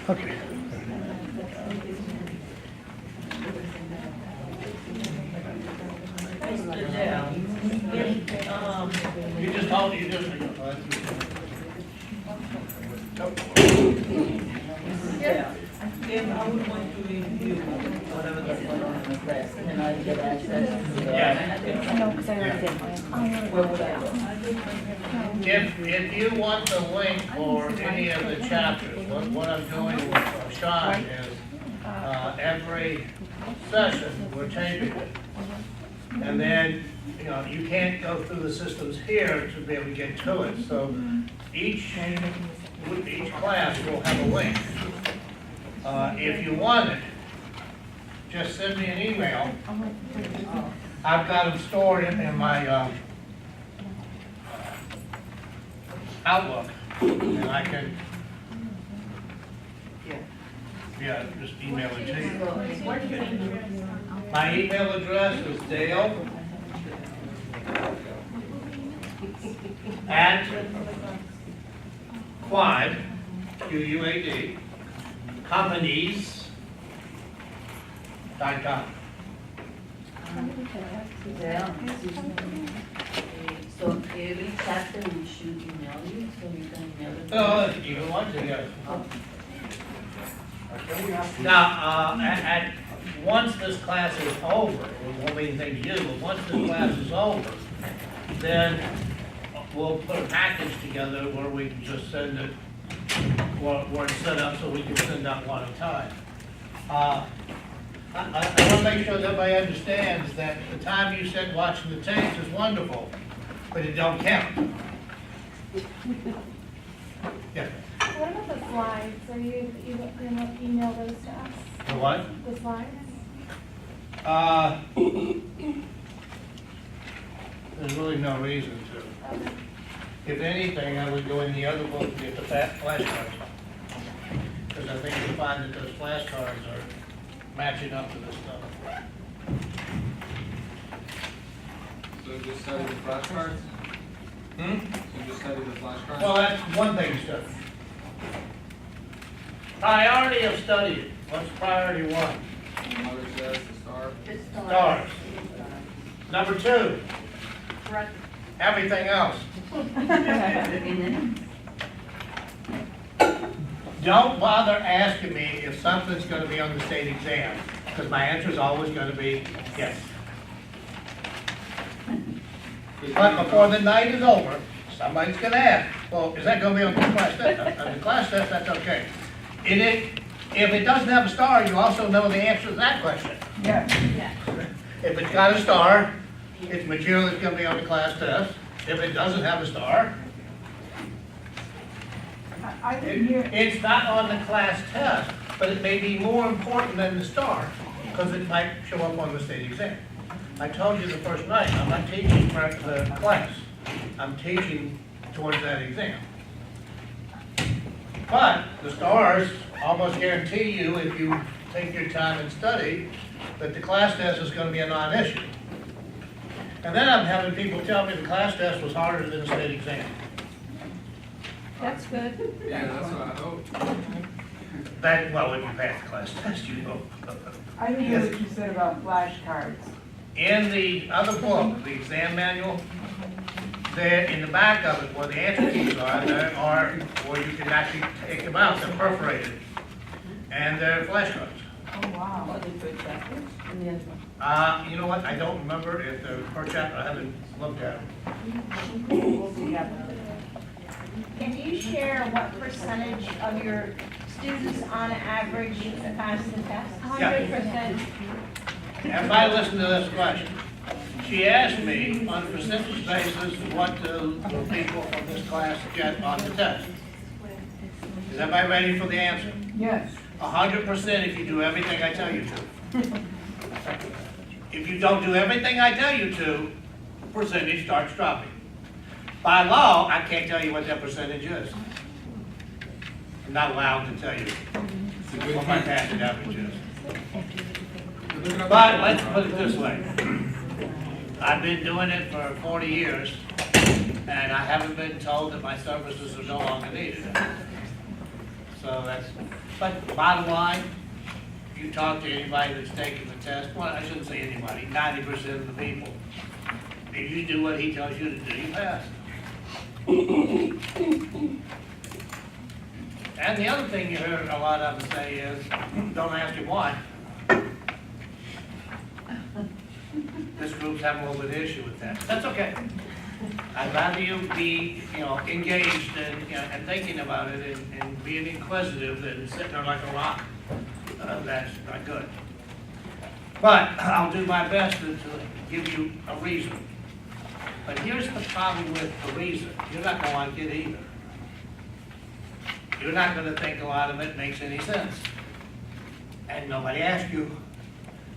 Okay. You just hold, you just. If I would want to review whatever the one on the press, and then I get access to the. Yeah. No, because I already did mine. Where would I go? If you want the link for any of the chapters, what I'm doing with Sean is, every session, we're taping it. And then, you know, you can't go through the systems here to be able to get to it. So each class will have a link. If you want it, just send me an email. I've got them stored in my Outlook, and I can, yeah, just email it to you. My email address is Dale at Quad, Q-U-A-D, companies.com. So every chapter we should email you, so you can email it. No, if you want to, yes. Now, once this class is over, it won't be anything to you, but once this class is over, then we'll put a package together where we can just send it, where it's set up so we can send out one at a time. I want to make sure that everybody understands that the time you spend watching the tapes is wonderful, but it don't count. Yeah. What about the slides? Are you gonna email those to us? The what? The slides? There's really no reason to. Okay. If anything, I would go in the other book and get the flashcards. Because I think you'll find that those flashcards are matching up to this stuff. So just study the flashcards? So just study the flashcards? Well, that's one thing to study. Priority of study. What's priority one? Mother says the star. Stars. Number two, everything else. Don't bother asking me if something's going to be on the state exam, because my answer is always going to be yes. But before the night is over, somebody's going to ask, well, is that going to be on the class test? On the class test, that's okay. If it doesn't have a star, you also know the answer to that question. Yeah. If it's got a star, it's material that's going to be on the class test. If it doesn't have a star, it's not on the class test, but it may be more important than the star because it might show up on the state exam. I told you the first night, I'm not teaching for the class. I'm teaching towards that exam. But the stars almost guarantee you, if you take your time and study, that the class test is going to be a non-issue. And then I'm having people tell me the class test was harder than the state exam. That's good. Yeah, that's what I hope. That, well, if you pass the class test, you know. I didn't hear what you said about flashcards. In the other book, the exam manual, there in the back of it, where the answer keys are, there are, where you can actually take them out, they're perforated. And they're flashcards. Oh, wow. What the first chapter? And the other one. You know what, I don't remember if they're per chapter, I haven't looked at them. Can you share what percentage of your students on average pass the test? 100%. Everybody listen to this question. She asked me on a percentage basis, what do the people from this class get on the test? Is everybody ready for the answer? Yes. 100% if you do everything I tell you to. If you don't do everything I tell you to, percentage starts dropping. By law, I can't tell you what that percentage is. I'm not allowed to tell you what my passing average is. But let's put it this way. I've been doing it for 40 years, and I haven't been told that my services are no longer needed. So that's, but bottom line, if you talk to anybody that's taking the test, well, I shouldn't say anybody, 90% of the people, if you do what he tells you to do, you pass. And the other thing you heard a lot of them say is, don't ask him why. This group's having a little bit of issue with that. That's okay. I'd rather you be, engaged and thinking about it and being inquisitive than sitting there like a rock. That's not good. But I'll do my best to give you a reason. But here's the problem with the reason. You're not gonna like it either. You're not gonna think a lot of it makes any sense. And nobody asked you.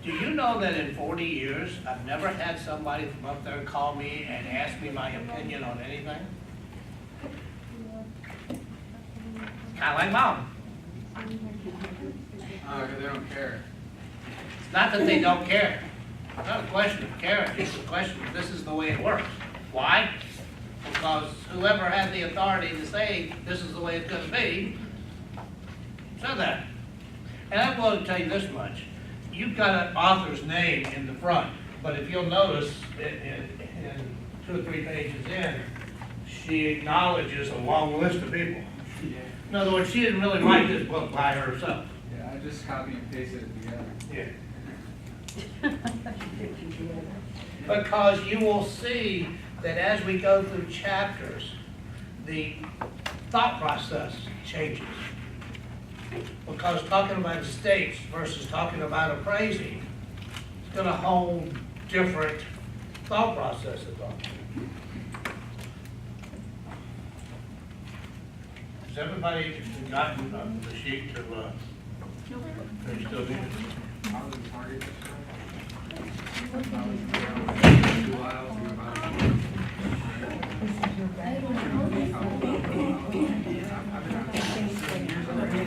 Do you know that in 40 years, I've never had somebody from up there call me and ask me my opinion on anything? Kinda like mom. Because they don't care. It's not that they don't care. It's not a question of caring, it's a question of this is the way it works. Why? Because whoever had the authority to say this is the way it's gonna be, said that. And I'm going to tell you this much. You've got an author's name in the front, but if you'll notice, in 2 or 3 pages in, she acknowledges a long list of people. Yeah. In other words, she didn't really write this book by herself. Yeah, I just copy and pasted it together. Yeah. Because you will see that as we go through chapters, the thought process changes. Because talking about estates versus talking about appraising, it's gonna hold different thought processes on it. Has everybody gotten the sheet to, are you still doing it? I was in Target yesterday. I was in 2 aisles, we were about to- I've been on it 7 years already.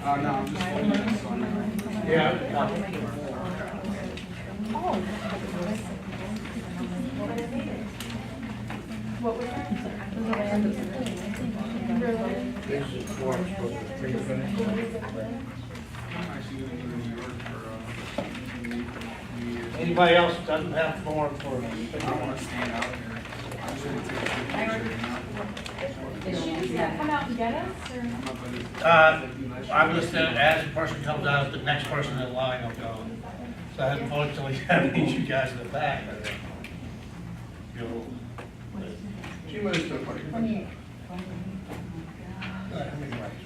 Oh, no, I'm just holding this one. Yeah. What was that? This is forms for the pre-finish. I'm actually gonna go to New York for, New Year's. Anybody else doesn't have form for I don't wanna stand out here. I'm just gonna take a picture now. Is she just gonna come out and get us, or? My buddy's- I'm listed as the person comes out, the next person in line will go. So unfortunately, that means you guys in the back. You'll. She moves to the party. How many rights?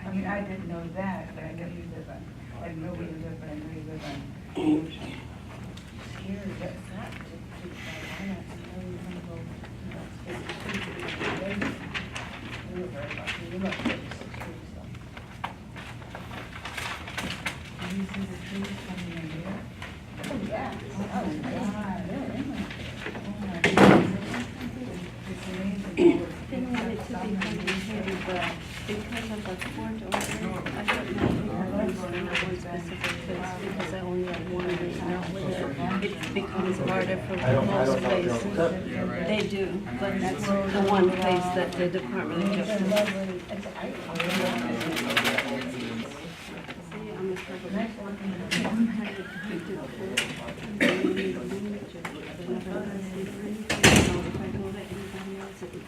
I mean, I didn't know that, but I know you live on, I didn't know where you live, but I know you live on Ocean. Scary, that's not to why not, you know, you're gonna go, we were very lucky, we went 36 trees, so. Do you see the trees coming in here? Oh, yeah. Oh, God. Oh, my goodness. It's amazing. They wanted to be communicated, but because of the court order, I don't know if one specific place, because I only have one right now with it. It becomes harder for most places. They do, but that's the one place that the Department of Justice. See, I'm a trouble.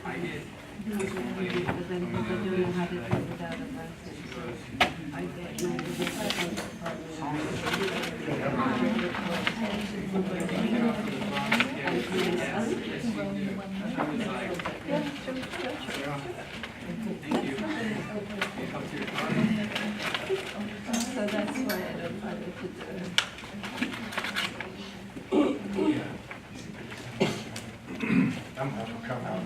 I did. But then people don't know how to do it without a license. I get 90%. Thank you. You come to your car. So that's why I don't know what to do. I'm gonna come out.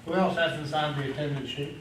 Who else hasn't signed the attendance sheet?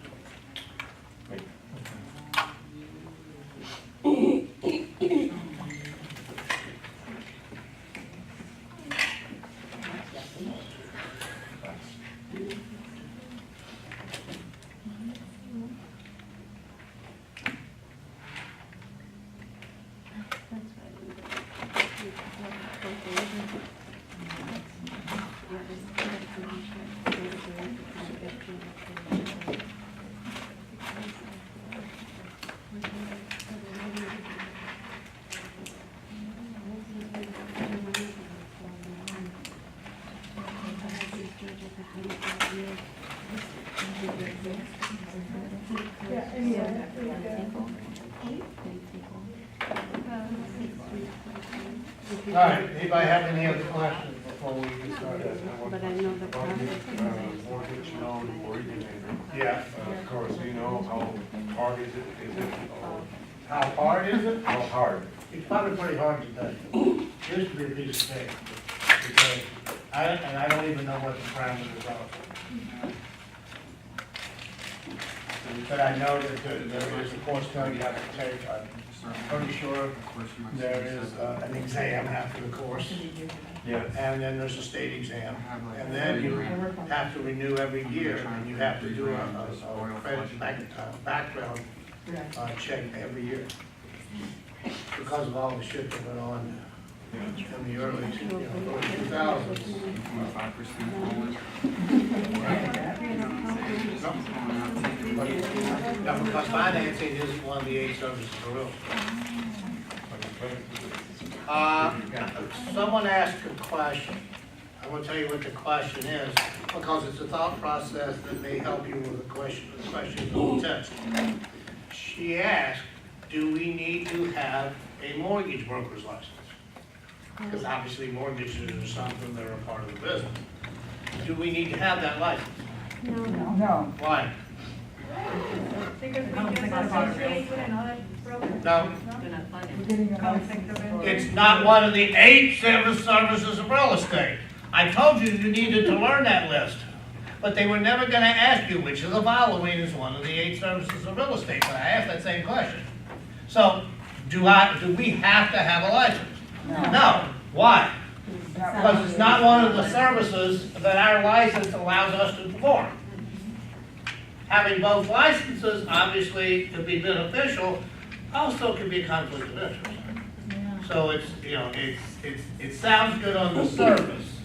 All right, anybody have any other questions before we get started? But I know the process. Mortgage loan originator. Yeah, Of course, you know how hard is it, how hard is it? how hard? It's probably pretty hard today. Used to be a piece of cake, because I don't even know what the parameters are. But I know that there is a course code you have to take. I'm pretty sure there is an exam after the course, Yes. and then there's a state exam. And then you have to renew every year, and you have to do a credit background check every year. Because of all the shit that went on in the early 2000s. Yeah, because financing is one of the 8 services for real. Someone asked a question. I will tell you what the question is, because it's a thought process that may help you with the question on the test. She asked, do we need to have a mortgage broker's license? Because obviously mortgages are something that are a part of the business. Do we need to have that license? No. Why? Because we can associate with another broker. No, We're getting a license. it's not one of the 8 services of real estate. I told you you needed to learn that list, but they were never gonna ask you which of the following is one of the 8 services of real estate, but I asked that same question. So, do we have to have a license? No. Why? Because it's not one of the services that our license allows us to perform. Having both licenses obviously could be beneficial, also could be a conflict of interest. So it's, it sounds good on the surface,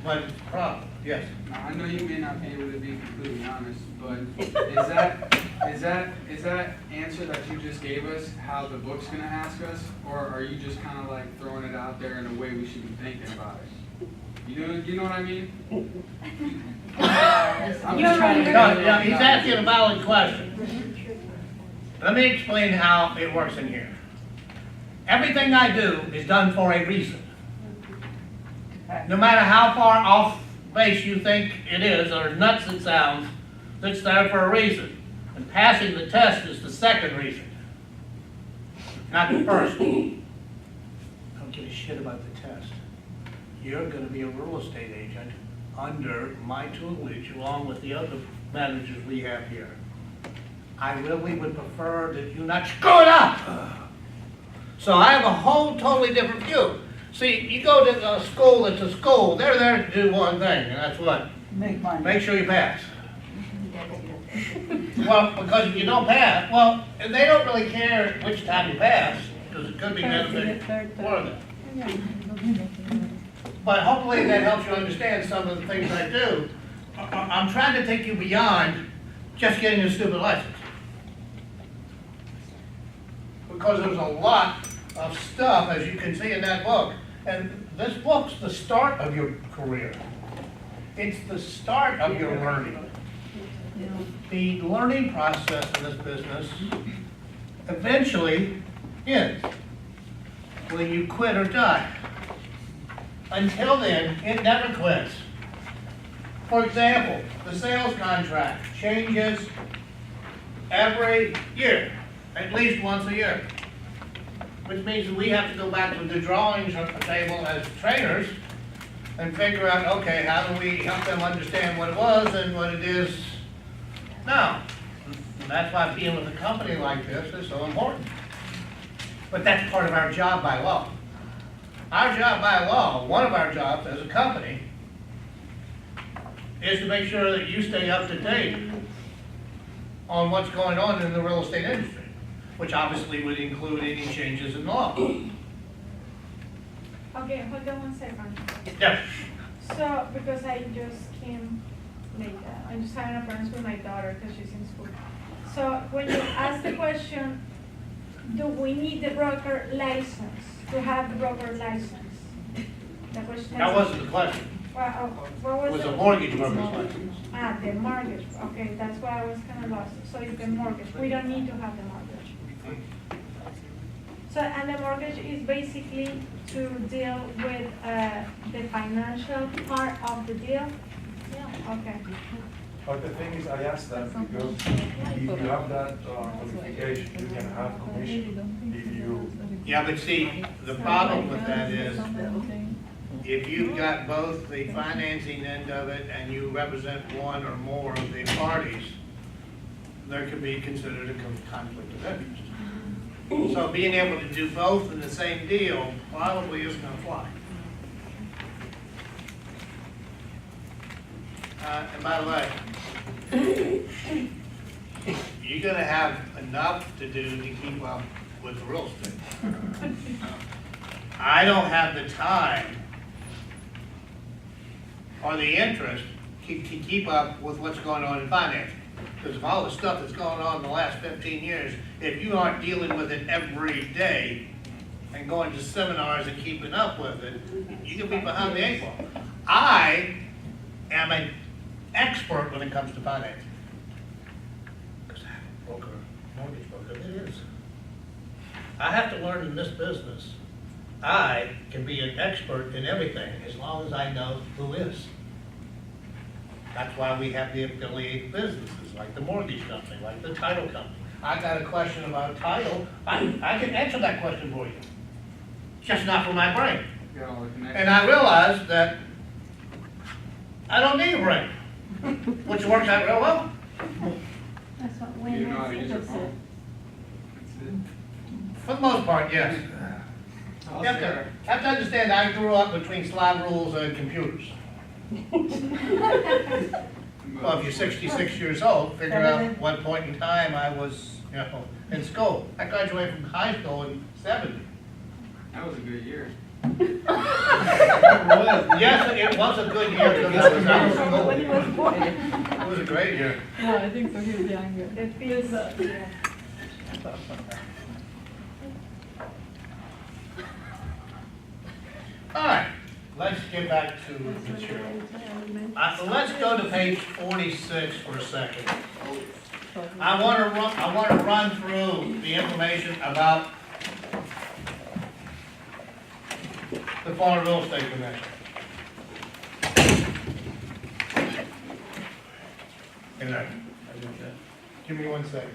but it's a problem. Yes? Now, I know you may not be able to be completely honest, but is that answer that you just gave us how the book's gonna ask us? Or are you just kinda like throwing it out there in a way we should be thinking about it? You know what I mean? I'm just trying to. No, he's asking a valid question. Let me explain how it works in here. Everything I do is done for a reason. No matter how far off base you think it is, or nuts it sounds, it's there for a reason. And passing the test is the second reason, not the first. Don't give a shit about the test. You're gonna be a real estate agent under my tutelage, along with the other managers we have here. I really would prefer that you not screw it up. So I have a whole totally different view. See, you go to a school that's a school, they're there to do one thing, and that's what? Make money. Make sure you pass. Well, because if you don't pass, well, they don't really care which time you pass, because it could be beneficial for them. But hopefully that helps you understand some of the things I do. I'm trying to take you beyond just getting a stupid license. Because there's a lot of stuff, as you can see in that book. And this book's the start of your career. It's the start of your learning. The learning process in this business eventually ends when you quit or die. Until then, it never quits. For example, the sales contract changes every year, at least once a year. Which means that we have to go back to the drawings table as trainers and figure out, okay, how do we help them understand what it was and what it is now? And that's why being with a company like this is so important. But that's part of our job by law. Our job by law, one of our jobs as a company, is to make sure that you stay up to date on what's going on in the real estate industry, which obviously would include any changes in law. Okay, hold on one second. Yes. So, because I just came late, I'm just having a friends with my daughter because she's in school. So when you ask the question, do we need the broker license to have the broker license? The question. That wasn't the question. Well, what It was was the? a mortgage broker's license. Ah, the mortgage, okay, that's why I was kind of lost. So it's the mortgage, we don't need to have the mortgage. So, and the mortgage is basically to deal with the financial part of the deal? Yeah. Okay. But the thing is, I asked that because if you have that qualification, you can have commission if you. Yeah, but see, the problem with that is, if you've got both the financing end of it and you represent one or more of the parties, there could be considered a conflict of interest. So being able to do both in the same deal probably isn't gonna fly. And by the way, you're gonna have enough to do to keep up with the real estate. I don't have the time or the interest to keep up with what's going on in finance. Because of all the stuff that's going on in the last 15 years, if you aren't dealing with it every day and going to seminars and keeping up with it, you can be behind the eight ball. I am an expert when it comes to financing. Because I'm a broker, mortgage broker, it is. I have to learn in this business. I can be an expert in everything as long as I know who is. That's why we have the affiliate businesses, like the mortgage company, like the title company. I got a question about title, I can answer that question for you. It's just not for my brain. Got all the connections. And I realized that I don't need a brain, which works out real well. That's what You Wayne know how to has use your said. phone. That's For the most part, yes. it. I'll You have share. to understand, I grew up between slide rules and computers. Well, if you're 66 years old, figure out what point in time I was, in school. I graduated from high school in '70. That was a good year. Yes, it was a good year because I was out of school. It was a great year. No, I think so, he was younger. It feels, yeah. All right, let's get back to the material. Let's go to page 46 for a second. I want to run through the information about the Florida Real Estate Commission. Good night. Give me 1 second.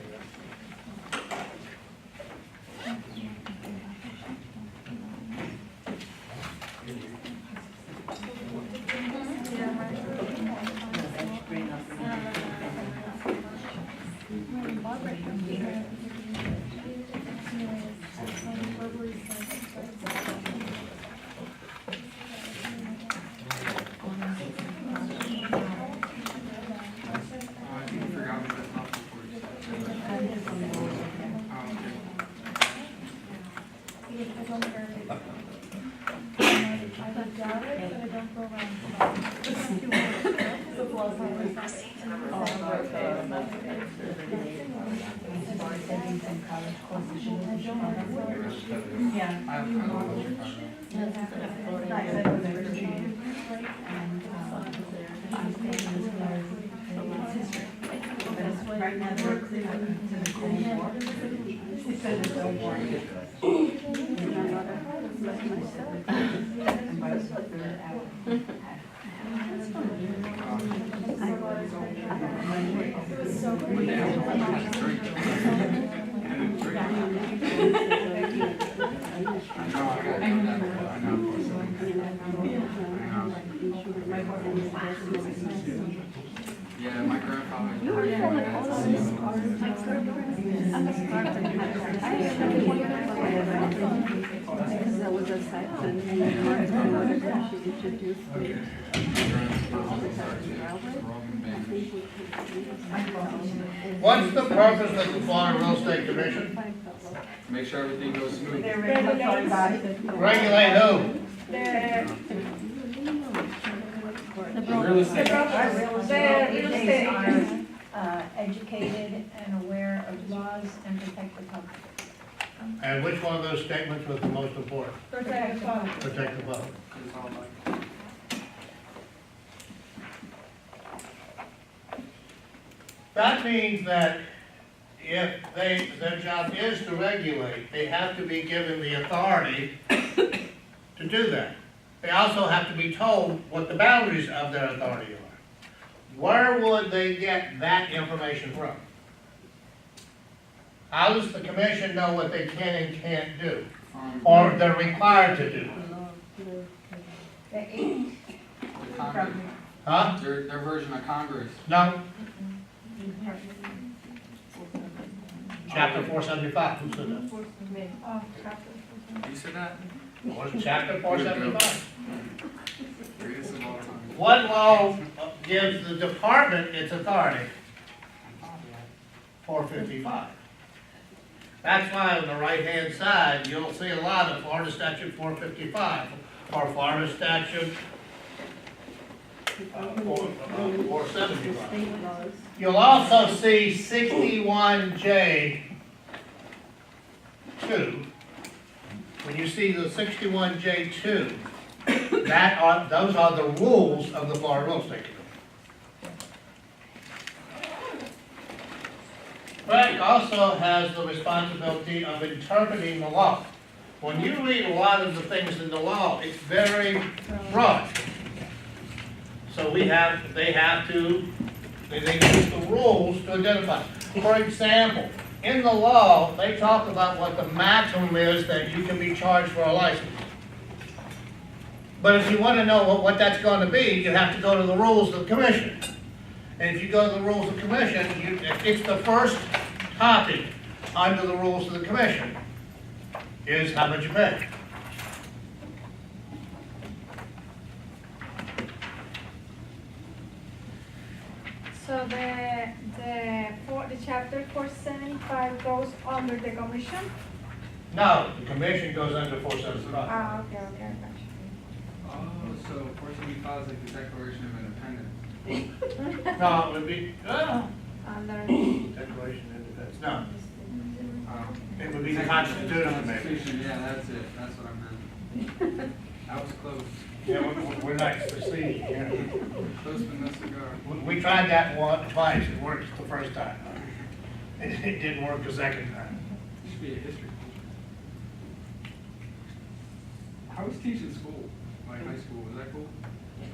I think you forgot what that top report is. Yeah. I don't know what you're talking about. Right now, they're clear to the Cold War. He said it's no war. When they have a drink. And a drink. Yeah, my grandfather. You were like all of this art, like, I'm a scarf and because that was a section, and Mark's grandmother, she introduced me. What's the purpose of the Florida Real Estate Commission? Make sure everything goes smooth. They're regulatory body. Regulate who? Real estate. They are educated and aware of laws and protect the public. And which one of those statements was the most important? Protect the public. Protect the public. It's all like- That means that if their job is to regulate, they have to be given the authority to do that. They also have to be told what the boundaries of their authority are. Where would they get that information from? How does the commission know what they can and can't do, or they're required to do? The Congress, Huh? their version of Congress. No? Chapter 475, who said that? You said that? What's chapter 475? Greatest of all time. What law gives the department its authority? 455. That's why on the right-hand side, you'll see a lot of Florida Statute 455 or Florida Statute 475. You'll also see 61J2. When you see the 61J2, those are the rules of the Florida Real Estate Commission. FREC also has the responsibility of interpreting the law. When you read a lot of the things in the law, it's very broad. So they use the rules to identify. For example, in the law, they talk about what the maximum is that you can be charged for a license. But if you want to know what that's going to be, you have to go to the rules of the commission. And if you go to the rules of the commission, it's the first topic under the rules of the commission, is how much you pay. So the chapter 475 goes under the commission? No, the commission goes under 475. Ah, okay, I got you. Oh, so 475 is like the Declaration of Independence. No, it would be, Under, Declaration of Independence, no. It would be the Constitution, maybe. Constitution, yeah, that's it, that's what I meant. I was close, Yeah, we're not succeeding here. close but no cigar. We tried that twice, it worked the first time. It didn't work the second time. You should be a history teacher. How was teaching school, like high school, was that cool?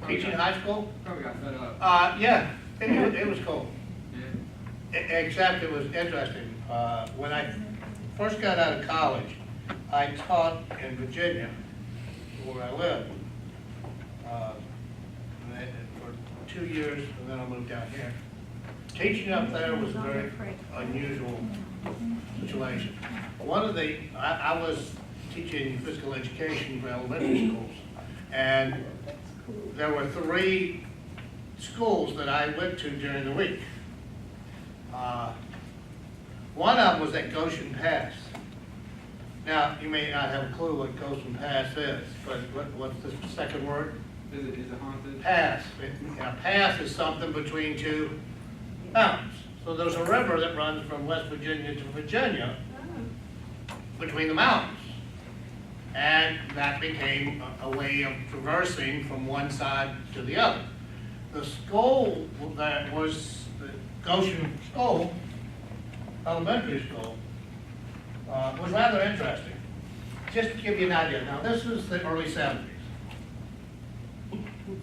Teaching high school? Probably got fed up. Yeah, it was cool. Yeah. Except it was interesting. When I first got out of college, I taught in Virginia, where I lived, for 2 years, and then I moved down here. Teaching up there was a very unusual situation. I was teaching physical education for elementary schools, and there were 3 schools that I went to during the week. One of them was at Goshen Pass. Now, you may not have a clue what Goshen Pass is, but what's the second word? Is it haunted? Pass. A pass is something between 2 mountains. So there's a river that runs from West Virginia to Virginia between the mountains. And that became a way of traversing from one side to the other. The school that was the Goshen School, elementary school, was rather interesting. Just to give you an idea, now this was the early 70s.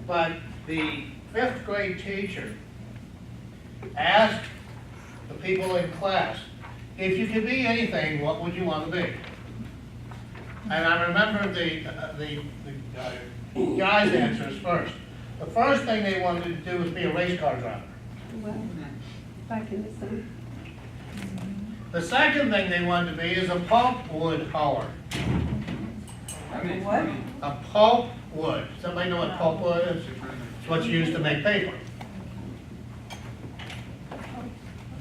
But the 5th grade teacher asked the people in class, if you could be anything, what would you want to be? And I remember the guys' answers first. The first thing they wanted to do was be a race car driver. Well, back in the summer. The second thing they wanted to be is a pulpwood hauler. That makes What? money. A pulpwood. Somebody know what pulpwood is? It's what's used to make paper.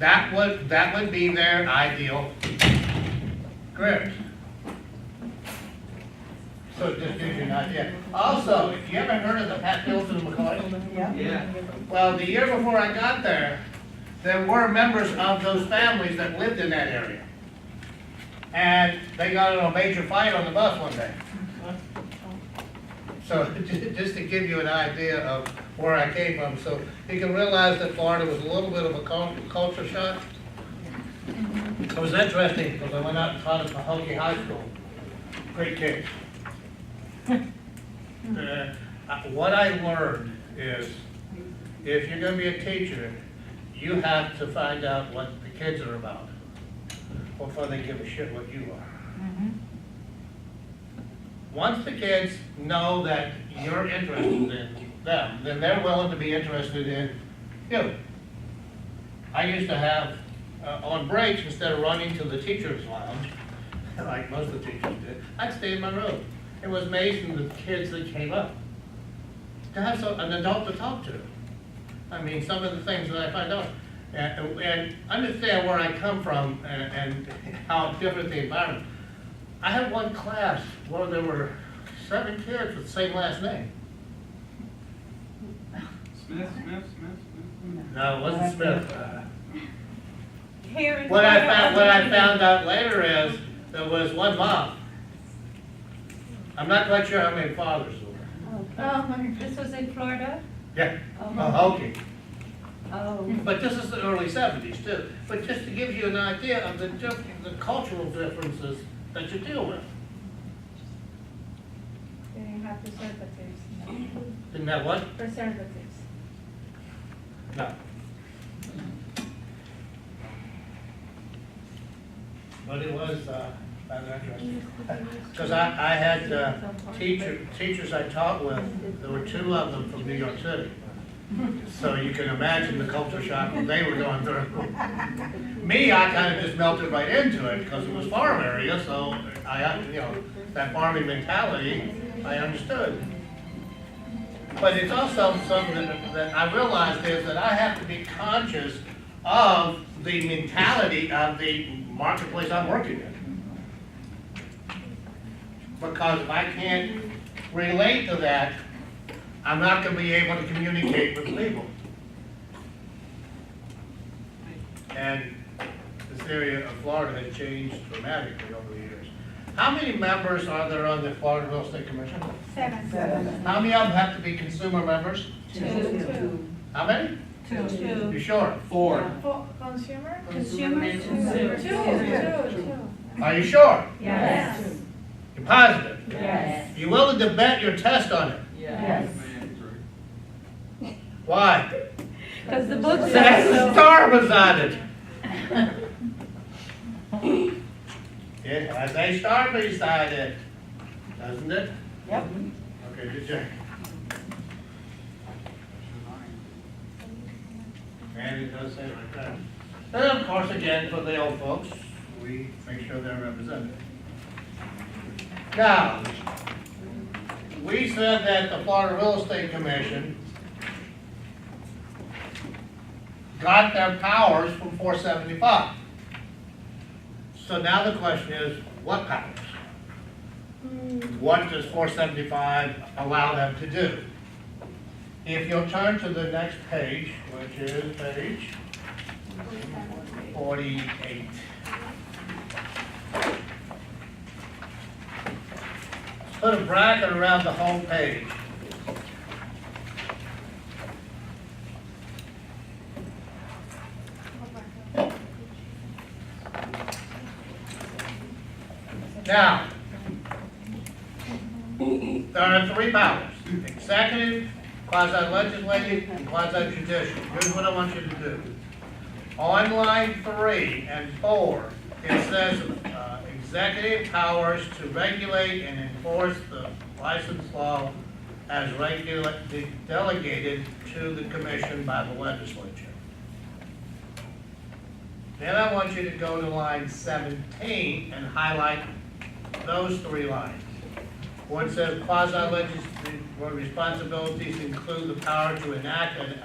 That would be their ideal careers. So it just gives you an idea. Also, if you ever heard of the Hatfields and McCoys? Yeah. Yeah. Well, the year before I got there were members of those families that lived in that area. And they got in a major fight on the bus one day. So just to give you an idea of where I came from, so you can realize that Florida was a little bit of a culture shock. It was interesting because I went out and taught at Pahokee High School. Great kids. What I learned is if you're going to be a teacher, you have to find out what the kids are about before they give a shit what you are. Once the kids know that you're interested in them, then they're willing to be interested in you. I used to have, on breaks, instead of running to the teacher's lounge, like most of the teachers did, I'd stay in my room. It was amazing the kids that came up. To have an adult to talk to. I mean, some of the things that I find out. And understand where I come from and how different the environment. I had one class where there were 7 kids with the same last name. Smith. No, it wasn't Smith. Here in What I Florida, found out later is there was one mom. I'm not quite sure how many fathers there were. Oh, this was in Florida? Yeah, Oh. Pahokee. Oh. But this is the early 70s too. But just to give you an idea of the cultural differences that you deal with. They didn't have preservatives. Didn't that what? Preservatives. No. But it was rather interesting. Because I had teachers I taught with, there were 2 of them from New York City. So you can imagine the culture shock that they were going through. Me, I kind of just melted right into it because it was farm area, so that farming mentality, I understood. But it's also something that I realized is that I have to be conscious of the mentality of the marketplace I'm working in. Because if I can't relate to that, I'm not going to be able to communicate with people. And this area of Florida has changed dramatically over the years. How many members are there on the Florida Real Estate Commission? 7. 7. How many of them have to be consumer members? 2. How many? 2. You sure? 4. For consumer? Consumers, 2. Are you sure? Yes. You're positive? Yes. You willing to bet your test on it? Yes. Why? Because the book That says the so. star was on it. It has a star beside it, doesn't it? Yep. Okay, good check. And it does say it like that. And of course, again, for the old folks, we make sure they're represented. Now, we said that the Florida Real Estate Commission got their powers from 475. So now the question is, what powers? What does 475 allow them to do? If you'll turn to the next page, which is page 48. Put a bracket around the whole page. Now, there are 3 powers: executive, quasi-legislative, and quasi-judicial. Here's what I want you to do. On line 3 and 4, it says executive powers to regulate and enforce the license law as delegated to the commission by the legislature. Then I want you to go to line 17 and highlight those 3 lines. Where it says quasi-legislative responsibilities include the power to enact and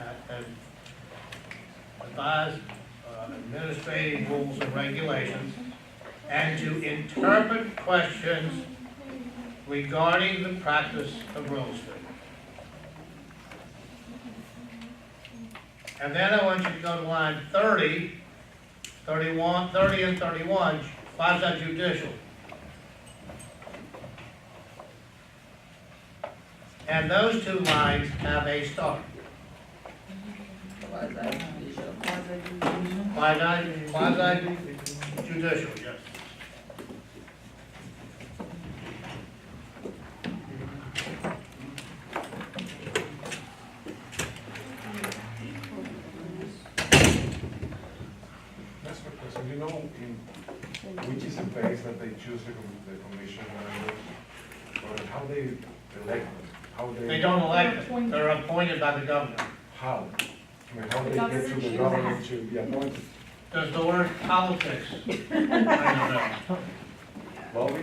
advise administrative rules and regulations, and to interpret questions regarding the practice of real estate. And then I want you to go to line 30, 31, 30 and 31, quasi-judicial. And those 2 lines have a star. Quasi-judicial, yes. That's my question. You know, which is the base that they choose the commission members, or how they elect them? How They don't elect them, they're appointed by the governor. How? I mean, how they get to the government to be appointed? Does the word politics? I don't know. Lobby?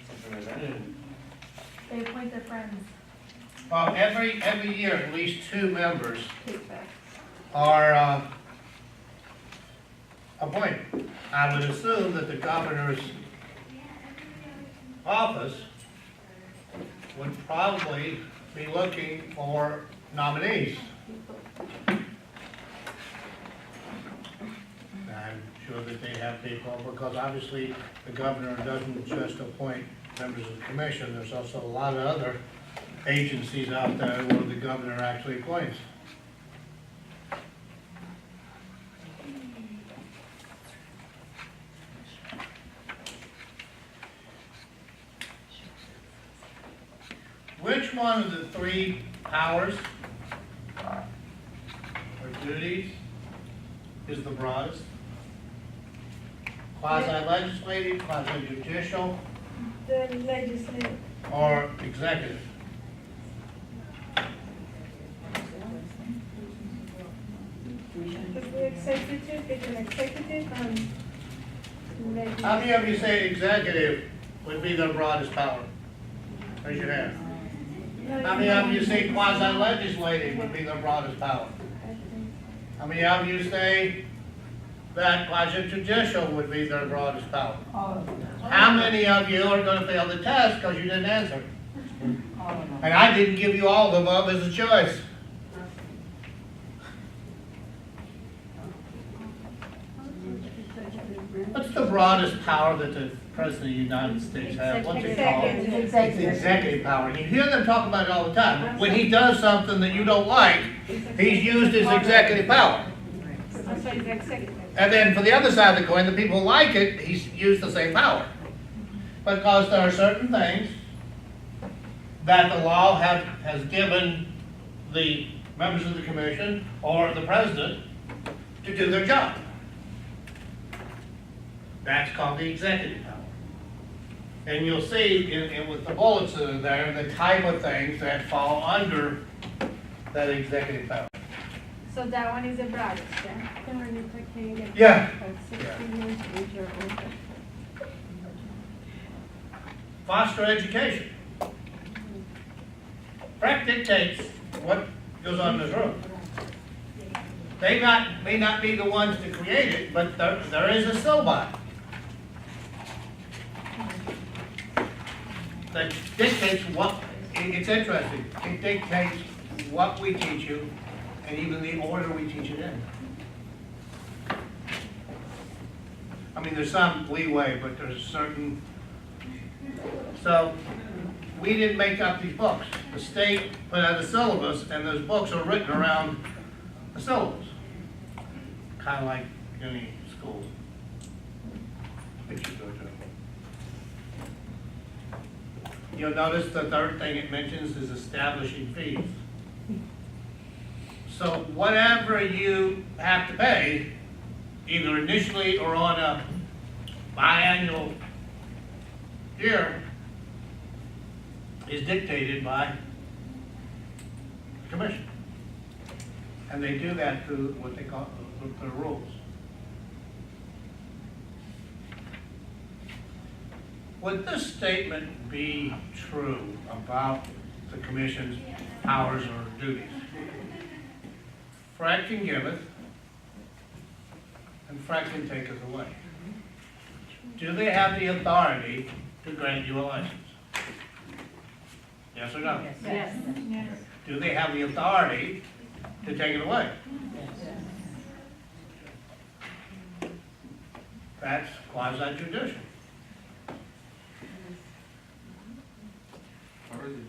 Something like that? They appoint their friends. Well, every year, at least 2 members are appointed. I would assume that the governor's office would probably be looking for nominees. I'm sure that they have people, because obviously the governor doesn't just appoint members of the commission, there's also a lot of other agencies out there where the governor actually appoints. Which one of the 3 powers or duties is the broadest? Quasi-legislative, quasi-judicial, The legislative. or executive? If the executive, it's an executive and legislative. How many of you say executive would be the broadest power? Raise your hand. How many of you say quasi-legislative would be the broadest power? How many of you say that quasi-judicial would be their broadest power? How many of you are going to fail the test because you didn't answer? And I didn't give you all of them as a choice. What's the broadest power that the President of the United States has? What's it called? It's executive power. And you hear them talk about it all the time. When he does something that you don't like, he's used his executive power. So it's executive. And then for the other side of the coin, the people who like it, he's used the same power. Because there are certain things that the law has given the members of the commission or the president to do their job. That's called the executive power. And you'll see with the bullets that are there, the type of things that fall under that executive power. So that one is the broadest, yeah? Yeah. Foster education. FREC dictates what goes on in this room. They may not be the ones to create it, but there is a syllabi that dictates what, it's interesting, it dictates what we teach you and even the order we teach it in. I mean, there's some leeway, but there's certain, so we didn't make up these books. The state put out a syllabus and those books are written around the syllabus. Kind of like any school that you go to. You'll notice the 3rd thing it mentions is establishing fees. So whatever you have to pay, either initially or on a biannual year is dictated by the commission. And they do that through what they call the rules. Would this statement be true about the commission's powers or duties? FREC can giveth, and FREC can taketh away. Do they have the authority to grant you a license? Yes or no? Yes. Do they have the authority to take it away? That's quasi judicial. Or is it?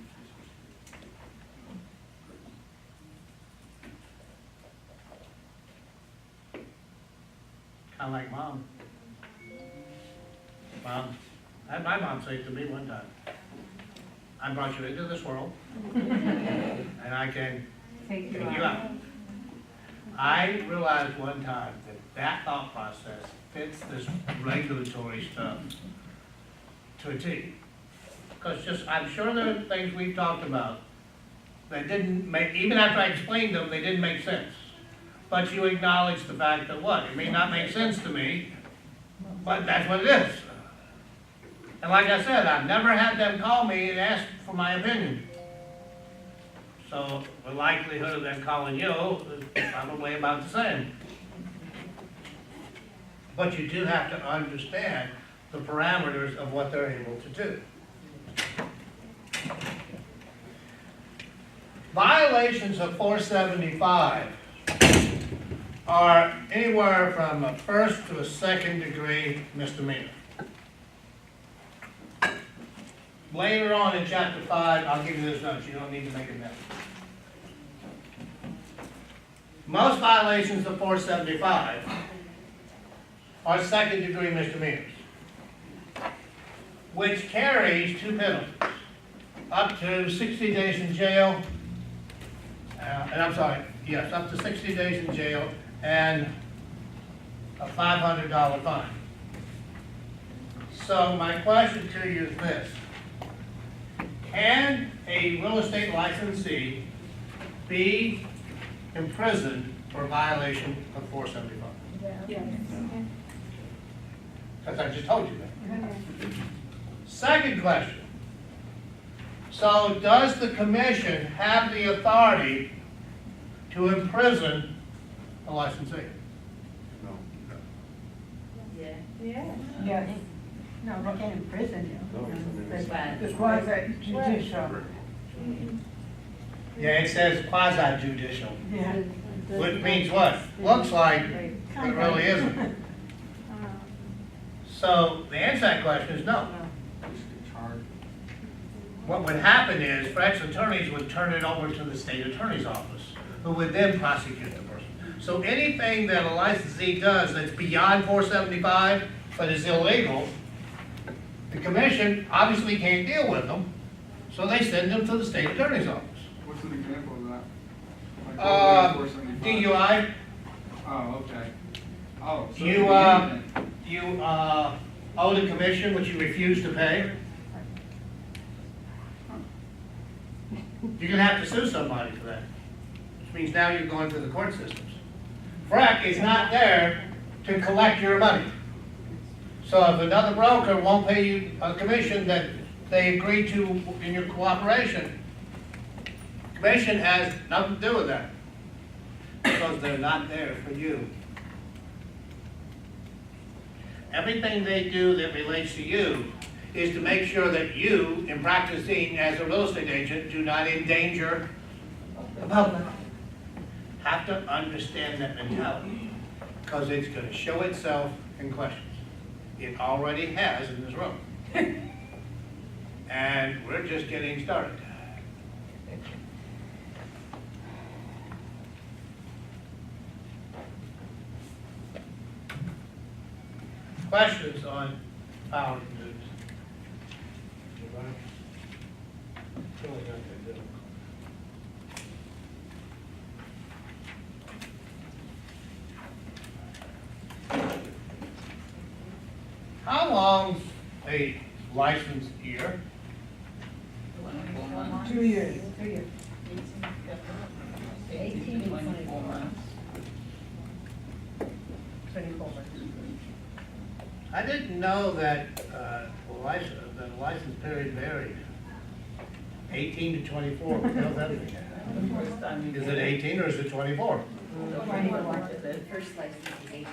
Kind of like mom. Mom, I had my mom say to me one time, I brought you into this world, and I can Take take you out. I realized one time that that thought process fits this regulatory stuff to a T. Because I'm sure there are things we've talked about that didn't make, even after I explained them, they didn't make sense. But you acknowledge the fact that what? It may not make sense to me, but that's what it is. And like I said, I've never had them call me and ask for my opinion. So the likelihood of them calling you is probably about the same. But you do have to understand the parameters of what they're able to do. Violations of 475 are anywhere from a first to a second degree misdemeanor. Later on in chapter 5, I'll give you those notes, you don't need to make a note. Most violations of 475 are second degree misdemeanors, which carries two penalties, up to 60 days in jail, up to 60 days in jail and a $500 fine. So my question to you is this: can a real estate licensee be imprisoned for violation of 475? Because I just told you that. Second question. So does the commission have the authority to imprison a licensee? No. Yes. Yes. No, they can't imprison you. No, it's a It's quasi judicial. Yeah, it says quasi judicial, Yeah. which means what? Looks like it really isn't. So the answer to that question is no. Just get charged. What would happen is FREC's attorneys would turn it over to the state attorney's office, who would then prosecute the person. So anything that a licensee does that's beyond 475 but is illegal, the commission obviously can't deal with them, so they send them to the state attorney's office. What's an example of that? Like, what was it, 475? DUI, Oh, okay. Oh, so. you owe the commission which you refuse to pay. You're gonna have to sue somebody for that, which means now you're going through the court systems. FREC is not there to collect your money. So if another broker won't pay you a commission that they agreed to in your cooperation, commission has nothing to do with that, because they're not there for you. Everything they do that relates to you is to make sure that you, in practicing as a real estate agent, do not endanger the public. Have to understand that mentality, because it's going to show itself in questions. It already has in this room. And we're just getting started. Questions on powers and duties? How a licensed year? 2 years. 18 to 24 months. 24 months. I didn't know that the license period varied. 18 to 24, what the hell does that mean? The first time you Is get it 18 or is it 24? The 24 First license is 18.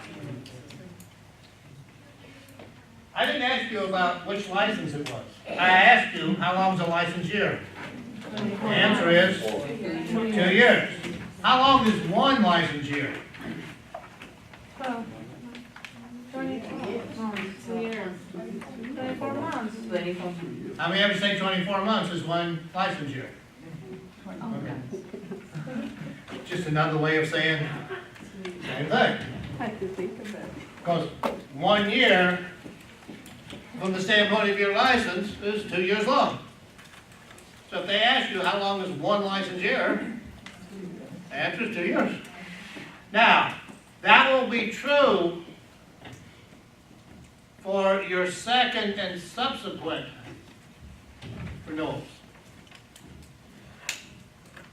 I didn't ask you about which license it was. I asked you, how long's a license year? The answer is 2 years. How long is one license year? 12, 24 months, 2 years, 24 months. How many ever say 24 months is one license year? Okay. Just another way of saying same thing. I have to think of it. Because 1 year, from the standpoint of your license, is 2 years long. So if they ask you how long is one license year, the answer is 2 years. Now, that will be true for your second and subsequent renewals.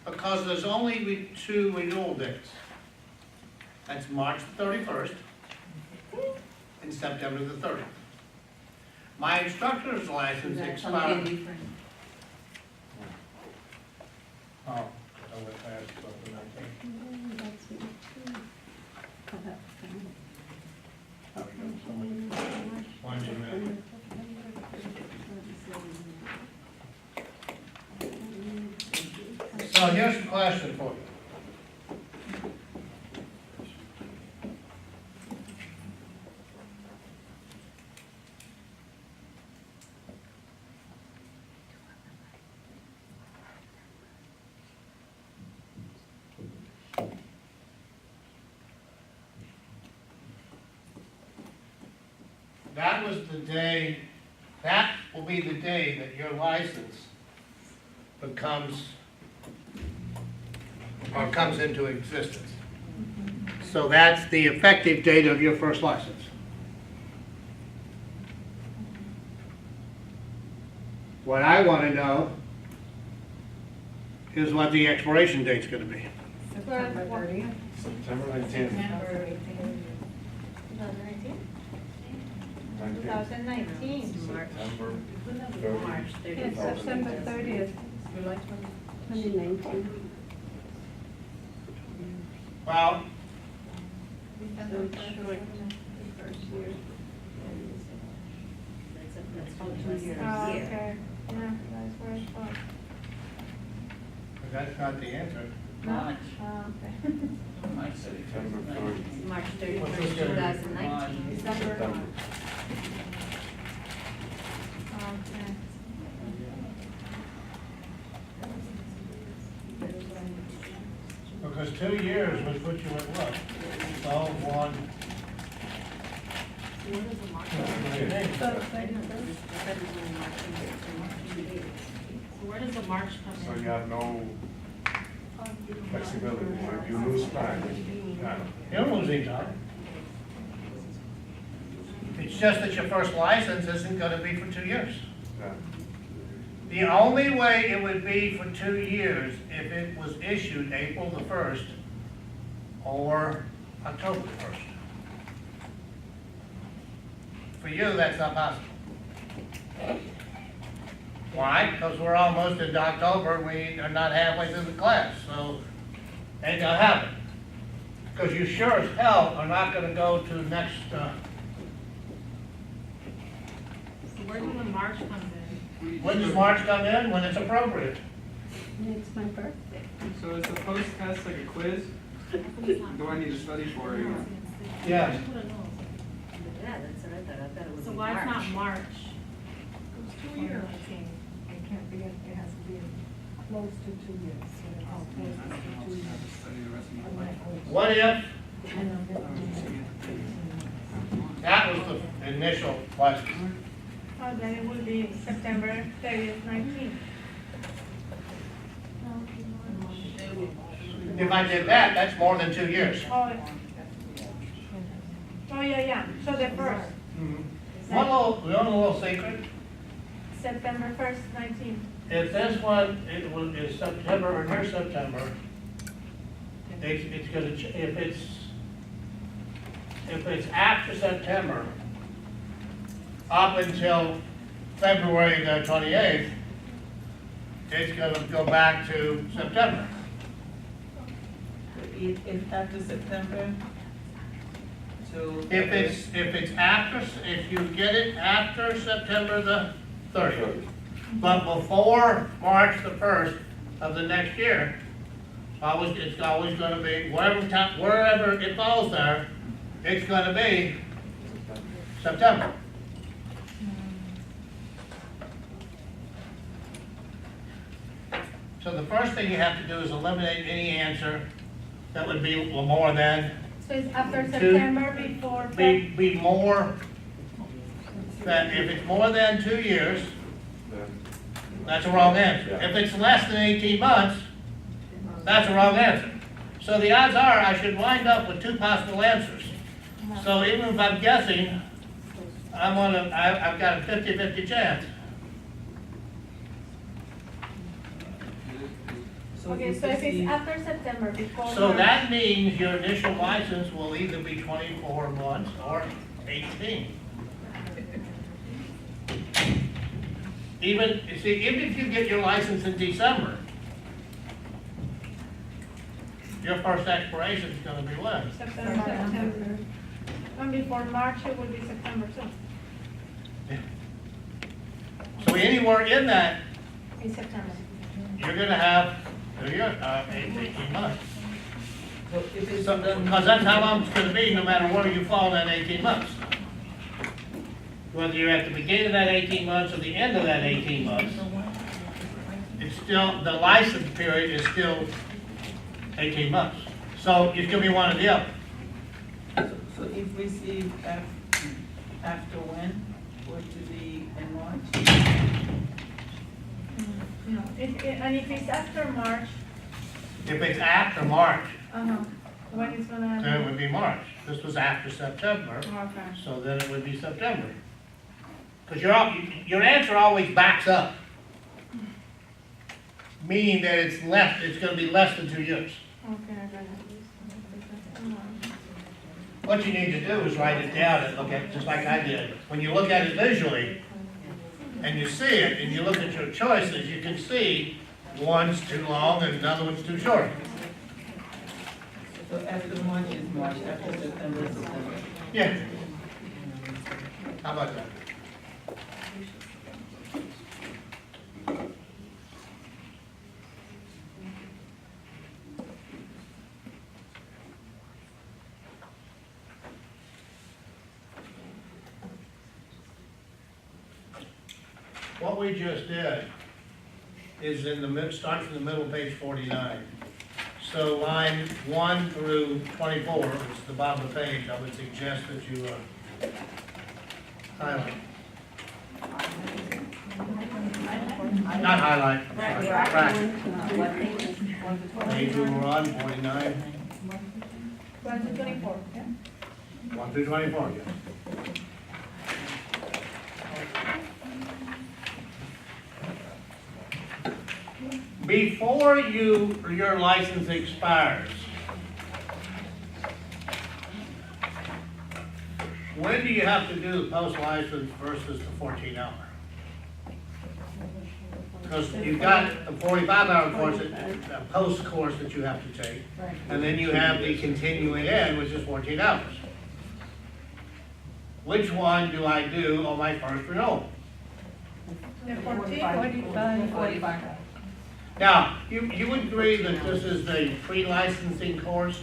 Because there's only 2 renewal dates. That's March 31st and September the 30th. My instructor's license expired. Oh, I went past something like that. That's me too. Oh, that's fine. How we go, so many- One too many. So here's a question for you. That was the day, that will be the day that your license becomes, or comes into existence. So that's the effective date of your first license. What I want to know is what the expiration date's going to be. September 30th. September 19th. 2019. September Yes, September 30th. 2019. Well, So it's short, first year. Oh, okay, yeah, that's where I thought. but that's not the answer. March. Oh, okay. March September 31st. 30th. March What's 31st, this gonna be? 2019. September. Okay. Because 2 years would put you at what? 12, 1. Where does the March So come in? you have no flexibility. So if you lose time, You don't lose any time. It's just that your first license isn't gonna be for 2 years. yeah. The only way it would be for 2 years if it was issued April the 1st or October the 1st. For you, that's not possible. Why? Because we're almost into October and we are not halfway through the class, so ain't gonna happen. Because you sure as hell are not gonna go to next, Where does the March come in? when does March come in? When it's appropriate. It's my birthday. So is the post-test like a quiz? Do I need to study for it? Yes. Yeah, that's what I thought. I thought it was So in why it's not March. March? It can't be, it has to be close to 2 years, so how close is to 2 years? Study the rest of my life. What if that was the initial license? Oh, then it will be September 30th, 19. If I did that, that's more than 2 years. Oh, yeah, yeah, so the first. one little secret. September 1st, 19. If this one, is September or near September, it's gonna, if it's after September, up until February the 28th, it's gonna go back to September. If after September, so. If you get it after September the 30th, but before March the 1st of the next year, it's always gonna be, wherever it falls there, it's gonna be September. So the first thing you have to do is eliminate any answer that would be more than, So it's after September, before. be more than, if it's more than 2 years, that's a wrong answer. If it's less than 18 months, that's a wrong answer. So the odds are I should wind up with 2 possible answers. So even if I'm guessing, I've got a 50-50 chance. Okay, so if it's after September, before. So March. that means your initial license will either be 24 months or 18. Even if you get your license in December, your first expiration is gonna be when? September. And before March, it will be September too. So anywhere in that, In September. you're gonna have 18 months. So if it's So, done. because that's how long it's gonna be, no matter where you fall in that 18 months. Whether you're at the beginning of that 18 months or the end of that 18 months, it's still, the license period is still 18 months. So it's gonna be one or the other. So if we see after when, would it be in March? No, and if it's after March, If it's after March, when it's gonna. then it would be March. This was after September, Okay. so then it would be September. Because your answer always backs up. Meaning that it's gonna be less than 2 years. Okay, I got it. What you need to do is write it down and look at it, just like I did. When you look at it visually, and you see it, and you look at your choices, you can see one's too long and another one's too short. So after March is March, after September is September. Yeah. How about that? What we just did is in the mid, starts in the middle of page 49. So line 1 through 24, which is the bottom of the page, I would suggest that you highlight. Not highlight, bracket. Page we were on, 49, 1 to 24, yeah? 1 through 24, yes. Before your license expires, when do you have to do the post license versus the 14-hour? Because you've got a 45-hour course, a post course that you have to take, and then you have the continuing ed, which is 14 hours. Which one do I do on my first renewal? The 14, 45. Now, you would agree that this is a pre-licensing course?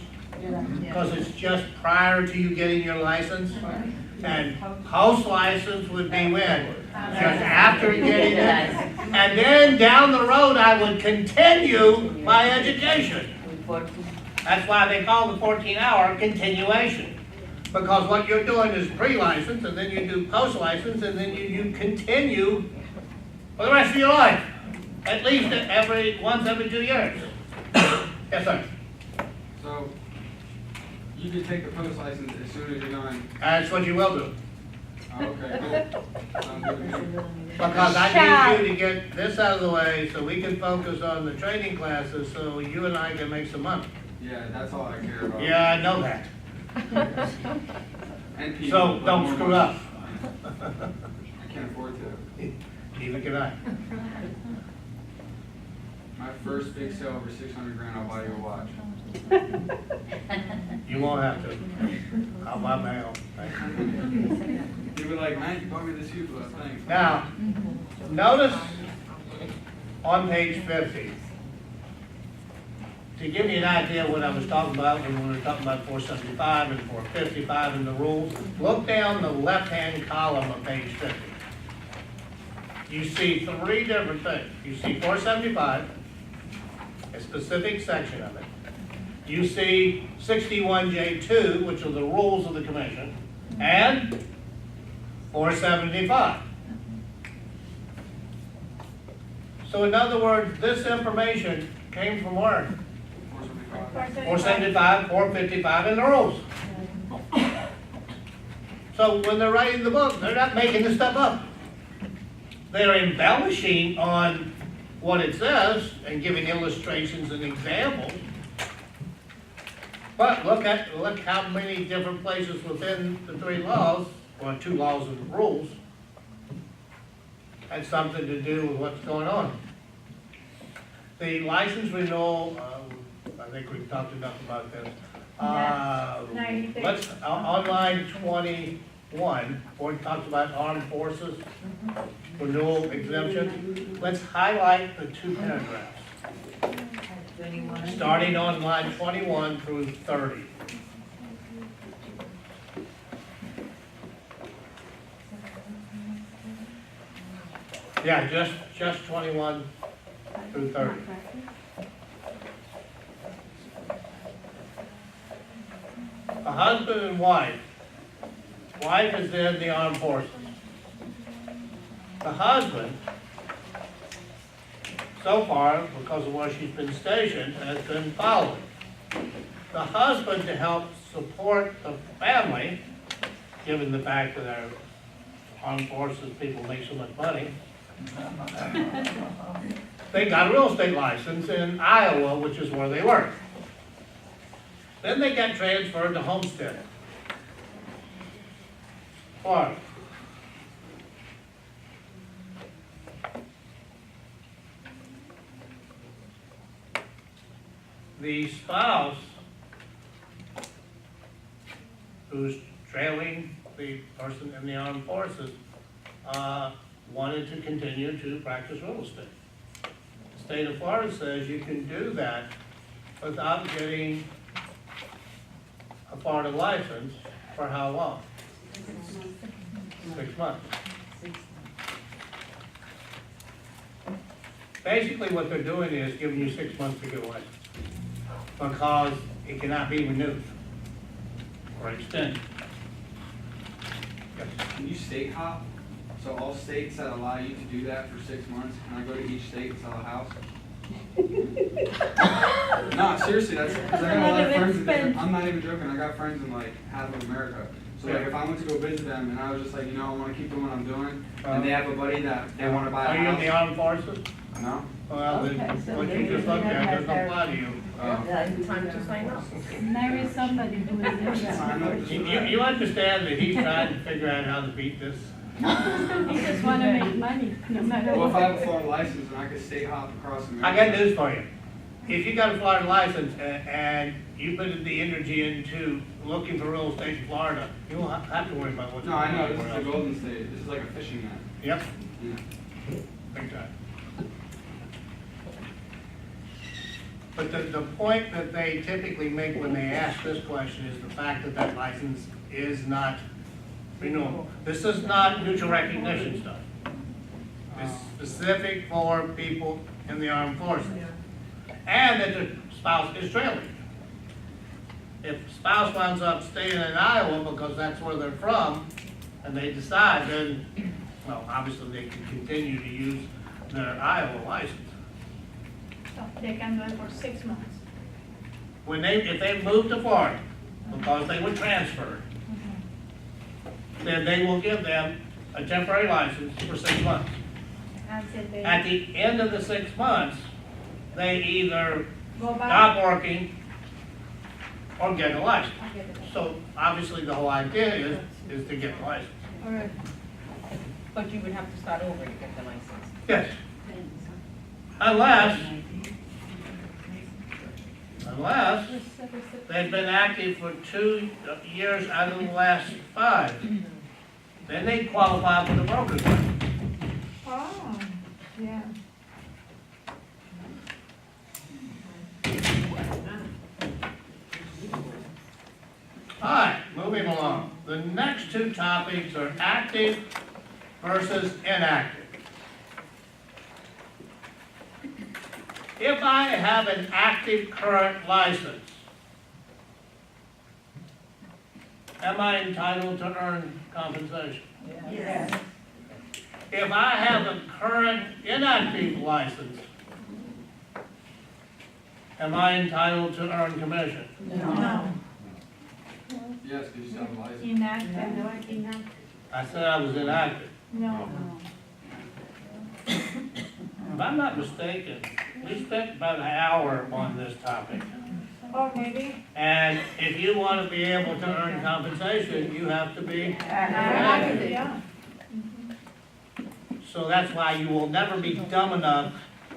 Because it's just prior to you getting your license? And post-license would be when? Just after getting it? And then down the road, I would continue my education. That's why they call the 14-hour continuation. Because what you're doing is pre-license, and then you do post-license, and then you continue for the rest of your life. At least once every 2 years. Yes, sir. So, you can take the post license as soon as you're done. That's what you will do. Okay, cool. Sounds good to me. Because I need you to get this out of the way so we can focus on the training classes so you and I can make some money. Yeah, that's all I care about. Yeah, I know that. And people. So but don't more screw money. up. I can't afford to. Neither can I. My first big sale over 600 grand, I'll buy you a watch. You won't have to. I'll buy my own. You'll be like, man, you bought me this huge last thing. Now, notice on page 50, to give you an idea of what I was talking about when we were talking about 475 and 455 and the rules, look down the left-hand column of page 50. You see three different things. You see 475, a specific section of it. You see 61J2, which are the rules of the commission, and 475. So in other words, this information came from where? 475, 455, and the rules. So when they're writing the book, they're not making this stuff up. They're embellishing on what it says and giving illustrations and examples. But look how many different places within the three laws, or two laws and rules, had something to do with what's going on. The license renewal, I think we've talked enough about this. Let's, on line 21, where it talks about armed forces, renewal exemption, let's highlight the two paragraphs. Starting on line 21 through 30. Yeah, just 21 through 30. A husband and wife. Wife is in the armed forces. The husband, so far, because of where she's been stationed, has been following. The husband, to help support the family, given the fact that our armed forces people make so much money, they got a real estate license in Iowa, which is where they work. Then they got transferred to Homestead, Florida. The spouse who's trailing the person in the armed forces wanted to continue to practice real estate. The state of Florida says you can do that without getting a Florida license for how long? 6 months. Basically what they're doing is giving you 6 months to get a license, because it cannot be renewed or extended. Yes. Can you state hop? So all states that allow you to do that for 6 months, can I go to each state and sell a house? No, seriously, that's because I got a lot of friends in different, I'm not even joking, I got friends in like half of America. So like if I went to go visit them and I was just like, I want to keep doing what I'm doing, and they have a buddy that they want to buy Are a you in the house. armed forces? No? Well, then, what you just looked at doesn't apply to you. Time to sign up. Marry somebody who is in Sign up, just- You understand that he's trying to figure out how to beat this? He just wanna make money, no matter Well, if what. I have a Florida license and I could state hop across America. I got news for you. If you got a Florida license and you put the energy into looking for real estate in Florida, you won't have to worry about what's No, going I on know, this everywhere is the else. Golden State, this is like a fishing net. Yep, Yeah. big time. But the point that they typically make when they ask this question is the fact that that license is not renewable. This is not mutual recognition stuff. It's specific for people in the armed forces. And that the spouse is trailing. If spouse winds up staying in Iowa because that's where they're from, and they decide, then, well, obviously they can continue to use their Iowa license. So they can do it for 6 months. If they moved to Florida because they were transferred, then they will give them a temporary license for 6 months. Until they At the end of the 6 months, they either go back. stop working or get a license. Okay, So obviously, the whole idea is to get a license. all right. But you would have to start over to get the license. Yes. Unless they've been active for 2 years out of the last 5. Then they qualify for the broker's license. Oh, yeah. All right, moving along. The next 2 topics are active versus inactive. If I have an active current license, am I entitled to earn compensation? Yes. If I have a current inactive license, am I entitled to earn commission? No. Yes, because you still have a license. Inactive. I said I was inactive. No. If I'm not mistaken, we spent about an hour on this topic. Or maybe And if you want to be able to earn compensation, you have to be, active, yeah. so that's why you will never be dumb enough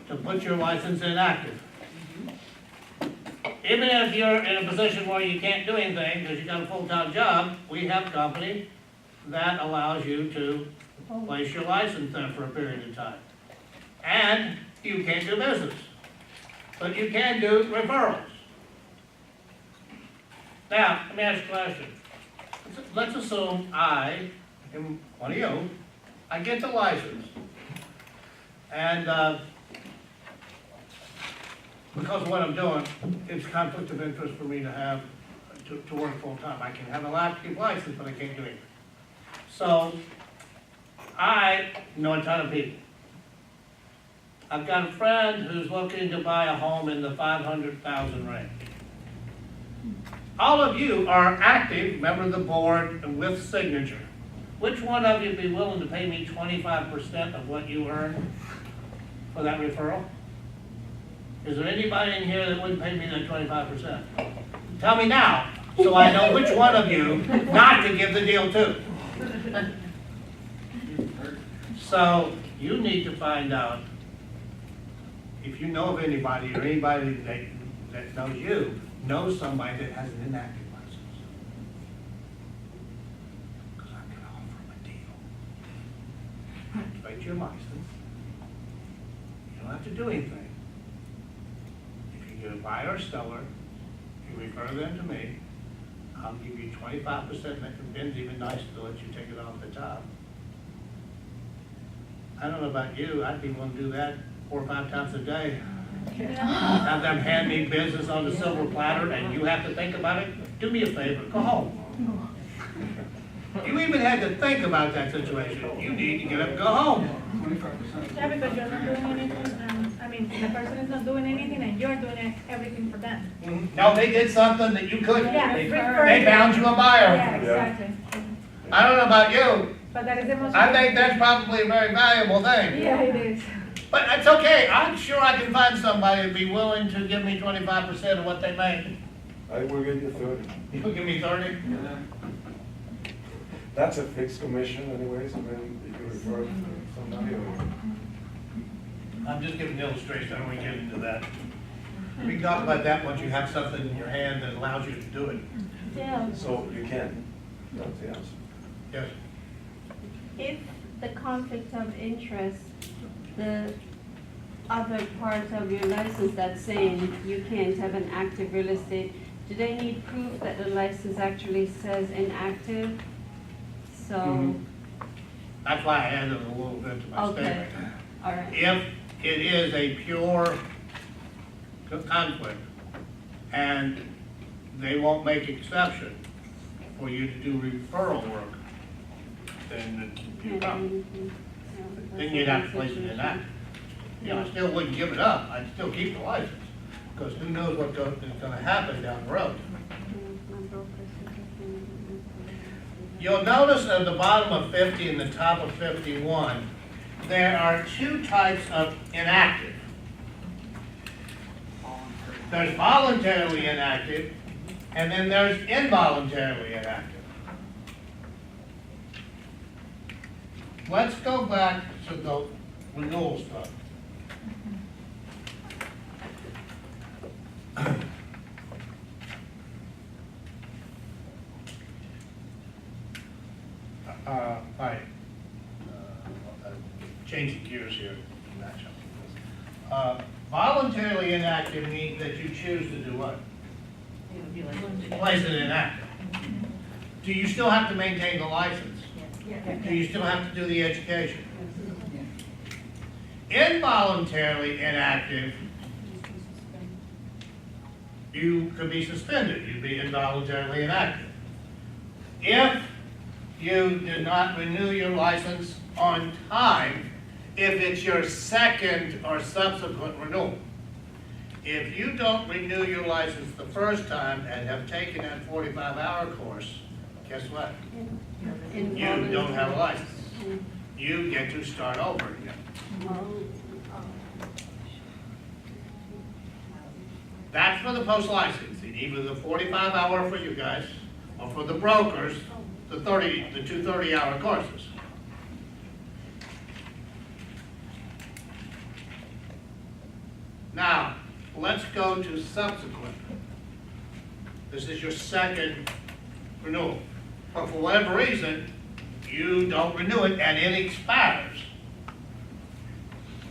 to put your license inactive. Even if you're in a position where you can't do anything because you got a full-time job, we have a company that allows you to place your license there for a period of time. And you can't do business, but you can do referrals. Now, let me ask you a question. Let's assume I am one of you, I get the license, and because of what I'm doing, it's a conflict of interest for me to have, to work full-time. I can have a active license, but I can't do anything. So, I know a ton of people. I've got a friend who's looking to buy a home in the 500,000 range. All of you are active, member of the board, and with signature. Which one of you would be willing to pay me 25% of what you earn for that referral? Is there anybody in here that wouldn't pay me that 25%? Tell me now, so I know which one of you not to give the deal to. So, you need to find out if you know of anybody or anybody that knows you, knows somebody that has an inactive license. Because I'm going to offer them a deal. Activate your license. You don't have to do anything. If you get a buyer or seller, you refer them to me, I'll give you 25%, and Ben's even nice to let you take it off the top. I don't know about you, I'd be willing to do that 4 or 5 times a day. Have them hand me business on the silver platter and you have to think about it? Do me a favor, go home. You even had to think about that situation. You need to get up and go home. Yeah, because you're not doing anything, I mean, the person is not doing anything and you're doing everything for them. No, they did something that you couldn't. Yeah, They found you a buyer. Yeah, exactly. I don't know about you. But that is the most. I think that's probably a very valuable thing. Yeah, it is. But it's okay. I'm sure I can find somebody who'd be willing to give me 25% of what they make. I will give you 30. You'll give me 30? That's a fixed commission anyways, and then you can refer to somebody or. I'm just giving an illustration. I don't want to get into that. We can talk about that once you have something in your hand that allows you to do it. Yeah. So you can. That's the answer. Yes. If the conflict of interest, the other part of your license that's saying you can't have an active real estate, do they need proof that the license actually says inactive? So, Mhm. That's why I added a little bit to my Okay. statement. all right. If it is a pure conflict and they won't make exception for you to do referral work, then you Can't do come. anything. Yeah, Then you'd have to that's place it in situation. that. You know, I still wouldn't give it up. I'd still keep the license. Because who knows what is gonna happen down the road. You'll notice at the bottom of 50 and the top of 51, there are two types of inactive. There's voluntarily inactive, and then there's involuntarily inactive. Let's go back to the renewal stuff. Right. Changing gears here to match up with this. Voluntarily inactive means that you choose to do what? Place it inactive. Do you still have to maintain the license? Do you still have to do the education? Involuntarily inactive, you could be suspended. You'd be involuntarily inactive. If you did not renew your license on time, if it's your second or subsequent renewal. If you don't renew your license the first time and have taken that 45-hour course, guess what? You don't have a license. You get to start over again. That's for the post-licensing, either the 45-hour for you guys, or for the brokers, the two 30-hour courses. Now, let's go to subsequent. This is your second renewal. But for whatever reason, you don't renew it and it expires.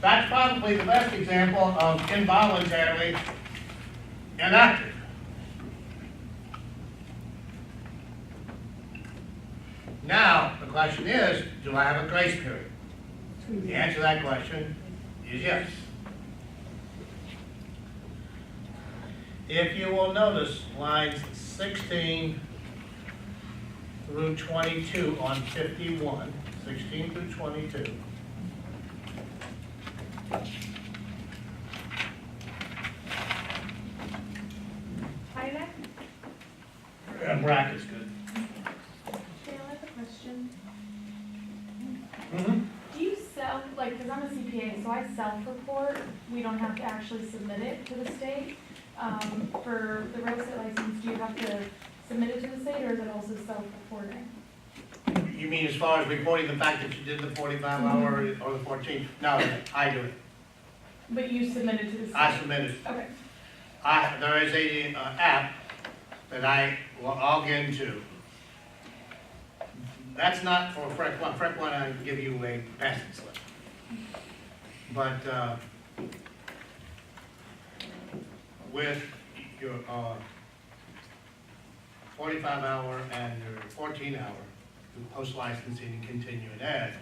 That's probably the best example of involuntarily inactive. Now, the question is, do I have a grace period? The answer to that question is yes. If you will notice lines 16 through 22 on 51, 16 through 22. Highlight? Bracket's good. Dale, I have a question. Mm-hmm. Do you self, like, because I'm a CPA, so I self-report, we don't have to actually submit it to the state. For the real estate license, do you have to submit it to the state, or is it also self-reporting? You mean as far as reporting the fact that you did the 45-hour or the 14? No, I do it. But you submit it to the state? I submit it. Okay. There is a app that I will log into. That's not for FREC 1. FREC 1, I give you a passing slip. But with your 45-hour and your 14-hour post-licensing and continuing ed,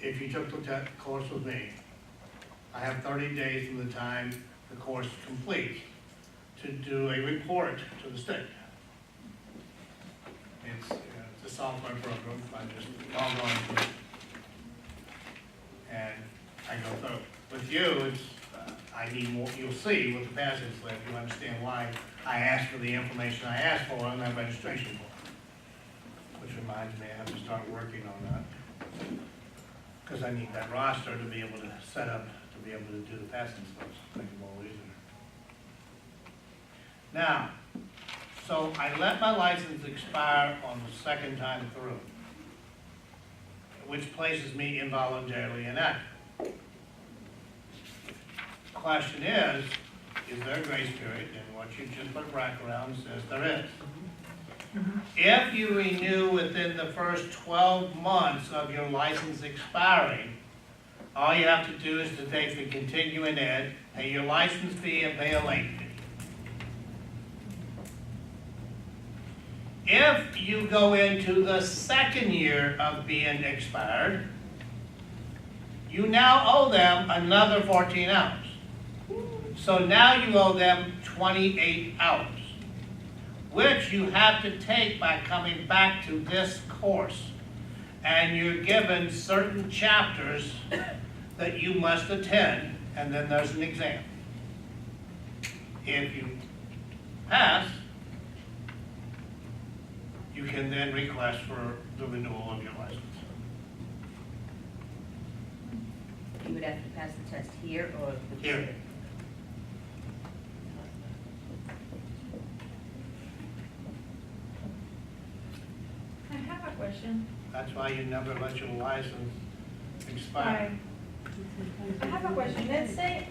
if you took the course with me, I have 30 days from the time the course completes to do a report to the state. It's a software program, I just log on to it, and I go through. With you, it's I need more. You'll see with the passing slip, you understand why I asked for the information I asked for on that registration form. Which reminds me, I have to start working on that. Because I need that roster to be able to set up, to be able to do the passing slips, make it more easier. Now, so I let my license expire on the second time through, which places me involuntarily inactive. Question is there a grace period? And what you just put bracket around says there is. If you renew within the first 12 months of your license expiring, all you have to do is to take the continuing ed, pay your license fee, and pay a late fee. If you go into the second year of being expired, you now owe them another 14 hours. So now you owe them 28 hours, which you have to take by coming back to this course. And you're given certain chapters that you must attend, and then there's an exam. If you pass, you can then request for the renewal of your license. You would have to pass the test here or? with the Here. state? I have a question. That's why you never let your license expire. I have a question. Let's say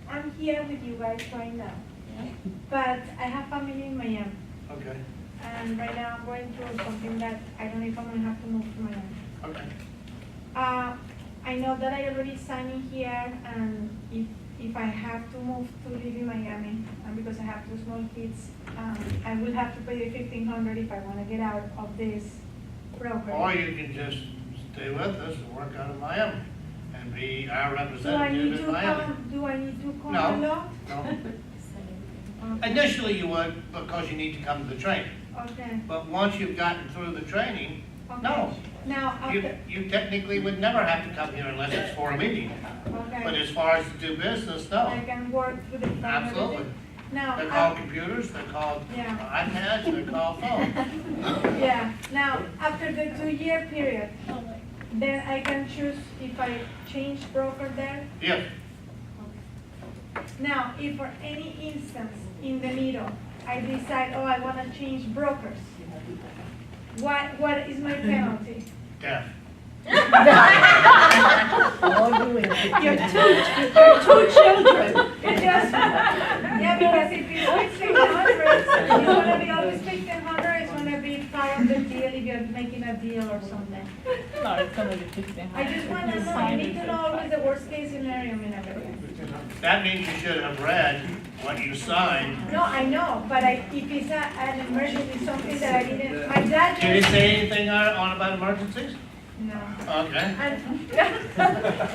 I'm here with you guys right now, yeah? But I have family in Miami, Okay, and right now I'm going through something that I don't know if I'm gonna have to move to Miami. okay. I know that I already signed in here, and if I have to move to live in Miami, and because I have two small kids, I will have to pay the $1,500 if I wanna get out of this program. Or you can just stay with us and work out of Miami and be our Do I need representative to in Miami. do I need to come No. a lot? No. Initially you would, because you need to come to the training. Okay, But once you've gotten through the training, okay. no. Now, after, You technically would never have to come here unless it's for a meeting. But okay, as far as to do business, I no. can work through the phone. and Absolutely. everything. Now, They're called computers, they're called Yeah. iPads, they're called phones. yeah, now, after the 2-year period, then I can choose if I change broker there. Yes, Now, if for any instance in the middle, I decide, oh, I wanna change brokers, what is my penalty? deaf. Your two children. It just, yeah, because if it's 1,500, it's gonna be always 1,500, it's gonna be part of the deal if you're making a deal or something. No, it's gonna be 1,500. I just wanna know, I need to know always the worst case scenario and everything. That means you should have read what you signed. No, I know, but if it's an emergency, something that I didn't, my dad Did it just. say anything on about emergencies? No. Okay. And,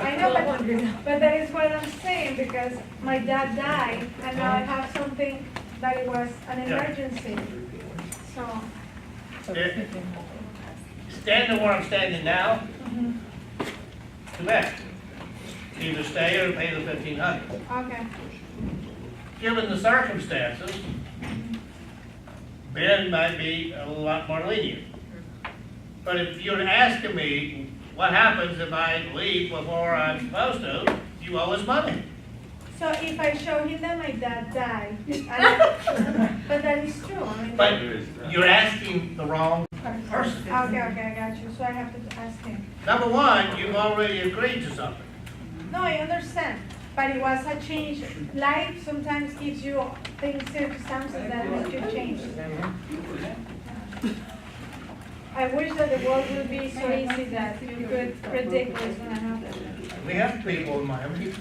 I know, but that is what I'm saying, because my dad died, and now I have something that it was an Yeah. emergency. So, Yeah. Standing where I'm standing now, too bad. Either stay or pay the 1,500. okay, Given the circumstances, Ben might be a lot more lenient. But if you're asking me, what happens if I leave before I'm supposed to, you owe us money. so if I show him that my dad died, but that is true, I mean. But you're asking the wrong person. Okay, I got you, so I have to ask him. Number one, you've already agreed to something. No, I understand, but it was a change. Life sometimes gives you things, circumstances that make you change. I wish that the world would be so easy that you could predict what's gonna happen. We have people in Miami.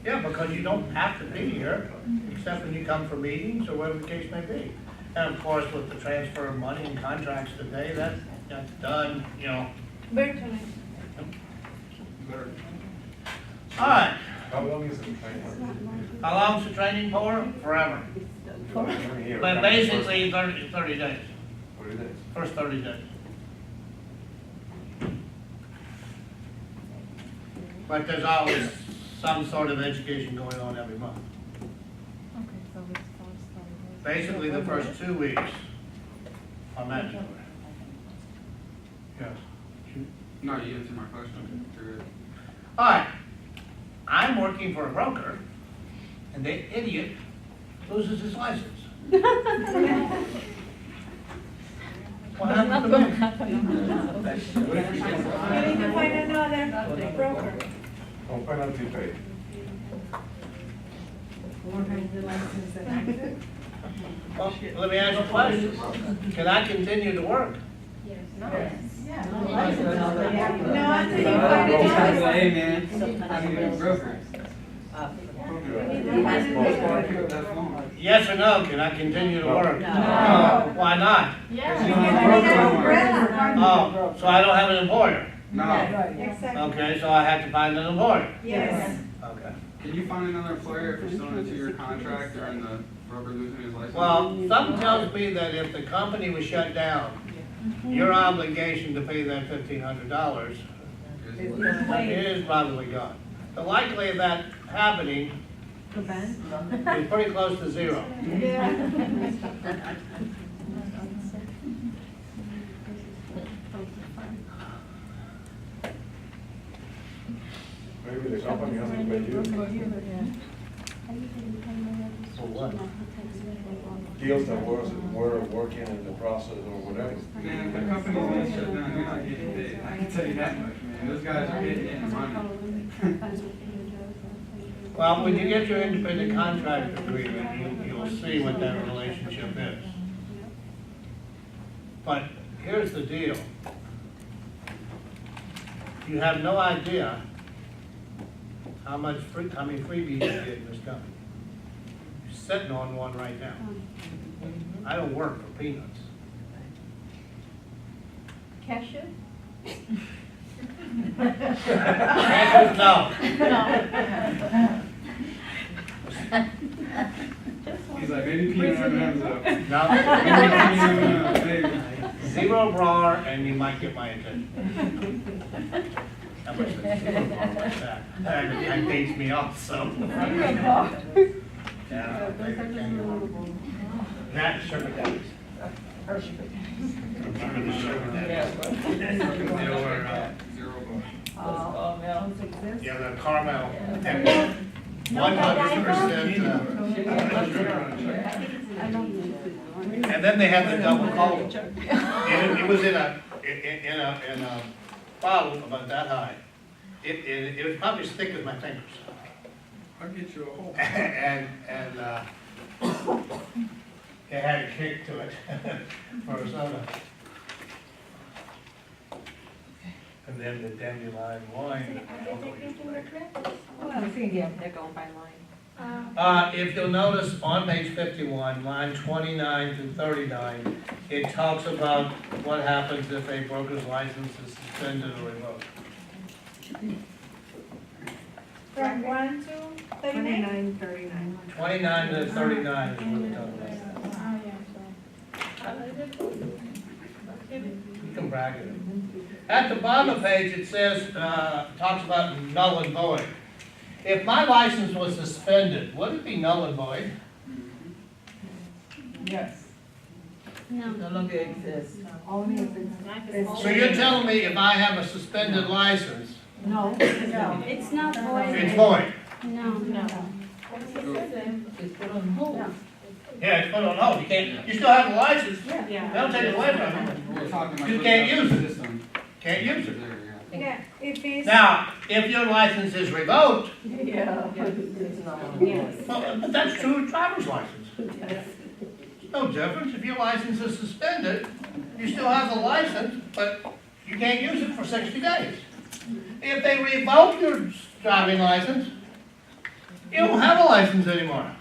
Yeah, because you don't have to be here, except when you come for meetings or whatever the case may be. And of course, with the transfer of money and contracts today, that's done, you know. Virtually. All right, How long is the training? how long's the training for? Forever. But basically 30 days, 30 days. first 30 days. But there's always some sort of education going on every month. Okay, so it's first. Basically, the first 2 weeks are mandatory. Yes. No, you answered my question. You're good. All right, I'm working for a broker, and the idiot loses his license. What happened to me? You need to find another broker. No penalty paid. Well, let me ask you a question. Can I continue to work? No, until you find another. Hey, man, I need a broker. Yes or no, can I continue to work? No. Why not? Yeah, you can get an umbrella. Oh, so I don't have an employer? No. Exactly. Okay, so I have to find an employer? Yes. Okay. Can you find another employer if you're still in a 2-year contract or in the broker losing his license? Well, something tells me that if the company was shut down, your obligation to pay that $1,500 is probably gone. The likelihood of that happening The band? It's pretty close to zero. Maybe the company has to pay you. For what? Deals that were working in the process or whatever. Man, if the company's gonna shut down, you're not getting paid. I can tell you that much, man. Those guys are getting money. Well, when you get your independent contractor agreement, you'll see what that relationship is. But here's the deal. You have no idea how many freebies you get in this company. You're sitting on one right now. I don't work for peanuts. Cashew? Answer is no. He's like, maybe peanut M&M's up. No. Maybe. Zero brar, and you might get my attention. How much is zero brar like that? That dates me off, so. Yeah, maybe kangaroo. Not sugar daddies. Remember the sugar daddies? They were, yeah, the caramel. And 100%. And then they had the double cola. It was in a bottle about that high. It was probably as thick as my fingers. I'll get you a whole. And it had a kick to it for a soda. And then the dandelion wine. Well, I think, yeah, they're going by line. If you'll notice on page 51, line 29 to 39, it talks about what happens if a broker's license is suspended or revoked. From 1 to 39? 39. 29 to 39 is what it talks about. Oh, yeah, so. You can brag it. At the bottom of the page, it says, talks about null and void. If my license was suspended, would it be null and void? Yes, No. no longer exists. Only if it's. So you're telling me if I have a suspended license, No. It's not void. it's void? No. It's put on hold. Yeah, it's put on hold. You can't, you still have the license. Yeah. They'll take it away from you. We're talking about. You can't use it. System. Can't use it. There, yeah. Yeah, if it's. Now, if your license is revoked, Yeah. It's not. Yes. well, but that's true of driver's license. No difference. If your license is suspended, you still have the license, but you can't use it for 60 days. If they revoke your driving license, you don't have a license anymore.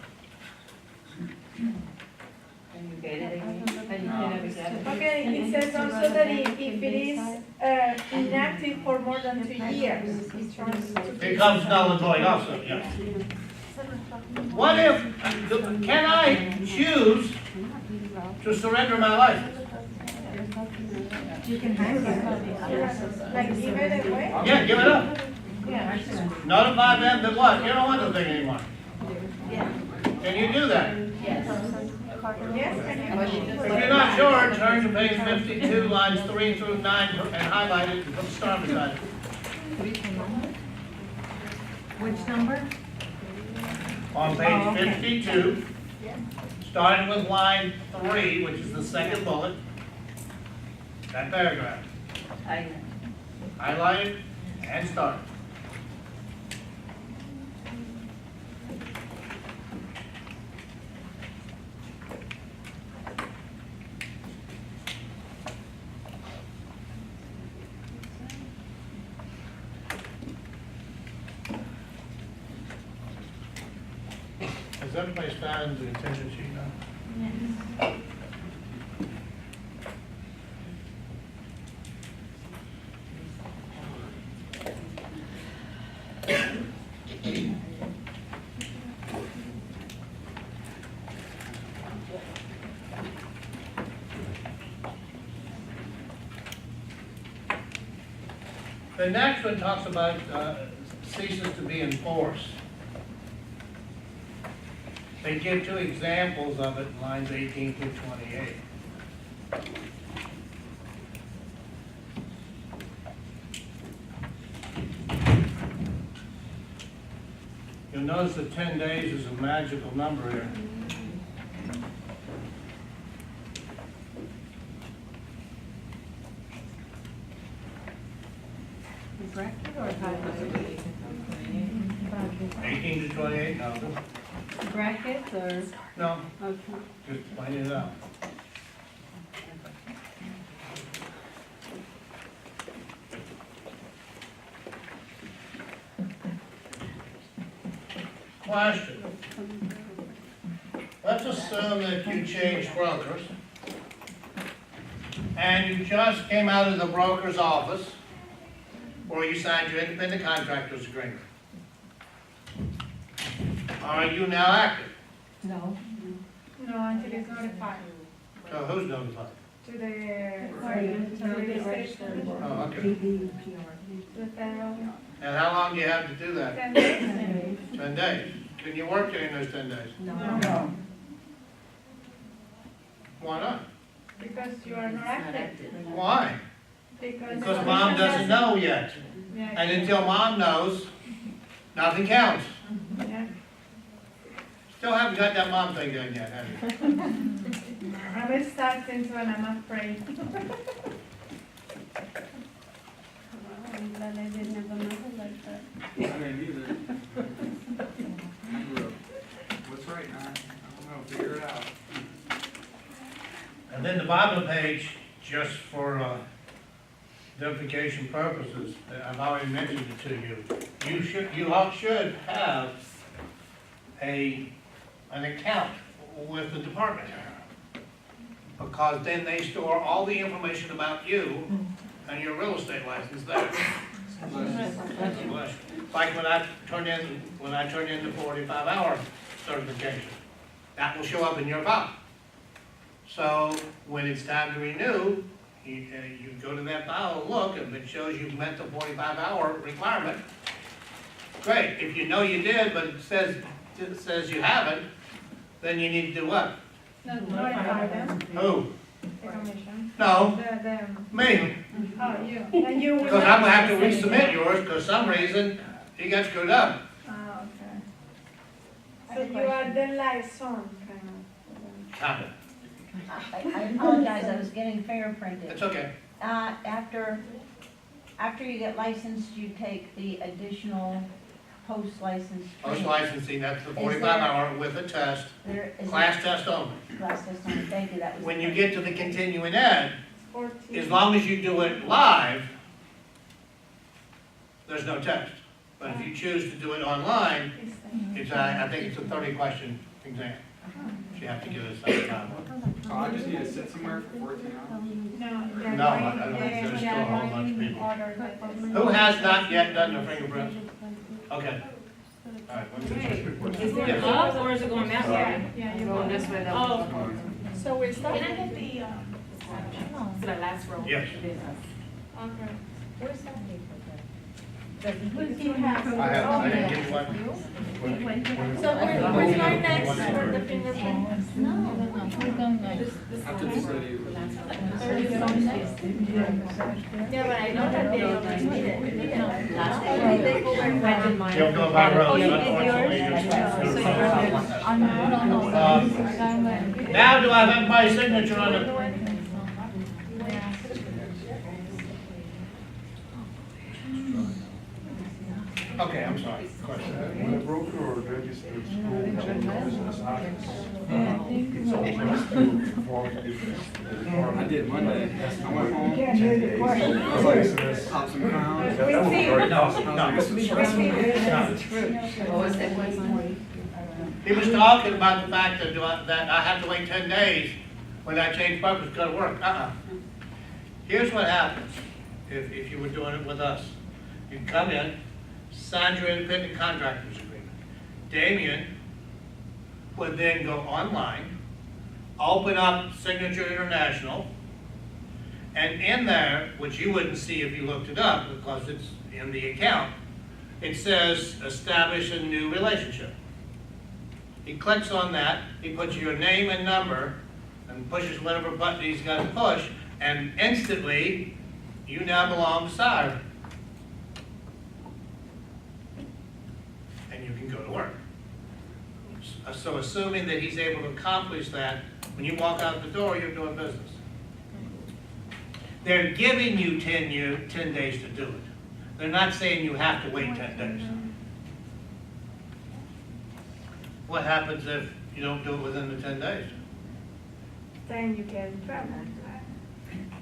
And you get it again, and you can never get it. Okay, it says also that if it is inactive for more than 2 years, it turns to. It becomes null and void also, yeah. What if, can I choose to surrender my license? You can hang it. Like give it away? Yeah, give it up. Yeah. Notify them that what? You don't want the thing anymore. Can you do that? Yes, can you? If you're not sure, turn to page 52, lines 3 through 9, and highlight it and put a star beside it. Which number? On page 52, starting with line 3, which is the second bullet, that paragraph. Highlight it and start. Has everybody found the attention sheet now? The next one talks about ceases to be enforced. They give two examples of it in lines 18 through 28. You'll notice that 10 days is a magical number here. Bracket or highlighted? 18 to 28, no, Brackets or? no, Okay. just pointing it out. Question. Let's assume that you changed brokers, and you just came out of the broker's office, or you signed your independent contractor's agreement. Are you now active? No. No, until it's notified So who's notified? to the, Oh, okay. to the federal. And how long do you have to do that? 10 days. 10 days. Can you work during those 10 days? No. Why not? Because you are not active. Why? Because mom doesn't know yet. Yeah. And until mom knows, nothing counts. Yeah. Still haven't got that mom thing done yet, have you? I'm starting to and I'm afraid. I'm glad I didn't have a mother like that. I didn't either. I grew up, what's right now? I don't know, figure it out. And then the bottom page, just for identification purposes, I've already mentioned it to you. You all should have an account with the department. Because then they store all the information about you and your real estate license there. Like when I turn in the 45-hour certification, that will show up in your file. So when it's time to renew, you go to that file and look, and if it shows you've met the 45-hour requirement, great. If you know you did, but it says you haven't, then you need to do what? Notify them, Who? the commission. No, Them. me. Oh, you. And you will. Because I'm gonna have to resubmit yours, because some reason you got screwed up. Oh, okay. So you are the liaison, kind of. I apologize, I was getting fingerprinted. It's okay. After you get licensed, you take the additional post-license Post training. licensing, that's the 45-hour with a test, There is class test only. class test on, thank you, that was. When you get to the continuing ed, 14. as long as you do it live, there's no test. But if you choose to do it online, it's I think it's a 30-question exam. So you have to give it some time. So I just need to sit somewhere for 14 hours? No, No, I don't think there's still a whole bunch of people. Who has not yet done their fingerprints? Okay. All right, let me just quick question. Is it up or is it going that way? Yeah, you're Going going this way, Oh, so we're Can starting. I get the, to the last row? Yes. Okay. Where's that paper? I didn't give you one. So we're starting next for the fingerprint. After the study. Yeah, but I know that they already did it. You'll go by rows, unfortunately. Now do I have everybody's signature on it? Okay, I'm sorry. Question. When a broker or registered school changes business hours, it's always to inform the department. I did Monday. I went home, 10 days. License. popped some crowns. That's very No, possible. no. He was talking about the fact that I have to wait 10 days when I change brokers to go to work. Here's what happens if you were doing it with us. You'd come in, sign your independent contractor's agreement. Damien would then go online, open up Signature International, and in there, which you wouldn't see if you looked it up because it's in the account, it says establish a new relationship. He clicks on that, he puts your name and number, and pushes whatever button he's got to push, and instantly, you now belong to Siren. And you can go to work. So assuming that he's able to accomplish that, when you walk out the door, you're doing business. They're giving you 10 days to do it. They're not saying you have to wait 10 days. What happens if you don't do it within the 10 days? Then you get in trouble.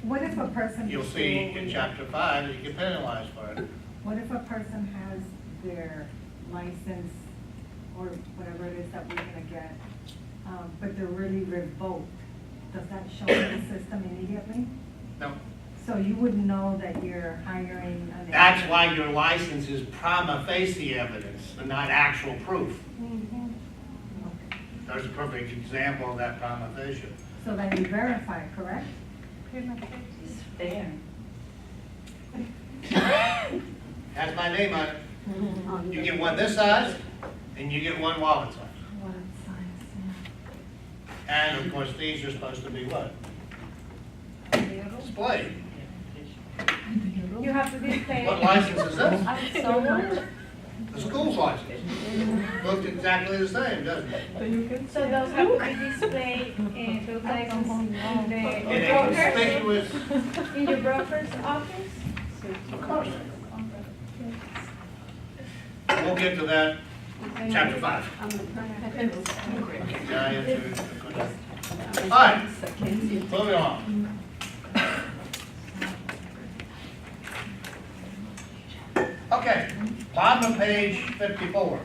What if a person? You'll see in chapter 5 that you get penalized for it. What if a person has their license or whatever it is that we're gonna get, but they're really revoked? Does that show in the system immediately? No. So you wouldn't know that you're hiring an. That's why your license is prima facie evidence and not actual proof. There's a perfect example of that prima facie. So then you verify, correct? There. Has my name on it. You get one this size, and you get one wallet size. And of course, these are supposed to be what? Displayed. You have to display. What license is this? So much. The school's license. Looked exactly the same, doesn't it? So those have to be displayed in those licenses in In the a broker's, conspicuous, in your broker's office? of course. We'll get to that, chapter 5. Yeah, I answered the question. All right, moving on. Okay, bottom of page 54.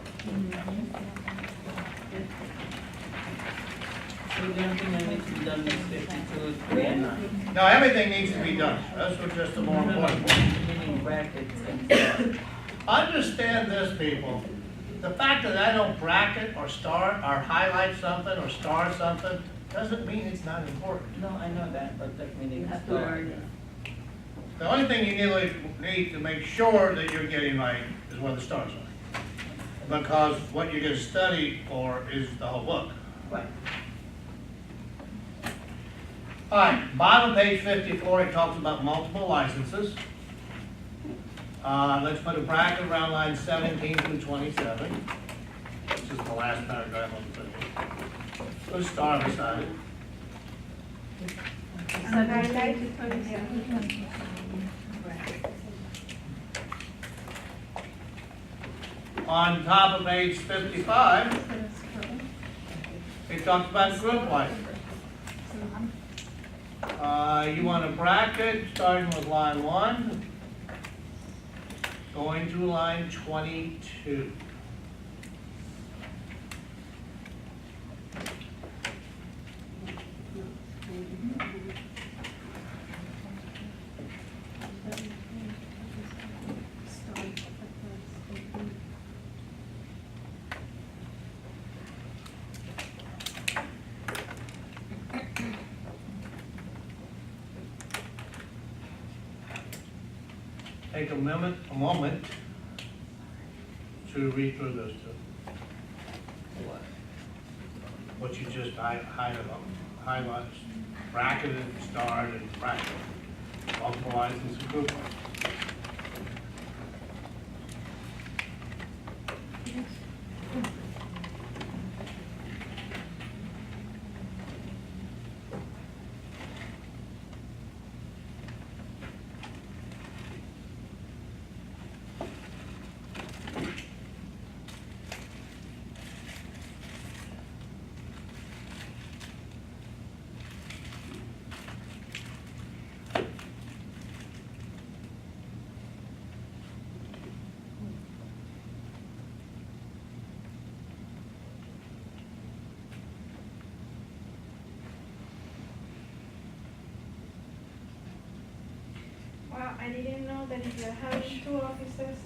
So the only thing that needs to be done is 52, 3, and 9. No, everything needs to be done. That's what just the more important one. Meaning brackets and stuff. Understand this, people. The fact that I don't bracket or start or highlight something or star something doesn't mean it's not important. No, I know that, but that meaning have to start. learn. The only thing you need to make sure that you're getting right is where the stars are. Because what you're going to study for is the whole book. Right. All right, bottom of page 54, it talks about multiple licenses. Let's put a bracket around lines 17 through 27, which is the last paragraph on the page. Put a star beside it. On top of page 55, it talks about group license. You want a bracket starting with line 1, going to line 22. Take a moment to read through those two. What you just highlighted, bracketed, starred, and bracketed. Multiple license and group license. Well, I didn't know that if you're having 2 officers,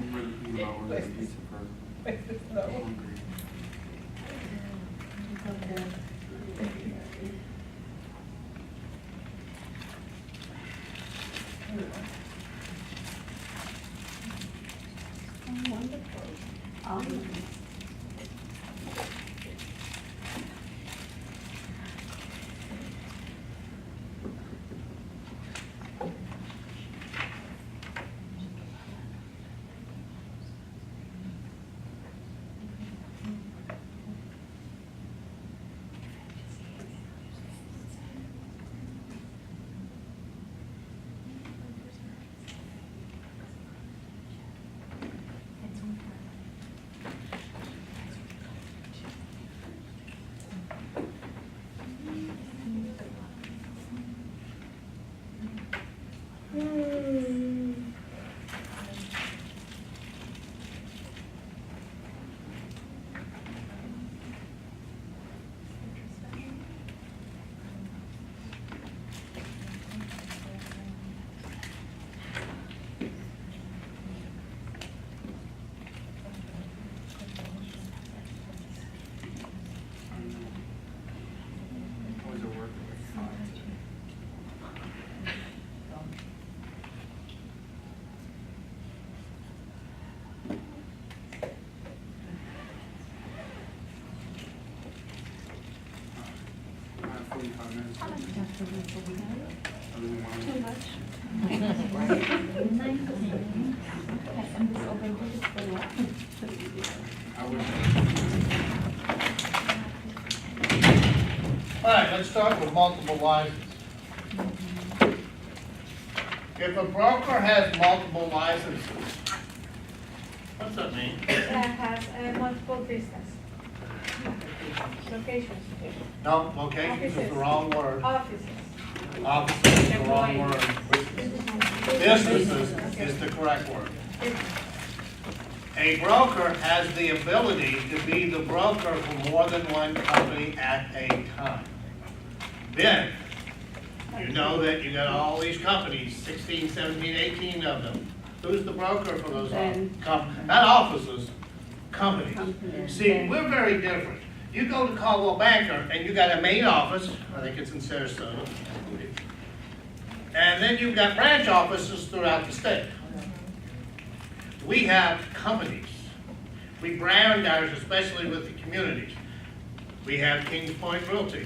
I'm really thinking about ordering pizza for. I'm hungry. Always a work with five. I have 45 minutes. I really want to. I wish. All right, let's start with multiple licenses. If a broker has multiple licenses, what's that mean? That has multiple business. Locations, No, locations is the wrong word. offices. Offices is the wrong word. Businesses is the correct word. A broker has the ability to be the broker for more than one company at a time. Then, you know that you got all these companies, 16, 17, 18 of them. Who's the broker for those not offices, companies. See, we're very different. You go to Caldwell Banker and you got a main office, I think it's in Sarasota. And then you've got branch offices throughout the state. We have companies. We brand ours, especially with the communities. We have Kings Point Realty.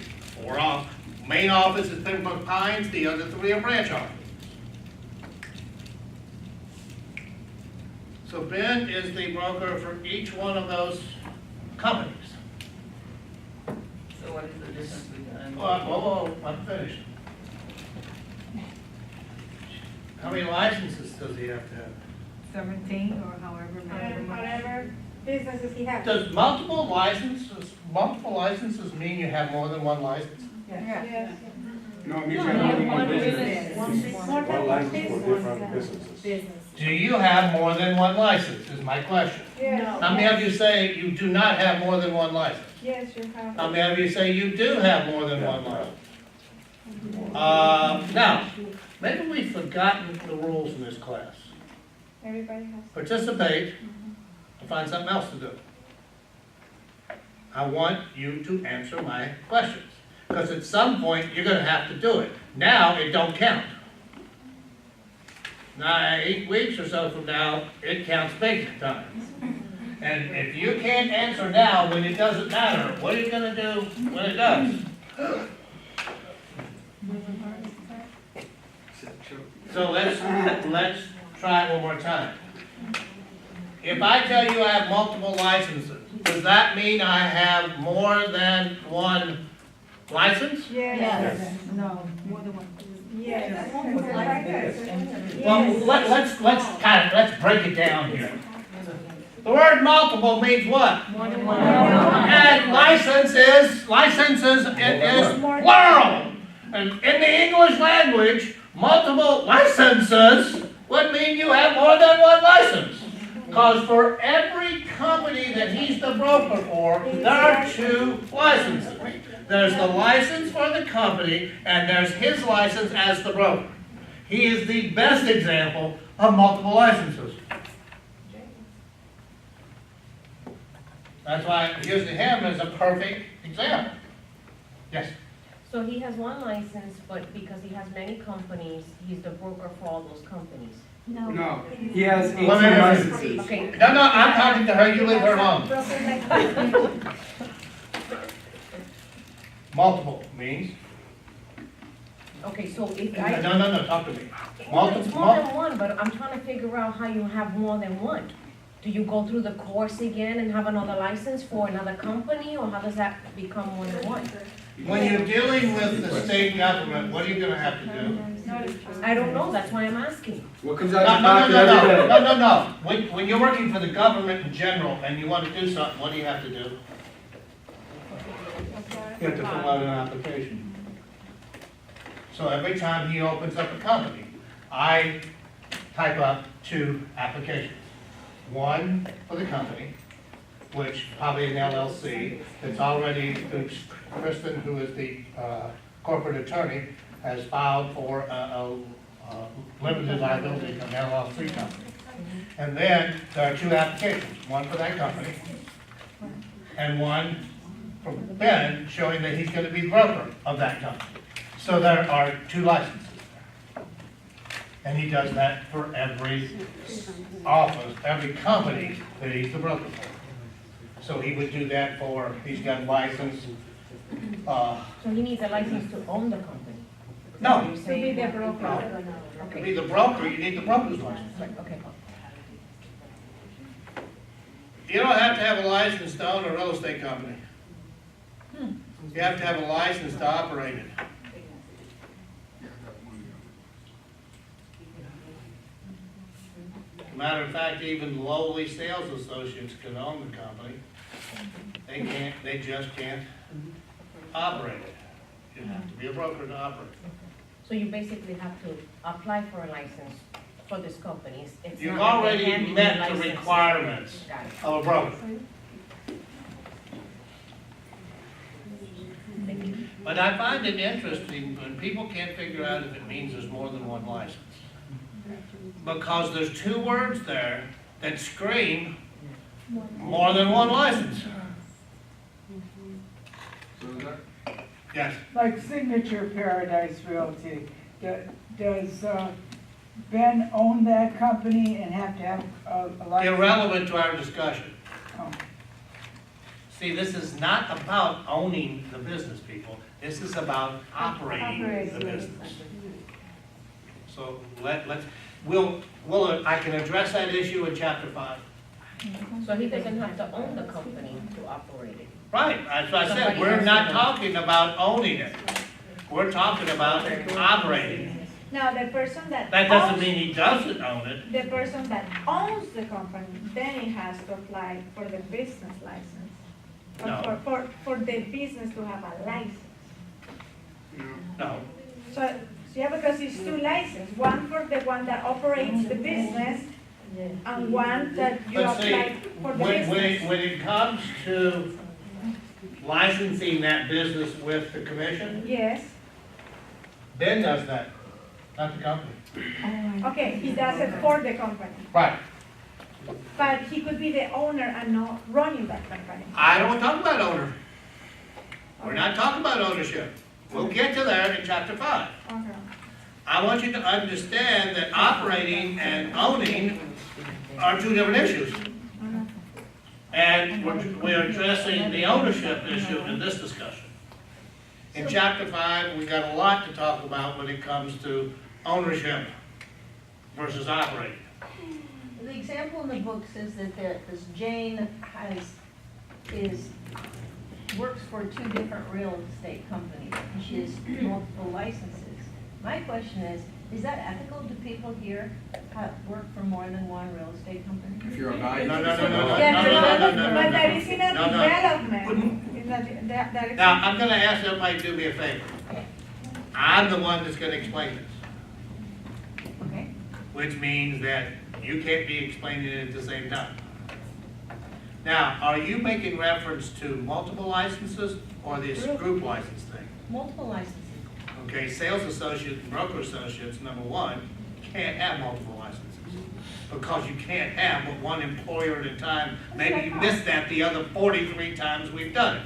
Main office is Pembroke Pines, the other three are branch offices. So Ben is the broker for each one of those companies. So what is the difference between? Whoa, I'm finished. How many licenses does he have to have? 17 or however many. And whatever businesses he has. Does multiple licenses mean you have more than one license? Yes. No, it means you have more than one business. One license for different businesses. Do you have more than one license, is my question. Yes. How many of you say you do not have more than one license? Yes, you have. How many of you say you do have more than one license? Now, maybe we've forgotten the rules in this class. Everybody has. Participate and find something else to do. I want you to answer my questions, because at some point, you're gonna have to do it. Now, it don't count. Now, 8 weeks or so from now, it counts big time. And if you can't answer now when it doesn't matter, what are you gonna do when it does? So let's try it one more time. If I tell you I have multiple licenses, does that mean I have more than one license? Yes. No, more than one. Yes. Well, let's break it down here. The word multiple means what? And licenses, it is plural. And in the English language, multiple licenses would mean you have more than one license. Because for every company that he's the broker for, there are two licenses. There's the license for the company, and there's his license as the broker. He is the best example of multiple licenses. That's why using him as a perfect example. Yes? So he has one license, but because he has many companies, he's the broker for all those companies. No, he has 18 Well, then- licenses. Okay. No, I'm talking to her, you leave her alone. Multiple means, Okay, so if I, no, talk to me. it's Multiple, more than one, but I'm trying to figure out how you have more than one. Do you go through the course again and have another license for another company, or how does that become more than one? when you're dealing with the state government, what are you gonna have to do? I don't know, that's why I'm asking. What comes No, out no, your no, pocket every day? no. When you're working for the government in general and you wanna do something, what do you have to do? You have to fill out an application. So every time he opens up a company, I type up 2 applications. One for the company, which probably an LLC, that's already, Kristen, who is the corporate attorney, has filed for a limited liability, an LLC company. And then there are 2 applications, one for that company, and one from Ben showing that he's gonna be broker of that company. So there are 2 licenses. And he does that for every office, every company that he's the broker for. So he would do that for, he's got a license, So he needs a license to own the company? no, You're To be saying- the broker. to be the broker, you need the broker's license. Right, okay. You don't have to have a license to own a real estate company. You have to have a license to operate it. Matter of fact, even lowly sales associates can own the company. They just can't operate it. You have to be a broker to operate it. So you basically have to apply for a license for this company. It's You've not like they already hand you met the license. requirements Got it. of a broker. Thank you. But I find it interesting when people can't figure out if it means there's more than one license. Because there's 2 words there that scream more than one license. So is that, Yes, Like Signature Paradise Realty, does Ben own that company and have to have a license? irrelevant to our discussion. Oh. See, this is not about owning the business, people. This is about operating the business. So I can address that issue in chapter 5. So he doesn't have to own the company to operate it? Right, that's what I said, Somebody we're has not to. talking about owning it. We're talking about operating it. Now, the person that That doesn't owns, mean he doesn't own it. the person that owns the company, then he has to apply for the business license. Or No. for the business to have a license. No, So, yeah, because it's 2 licenses, one for the one that operates the business, and one that you but see, apply for the business. when it comes to licensing that business with the commission, Yes, Ben does that, not the company. okay, he does it for the company, Right. but he could be the owner and not running that company. I don't talk about owner. We're not talking about ownership. We'll get to that in chapter 5. Okay. I want you to understand that operating and owning are 2 different issues. And we're addressing the ownership issue in this discussion. In chapter 5, we got a lot to talk about when it comes to ownership versus operating. The example in the book says that this Jane works for 2 different real estate companies, and she has multiple licenses. My question is that ethical? Do people here work for more than one real estate company? if you're a guy. No. But that is in a No. development. In that is. Now, I'm gonna ask everybody to do me a favor. I'm the one that's gonna explain this, Okay. which means that You can't be explaining it at the same time. Now, are you making reference to multiple licenses or this group license thing? Multiple licenses. Okay, sales associates and broker associates, number one, can't have multiple licenses. Because you can't have but one employer at a time. Maybe you missed that the other 43 times we've done it.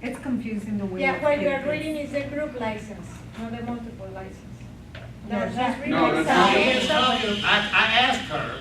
It's confusing the way. Yeah, it's what you're written. reading is the group license, not the multiple license. No, That's just reading. No, that's She not- is talking, I asked her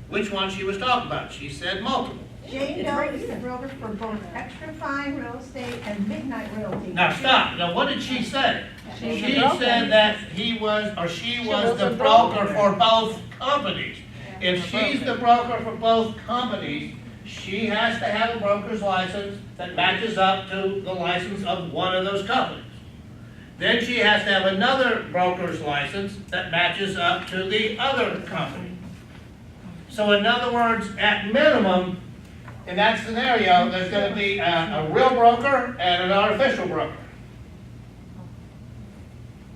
which one she was talking about. She said multiple. Jane Doe is the broker for both extra fine real estate and midnight realty. Now, stop. Now, what did she say? She's She a broker. said that he was, or she was was the a broker broker. for both companies. If she's the broker for both companies, she has to have a broker's license that matches up to the license of one of those companies. Then she has to have another broker's license that matches up to the other company. So in other words, at minimum, in that scenario, there's gonna be a real broker and an artificial broker.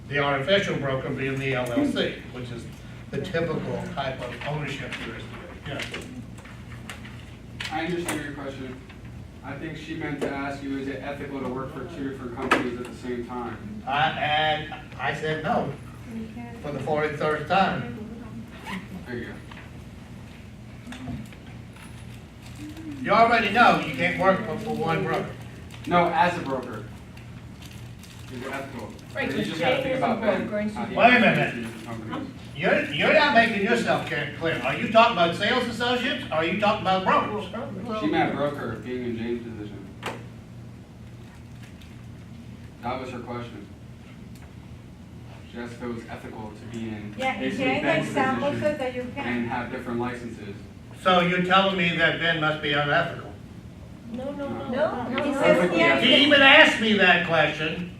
The artificial broker being the LLC, which is the typical type of ownership there is today. Yeah. I understand your question. I think she meant to ask you, is it ethical to work for two different companies at the same time? And I said no for the 43rd time. There you go. You already know you can't work for one broker. No, as a broker. Is it ethical? Right, You because just gotta Jane think is a about Ben. broker and how she- he Wait a works for minute. two different companies. You're not making yourself clear. Are you talking about sales associates or are you talking about brokers? She meant broker, being in Jane's position. That was her question. She asked if it was ethical to be in Yeah, basically Jane, the Ben's example position says that you and can. have different licenses. So you're telling me that Ben must be unethical? No, no, no. No, He no, says no. yes. He even asked me that question.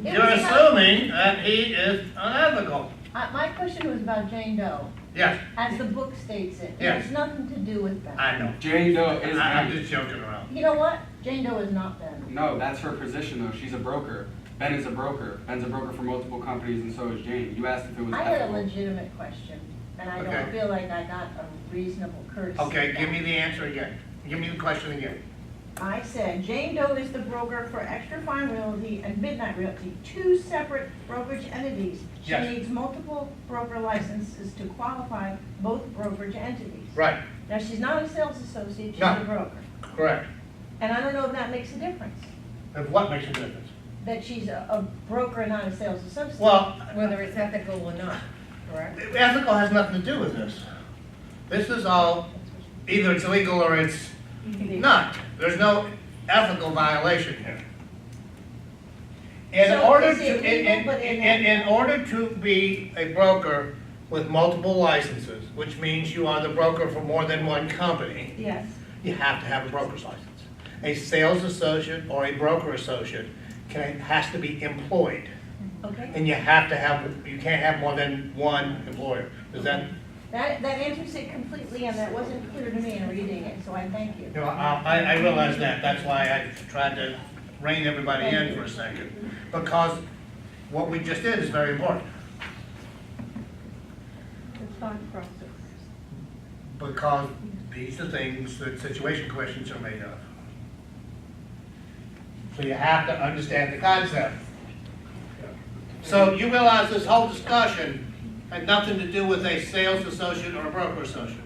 It You're was about- assuming that he is unethical. My question was about Jane Doe, Yes, as the book states it. It Yes. has nothing to do with Ben. I know. Jane Doe is I'm Ben. just joking around. You know what? Jane Doe is not Ben. No, that's her position though. She's a broker. Ben is a broker. Ben's a broker for multiple companies and so is Jane. You asked if it was I had a ethical. legitimate question, and I Okay. don't feel like I got a reasonable courtesy. Okay, back. give me the answer again. Give me the question again. I said, Jane Doe is the broker for Extra Fine Realty and Midnight Realty, two separate brokerage entities. She Yes. needs multiple broker licenses to qualify both brokerage entities. Right, Now, she's not a sales associate, she's No. a broker. correct. And I don't know if that makes a difference, If what makes a difference? that she's a broker and not a sales associate. Well, Whether it's ethical or not, correct? ethical has nothing to do with this. This is all, either it's legal or it's not. There's no ethical violation here. In So order is it to, legal, but in order to be a broker with multiple licenses, which means you are the broker for more than one company, Yes. you have to have a broker's license. A sales associate or a broker associate has to be employed. Okay. And you can't have more than one employer. Does that, That answers it completely, and that wasn't clear to me in reading it, so I thank you. you know, I realize that. That's why I tried to rein everybody in for a second. Because what we just did is very important. The thought process. Because these are things that situation questions are made of. So you have to understand the concept. So you realize this whole discussion had nothing to do with a sales associate or a broker associate.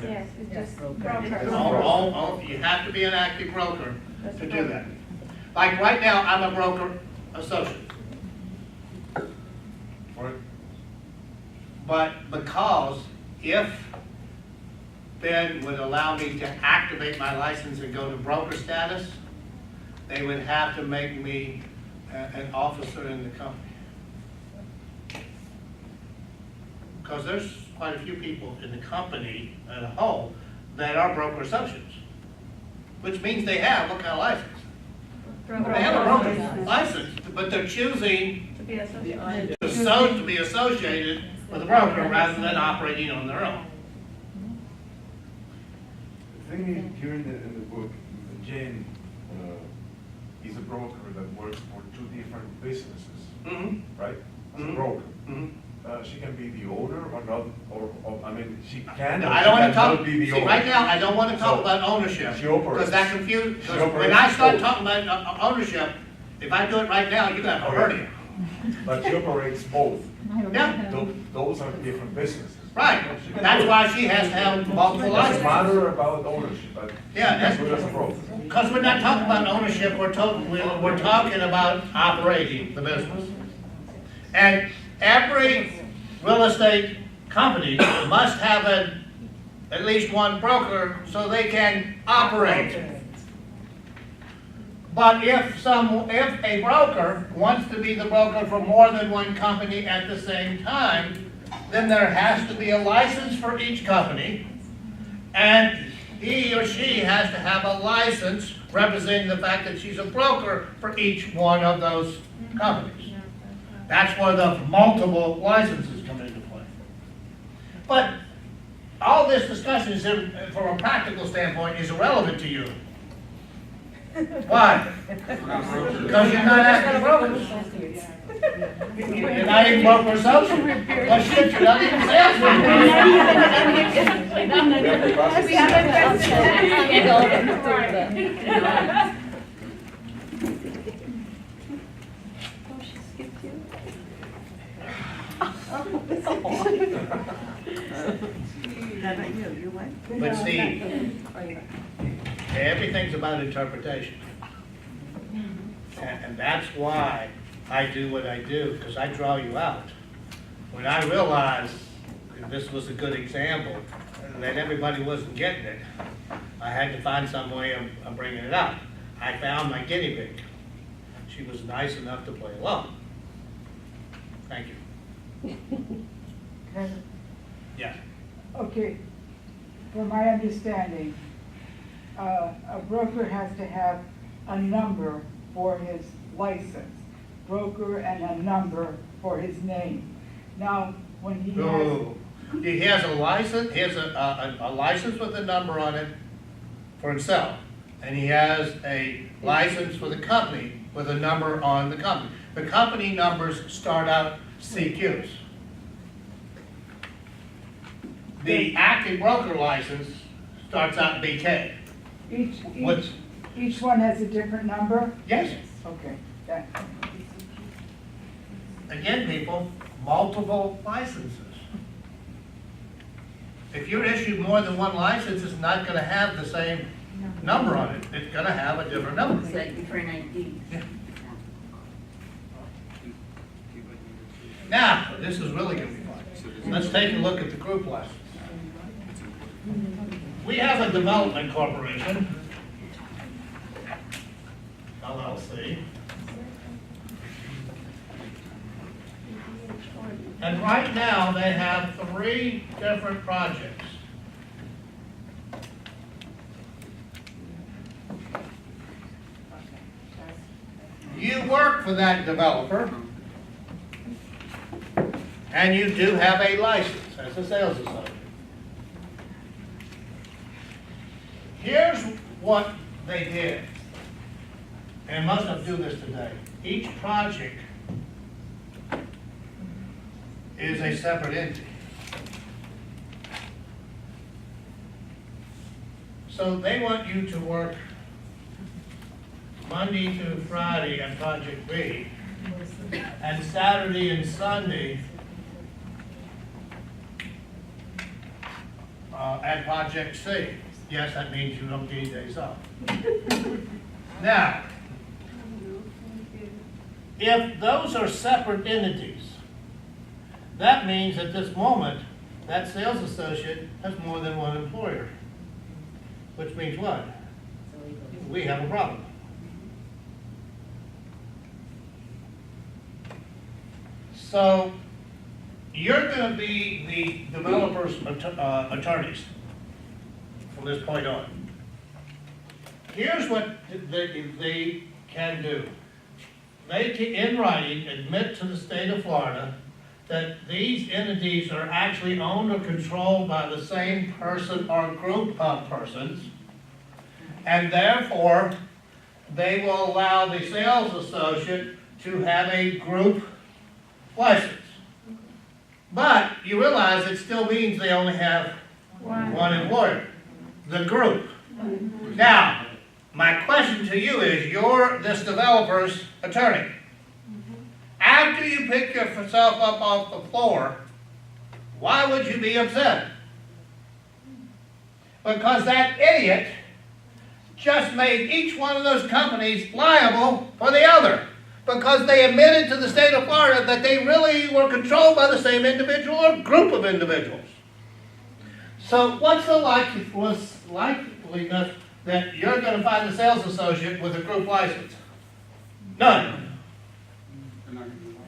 Yes, it's just You broker. have to be an active broker to do that. Like right now, I'm a broker associate. Or But because if Ben would allow me to activate my license and go to broker status, they would have to make me an officer in the company. Because there's quite a few people in the company as a whole that are broker associates, which means they have what kind of license? They have a broker license, but they're choosing To be associated. to be associated with a broker rather than operating on their own. the thing is, here in the book, Jane is a broker that works for two different businesses, Mhm, right? As a Mhm. broker. mhm. she can be the owner or not, or, I mean, she can or I she don't wanna cannot talk, be the see, owner. right now, I don't wanna talk So, about ownership. she operates. Because that confused, She because when operates I start both. talking about ownership, if I do it right now, you're gonna have a hernia. But she operates both. Yeah, Those are different businesses. right, that's why she has to have multiple It doesn't licenses. matter about ownership, but Yeah, that's that's- what it's broke. Because we're not talking about ownership, we're talking about operating the business. And every real estate company must have at least one broker so they can operate. But if a broker wants to be the broker for more than one company at the same time, then there has to be a license for each company, and he or she has to have a license representing the fact that she's a broker for each one of those companies. That's where the multiple licenses come into play. But all this discussion is, from a practical standpoint, is irrelevant to you. Why? Because you're not acting brokers. You're not even broker associate. Well, shit, you're not even salesman. We haven't invested But see, everything's about interpretation. And that's why I do what I do, because I draw you out. When I realized this was a good example, and that everybody wasn't getting it, I had to find some way of bringing it out. I found my guinea pig. She was nice enough to play along. Thank you. Yes. Okay, from my understanding, a broker has to have a number for his license, broker and a number for his name. Now, when he has, No, he has a license, he has a license with a number on it for himself, and he has a license for the company with a number on the company. The company numbers start out CQs. The active broker license starts out BK. What's- each one has a different number? Yes, Okay, that, again, people, multiple licenses. If you're issued more than one license, it's not gonna have the same number on it. It's gonna have a different number. It's like for an ID. Now, this is really gonna be fun. Let's take a look at the group license. We have a development corporation, LLC. And right now, they have 3 different projects. You work for that developer, and you do have a license as a sales associate. Here's what they did, and most of them do this today. Each project is a separate entity. So they want you to work Monday through Friday at Project B, and Saturday and Sunday at Project C. Yes, that means you don't get any days off. Now, if those are separate entities, that means at this moment, that sales associate has more than one employer. Which means what? We have a problem. So, you're gonna be the developer's attorneys from this point on. Here's what they can do. They can, in writing, admit to the state of Florida that these entities are actually owned or controlled by the same person or group of persons, and therefore, they will allow the sales associate to have a group license. But you realize it still means they only have one employer, the group. Now, my question to you is, you're this developer's attorney. After you pick yourself up off the floor, why would you be upset? Because that idiot just made each one of those companies liable for the other. Because they admitted to the state of Florida that they really were controlled by the same individual or group of individuals. So what's the likeliness that you're going to find a sales associate with a group license? None. They're not gonna do that.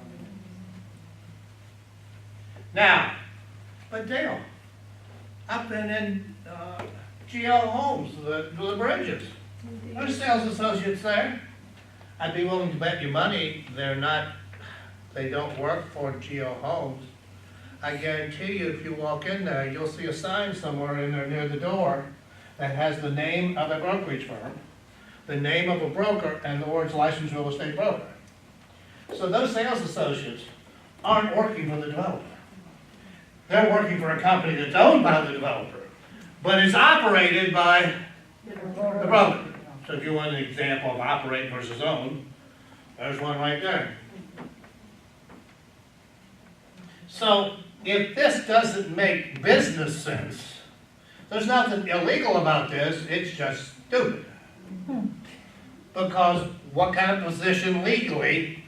Now, but Dale, I've been in GL Homes, the bridges. There's sales associates there. I'd be willing to bet you money they don't work for GL Homes. I guarantee you, if you walk in there, you'll see a sign somewhere in there near the door that has the name of a brokerage firm, the name of a broker, and the words licensed real estate broker. So those sales associates aren't working for the developer. They're working for a company that's owned by the developer, but is operated by the broker. So if you want an example of operate versus own, there's one right there. So if this doesn't make business sense, there's nothing illegal about this, it's just stupid. Because what kind of position legally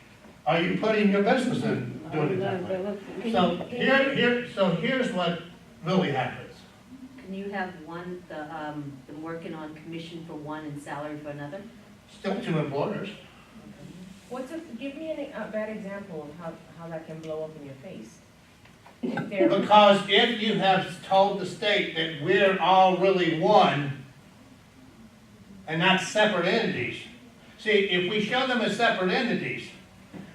are you putting your business in doing it that way? So here's what really happens. Can you have one, them working on commission for one and salary for another? Still two employers. Give me a bad example of how that can blow up in your face. Because if you have told the state that we're all really one and not separate entities, see, if we show them as separate entities,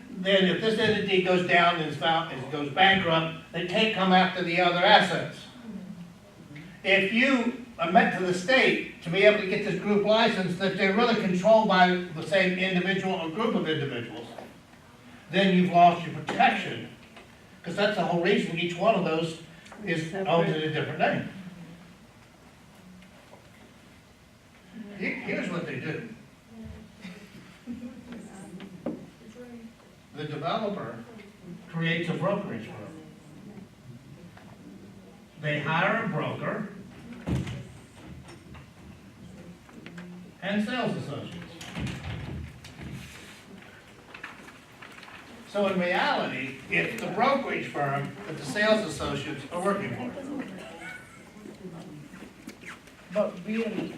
then if this entity goes down and goes bankrupt, they can't come after the other assets. If you admit to the state to be able to get this group license that they're really controlled by the same individual or group of individuals, then you've lost your protection. Because that's the whole reason each one of those is owned in a different name. Here's what they do. The developer creates a brokerage firm. They hire a broker and sales associates. So in reality, it's the brokerage firm that the sales associates are working for. But really,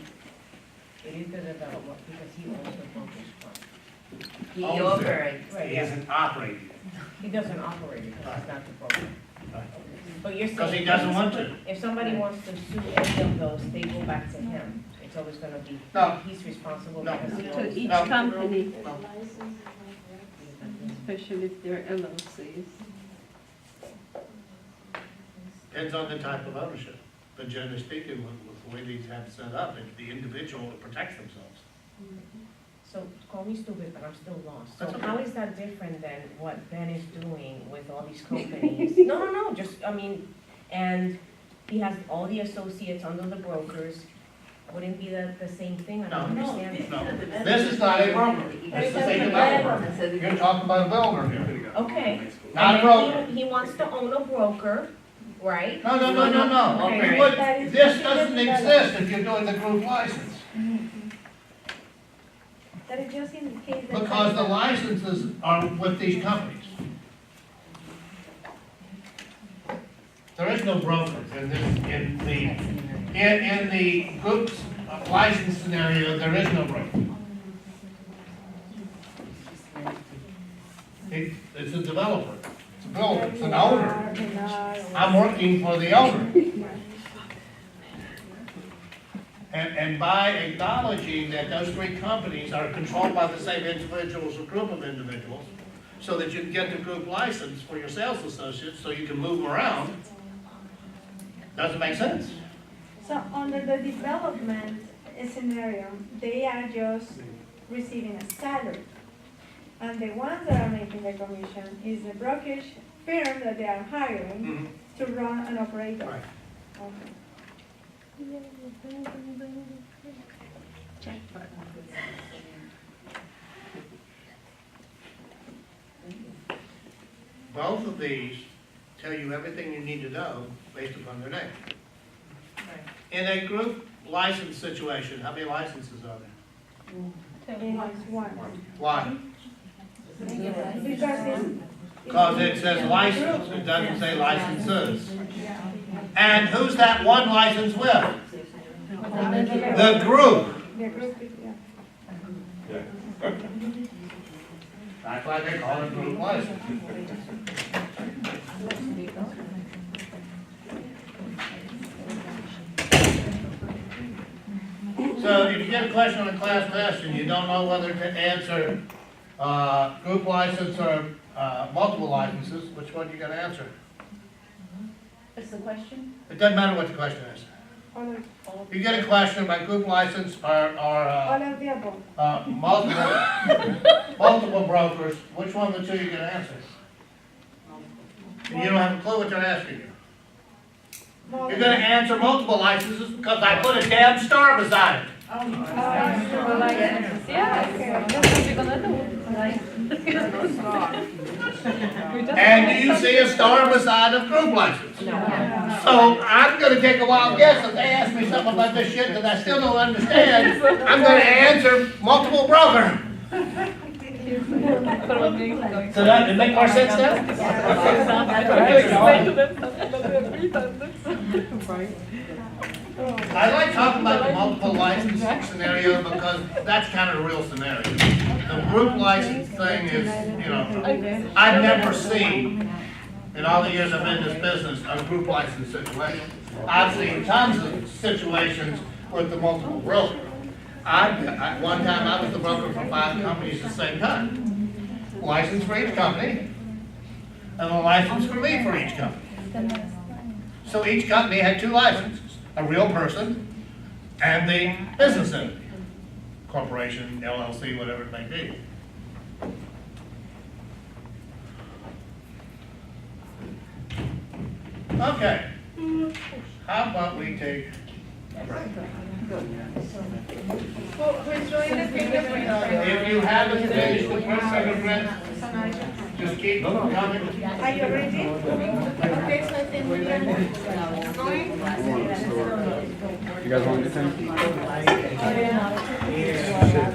it is the developer because he owns the brokerage firm. He Owns it. operates. Right, He yeah. isn't operating it. He doesn't operate it because he's not the broker. But you're saying. Because he doesn't want to. If somebody wants to sue any of those, they go back to him. It's always gonna be, No. he's responsible No. because he To owns. each No. company, No. especially if they're LLCs. Depends on the type of ownership. But generally speaking, with the way these have set up, it's the individual that protects themselves. So, call me stupid, but I'm still lost. That's So okay. how is that different than what Ben is doing with all these companies? No, and he has all the associates under the brokers. Wouldn't be the same thing? I don't No. understand it. No, this is not a broker. This is a developer. You're talking about a builder here. Okay. Not a And broker. then he wants to own a broker, right? No. Okay. You would- This doesn't exist if you're doing the group license. That is just in case. that- Because the licenses are with these companies. There is no broker in the group's license scenario, there is no broker. It's a developer, it's a builder, it's an owner. I'm working for the owner. And by acknowledging that those three companies are controlled by the same individuals or group of individuals, so that you can get the group license for your sales associates, so you can move them around, doesn't make sense. So under the development scenario, they are just receiving a salary. And the ones that are making the commission is the brokerage firm that they are hiring to run and operate that. Right. Okay. Both of these tell you everything you need to know based upon their name. In a group license situation, how many licenses are there? One. Why? Because it's. Because it says license, it doesn't say licenses. And who's that one license with? The group. The group, yeah. That's why they call it group license. So if you get a question on a class test and you don't know whether to answer group license or multiple licenses, which one you gonna answer? What's the question? It doesn't matter what the question is. If you get a question about group license or All of the above. multiple brokers, which one of the two you gonna answer? And you don't have a clue what they're asking you. You're gonna answer multiple licenses because I put a damn star beside it. And do you see a star beside a group license? So I'm gonna take a wild guess if they ask me something about this shit that I still don't understand. I'm gonna answer multiple broker. So that, it make more sense now? I like talking about the multiple license scenario because that's kind of a real scenario. The group license thing is, you know, I've never seen, in all the years I've been in this business, a group license situation. I've seen tons of situations with the multiple broker. One time I was the broker for 5 companies at the same time. License for each company, and a license for me for each company. So each company had 2 licenses. A real person, and the business entity, corporation, LLC, whatever it may be. Okay, how about we take a break? Well, we're doing the fingerprint. If you haven't finished the fingerprint, just keep coming. Are you ready? Okay, so I think we are going. You guys want to do anything?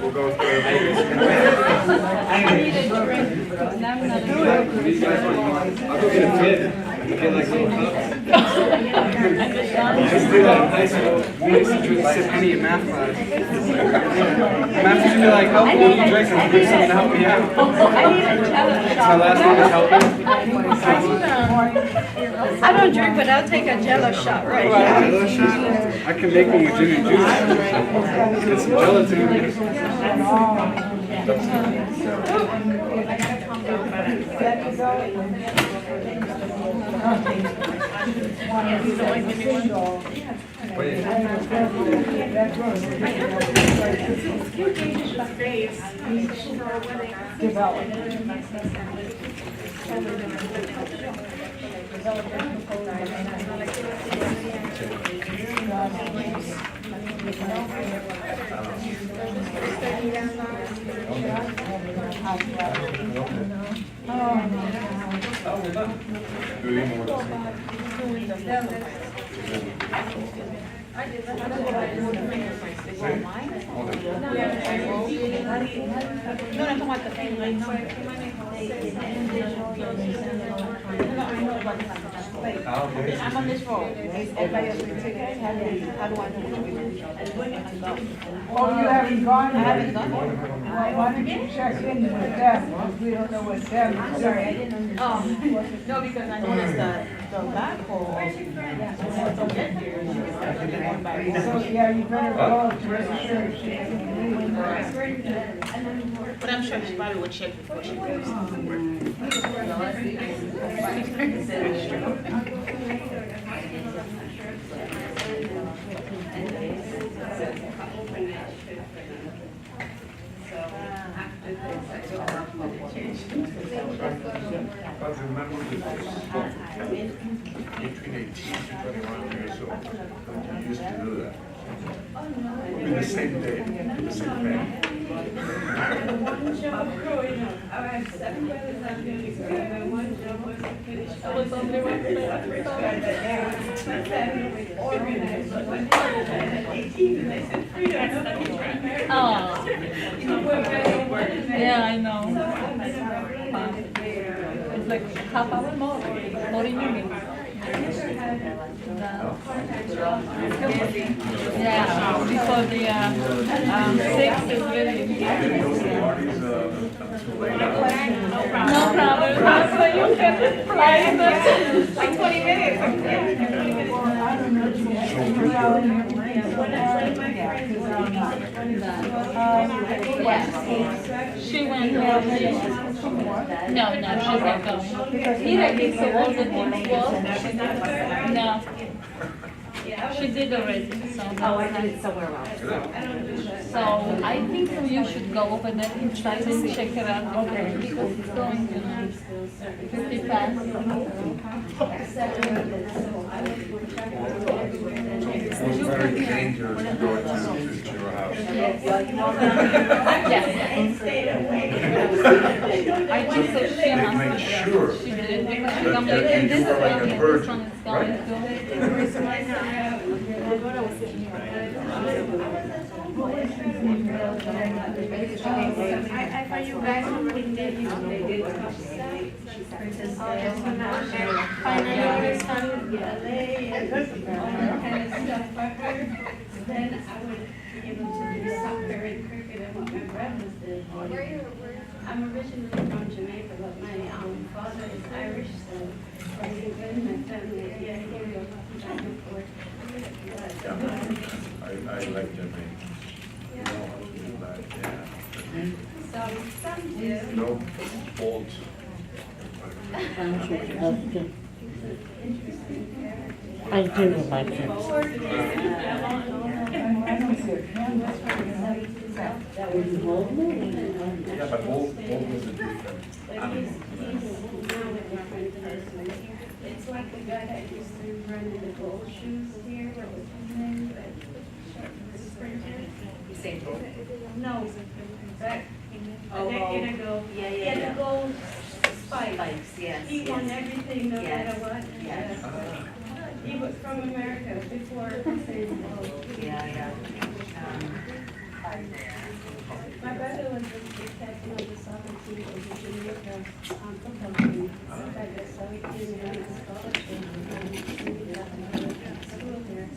We'll go These guys want, I'll go get a kid. Get like little cups. Just do that in high school. We used to drink sip honey in math class. Math teacher would be like, help me with the drinks and I'll do something to help me out. My last name is helping. I don't drink, but I'll take a Jello shot right now. Jello shot? I can make one with Jimmy Juice. Get some gelatin in I'm on this roll. Everybody else can take it. How do I know Oh, you haven't gone? I haven't gone. Well, why don't you check in with them, because we don't know what them. I'm sorry, I didn't understand. No, because I noticed the backhoe. So, yeah, you better go to register. But I'm sure she probably would check before she goes. But remember that between 18 to 21 years old, you used to do that. In the same day, in the same day. One job growing up, I had 7 brothers on the school, and one job was to finish. I was only one person. My family was organized, but when I had 18, and they said, freedom, nobody got married. Oh, yeah, I know. So I've been around there. It's like half hour more, 40 minutes. I never had the part-time job. Yeah, before the 6 is really no problem. So you can fly this like 20 minutes. Yeah. She went no, she's not going. Mira did so all the things was. No. She did already, so. Oh, I did it somewhere else. So I think you should go over there inside and check it out, okay, because it's going to 50 fast. So it's very dangerous to go to your house. I think so she must Make sure she did it because she that come you like, and this are is like a going, and this virgin, one is going I thought you guys wouldn't get you. Finally understand LA and all that kind of stuff. But then I would be able to do soccer and cricket and what my brothers did. I'm originally from Jamaica, but my father is Irish, so I was in my family. Yeah, here we go. Back and forth. I like Jamaica. You know how to do that, yeah. Some do. No fault. I do like it. I don't see a canvas. Yeah, but both was a different animal. It's like the guy that used to run in the gold shoes here, what was his name? The sprinter? No, back in a gold. Yeah. The gold spikes. Spikes, yes, He won yes. everything no Yes. matter what. Yes. He was from America before Usain Bolt. Yeah. My brother was the captain of the soccer team of the Jamaica football team. So he didn't have a scholarship. He ended up in another school there.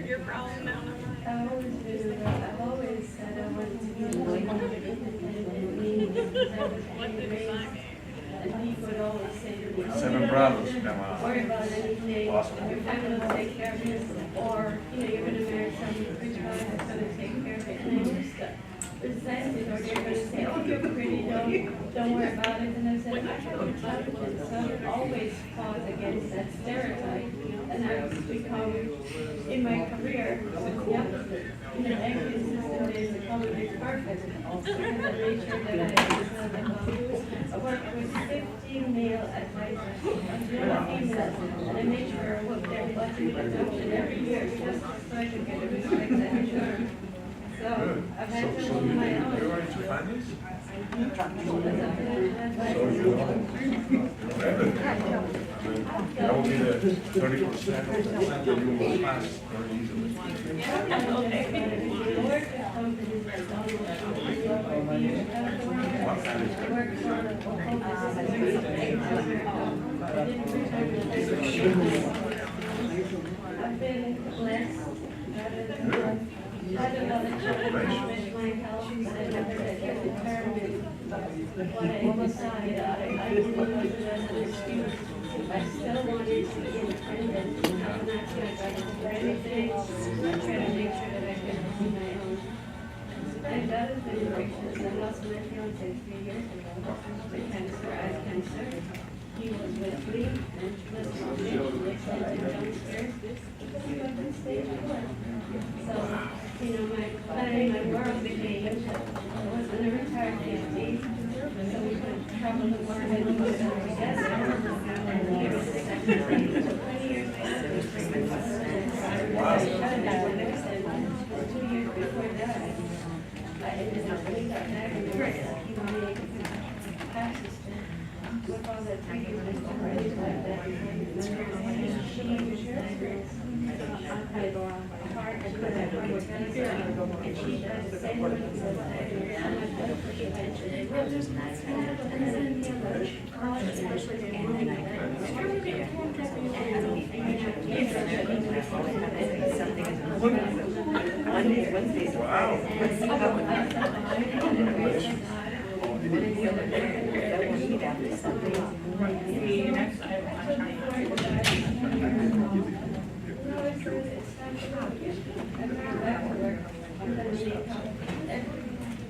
You're problem now. I've always said I wanted to be and he would always say to me, oh, 7 you brothers, don't come have on. to worry about anything, Awesome. your family will take care of this, or, you're gonna marry some rich guy that's gonna take care of it, and I used to resent it, or they're gonna say, oh, you're pretty, don't worry about it, and I said, I have intelligence, so I've always fought against that stereotype, and I've become, in my career, the opposite. Every system is the color is perfect, because I made sure that I worked with 15 male advisors, 0 females, and I made sure I worked everybody with adoption every year, just so I could get the respect that I deserve. So, Good. I've had to So hold my own. you're into finance? So you So know everything. That will be the 30% that you will pass very easily. What kind of I've been blessed. I don't know the children with my health, but I never get determined what I decide. I didn't use it as an excuse. I still wanted to be independent. I'm not going to go for anything. I'm trying to make sure that I can do my own. My daughter's been gracious. I lost my fiance 3 years ago with cancer, eyes cancer. He was with me and was foundation. They sent him downstairs because he was in stage 4. So you know, my world became, I was in a retired family, so we could travel the world and live together. And here was the second thing, so 20 years later, I shut down and said, 2 years before I died, I ended up with that marriage, he wanted passes to, with all that time, already like that. And she I go on my heart, and she does the same thing.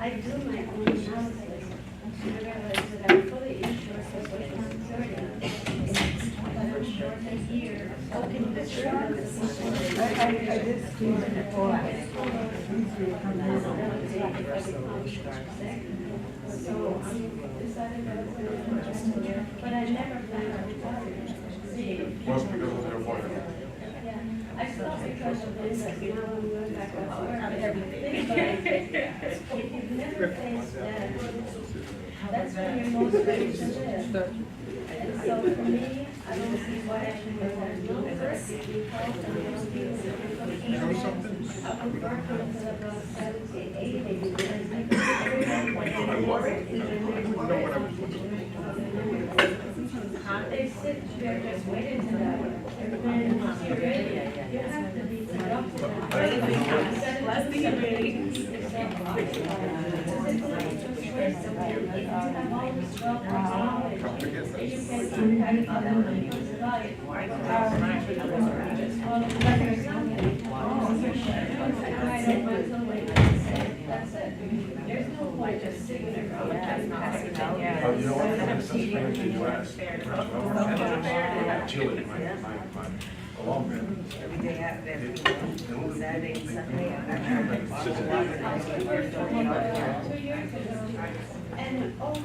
I do my own analysis, and I realize that I'm fully insured for Social Security. I'm short a year. I did see it before. So decided that I was going to, but I never planned on retiring. Must because of your wife. Yeah, I stopped because of this, like, you know, when we went back to work. If you've never faced that, that's when you're most ready to live. And so for me, I don't see why I should live that longer because I don't feel I prefer to live until about 70, 80 because I they sit there just waiting to die. And you're ready, you have to be productive. Last thing you're ready. That's it. There's no point just sitting there. You know what, for instance, Spain to the US, Chile, my Colombia. And all the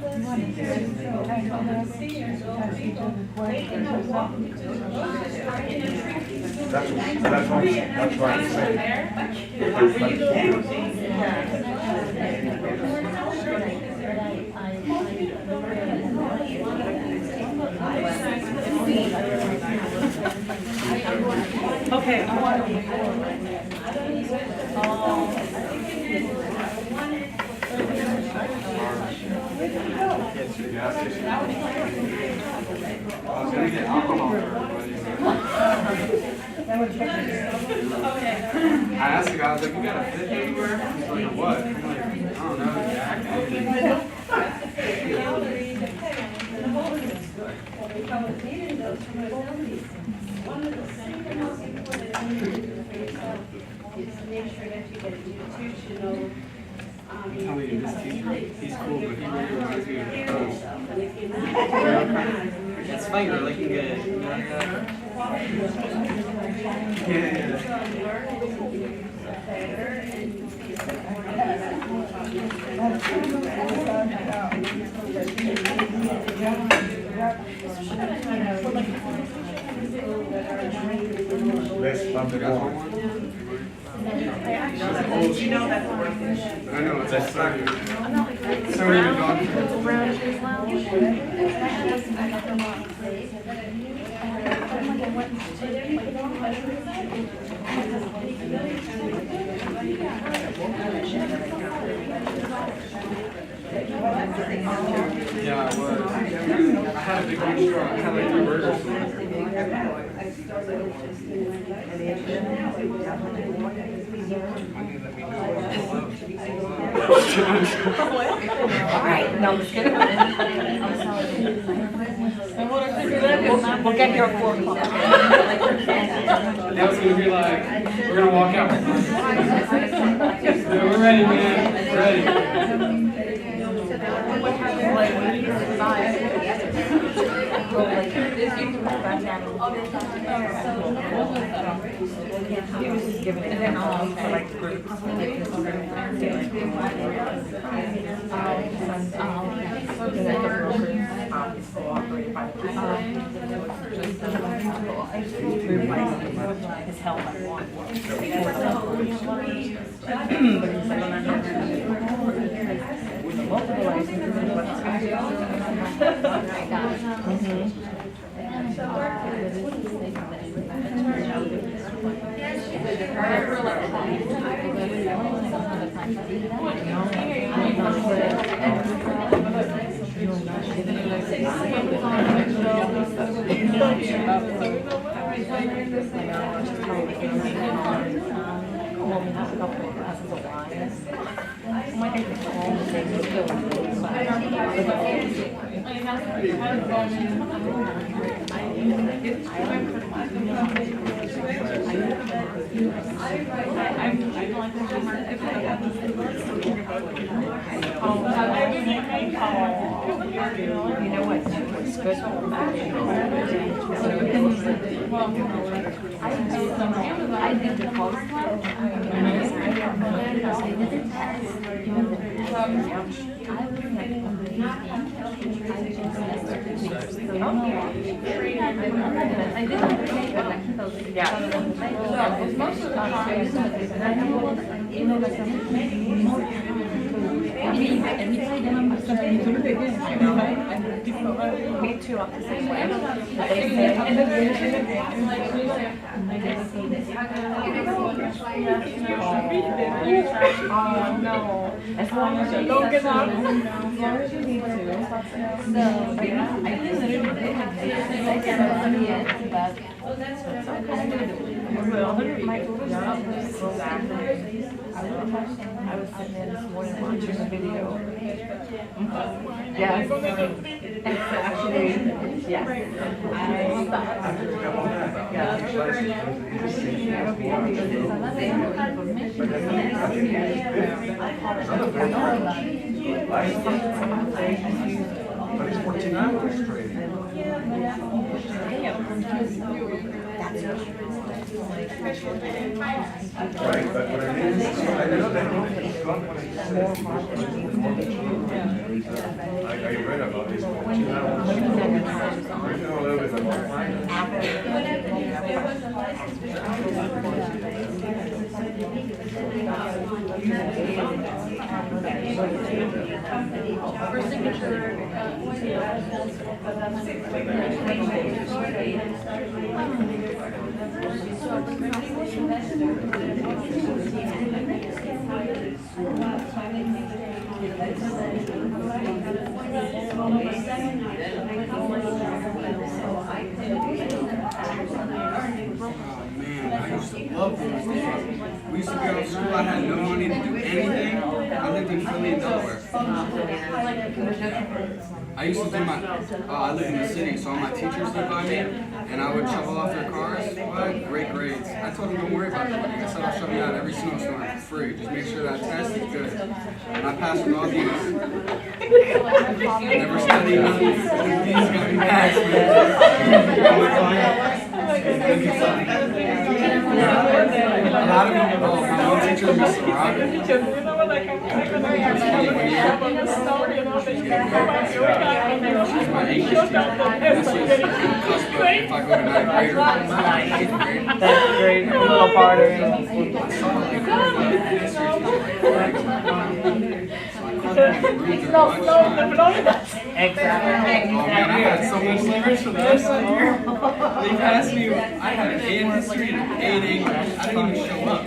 seniors go, people, they cannot walk to the buses or in a tree. That's what I'm Okay. I was gonna get alcohol for everybody. I asked the guy, I was like, you got a fit anywhere? He's like, what? I'm like, I don't know, Jack. One of the single most important things you do for yourself is to make sure that you get a nutritional. I'm telling you, this teacher, he's cool, but he really reminds me of the coach. And if you're not, It's fighter, like you get it. Less than the one. You know that's the worst thing. I know, it's a sucker. So you're gone. Yeah, I was. I had a big one straw. I had like 3 burgers. Alright, no, I'm just kidding. We'll get here at 4 o'clock. That was gonna be like, we're gonna walk out. Yeah, we're ready, man. We're ready. He was just giving it to like groups. And then the brokers cooperate by the group license is held by one. But he's like, multiple licenses is what's you know what's good? I did the post. Me too, I'm the same way. Oh, no. As long as you don't get out, as long as you need to. So, yeah, I think that it would be but it's I was sitting there this morning watching a video. Yes. It's actually, yes. But it's 14 hours trading. Right, but what I mean is, I understand it's companies. I read about this 14 hours. I know a little bit about For signature, Man, I used to love those days. We used to go to school, I had no money to do anything. I lived in Philly and Delaware. I used to do my, I live in the city, so all my teachers lived by me, and I would shovel off their cars. Well, I had great grades. I told them, don't worry about the money. I said, I'll shovel you out every snowstorm for free. Just make sure that test is good. And I passed with all these. Never studied nothing. These got me passed, a lot of them, my own teacher, Miss Robin. She's my English teacher. This was cusp of if I go to ninth grade or eighth grade. That's great. A little harder. Exactly. Oh man, I had so much leverage for the rest of the year. They passed me, I had an A in history and an A in English. I didn't even show up. I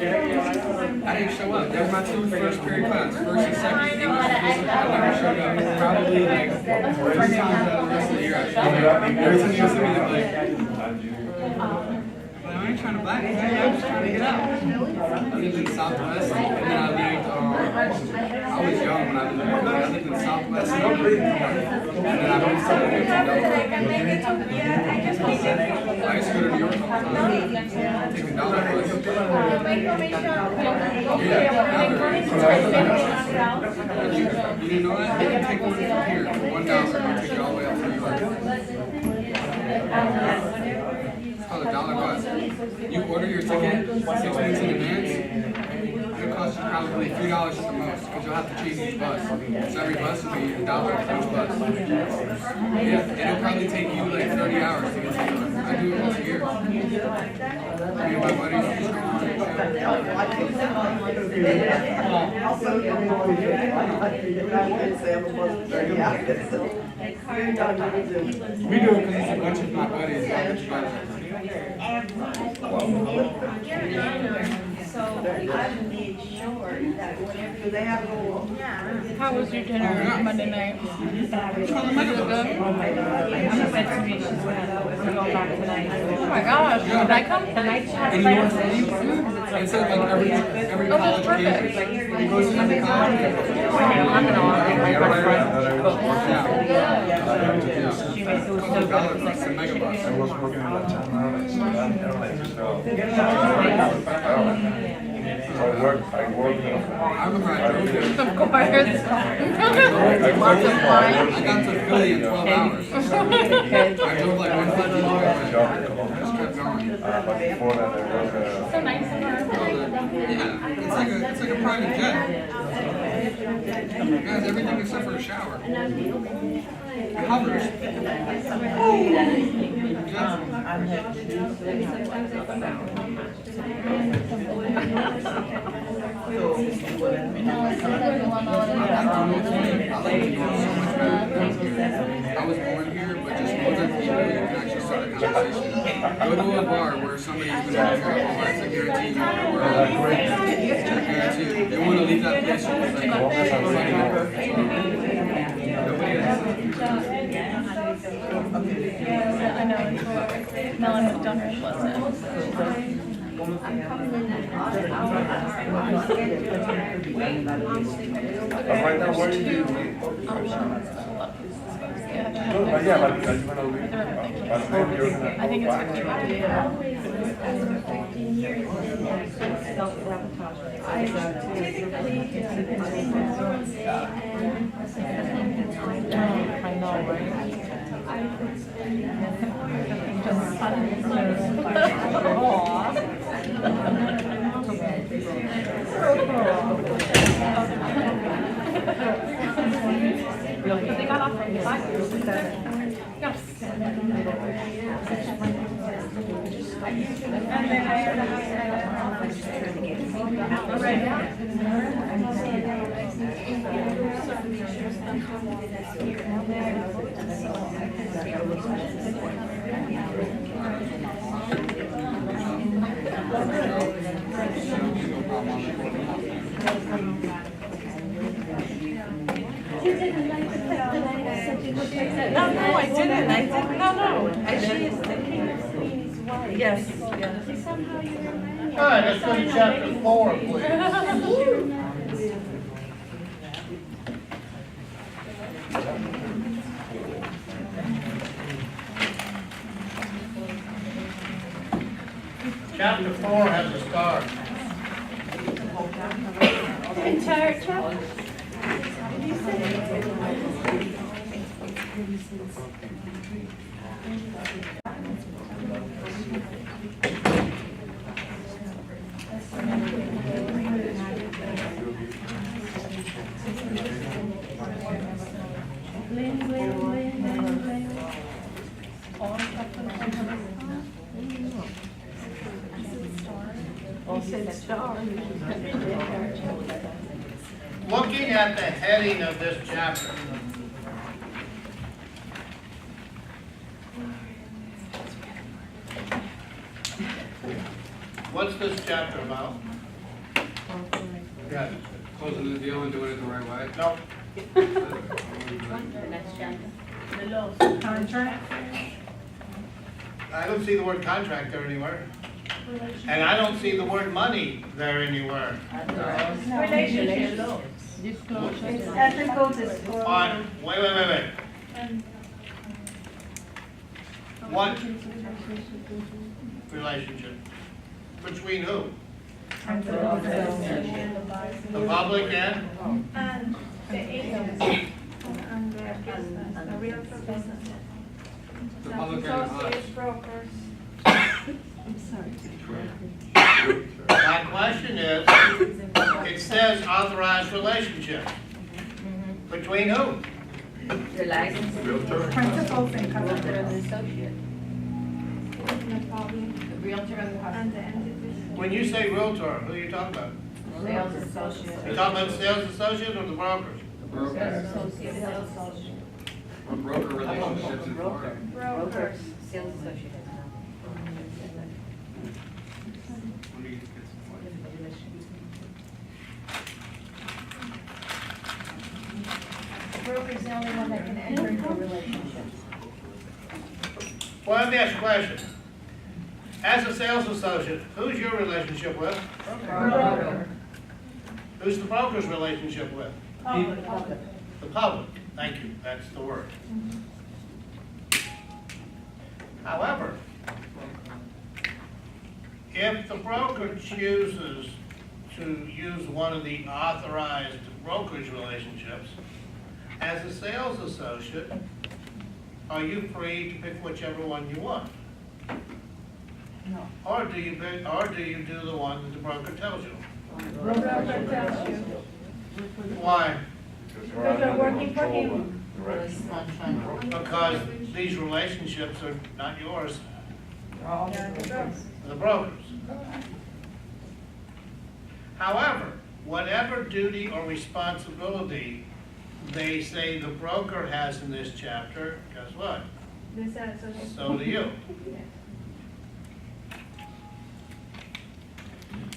didn't show up. There's my two first period classes, first and second, English and business. I never showed up. Probably like 3 times out of the rest of the year I showed up. Every time she was looking at me like, I ain't trying to black it, I'm just trying to get out. I lived in Southwest, and then I lived, I was young when I lived in Brooklyn. I lived in Southwest, and then I moved to I used to go to New York all the time, taking dollar bus. Yeah, you didn't know that? You can take one from here for $1, and take it all the way up to New York. called a dollar bus. You order your ticket 6 weeks in advance, it'll cost you probably $3 at the most, because you'll have to change each bus. So every bus will be $1 for each bus. Yeah, it'll probably take you like 30 hours to get to the bus. I do it once a year. Me and my buddies just go on it. We do it because it's a bunch of my buddies that are together. So I made sure that whenever. How was your dinner Monday night? Was it good? She said to me she's gonna go back tonight. Oh my gosh, should I come tonight? She has And you know what's funny? It said like every college kid goes to the college. She was so good. I was working in that time airlines, so I worked I remember I drove there. Of course. I got to Philly in 12 hours. I drove like 150 miles. Just kept going. before that I was So nice of her. Yeah, it's like a private jet. It has everything except for a shower. It hovers. I was born here, but just other people you can actually start a conversation. Go to a bar where somebody's been here all their life, I guarantee you. I guarantee you. You want to leave that place, you're just like, oh, that's not funny. Nobody else. I know. Melon has done her lesson. right now, where do you live? Yeah, but are you gonna leave? I think it's 50. They got off from the side. Yes. No, I didn't. No. She is the king of Queen's wife. Yes. Somehow you remember. All right, let's go to chapter 4, please. Chapter 4 has a star. Entire chapter. Looking at the heading of this chapter, what's this chapter about? Yeah, Closing the deal and doing it the right way. no, The next chapter. Contract. I don't see the word contract there anywhere. And I don't see the word money there anywhere. Relationship. It's ethical disclosure. On, wait. What relationship? Between who? The public and? And the agents and the business, the realtor business. The public and us. Associates, brokers. I'm sorry. My question is, it says authorized relationship. Between who? The license. Principals and customers. associate. The realtor and the entities. When you say realtor, who are you talking about? Sales associate. You talking about sales associate or the brokers? Sales associate. A broker relationships in Florida. Brokers. Sales associate has Let me get some broker's the only one that can enter into a relationship. Well, let me ask you a question. As a sales associate, who's your relationship with? Broker. Who's the broker's relationship with? Public. The public. Thank you, that's the word. However, if the broker chooses to use one of the authorized brokerage relationships, as a sales associate, are you free to pick whichever one you want? No. Or do you do the one that the broker tells you? Broker tells you. Why? Because you're working for him. Because these relationships are not yours, Yeah, the brokers. the brokers. However, whatever duty or responsibility they say the broker has in this chapter, guess what? They said associates. So do you.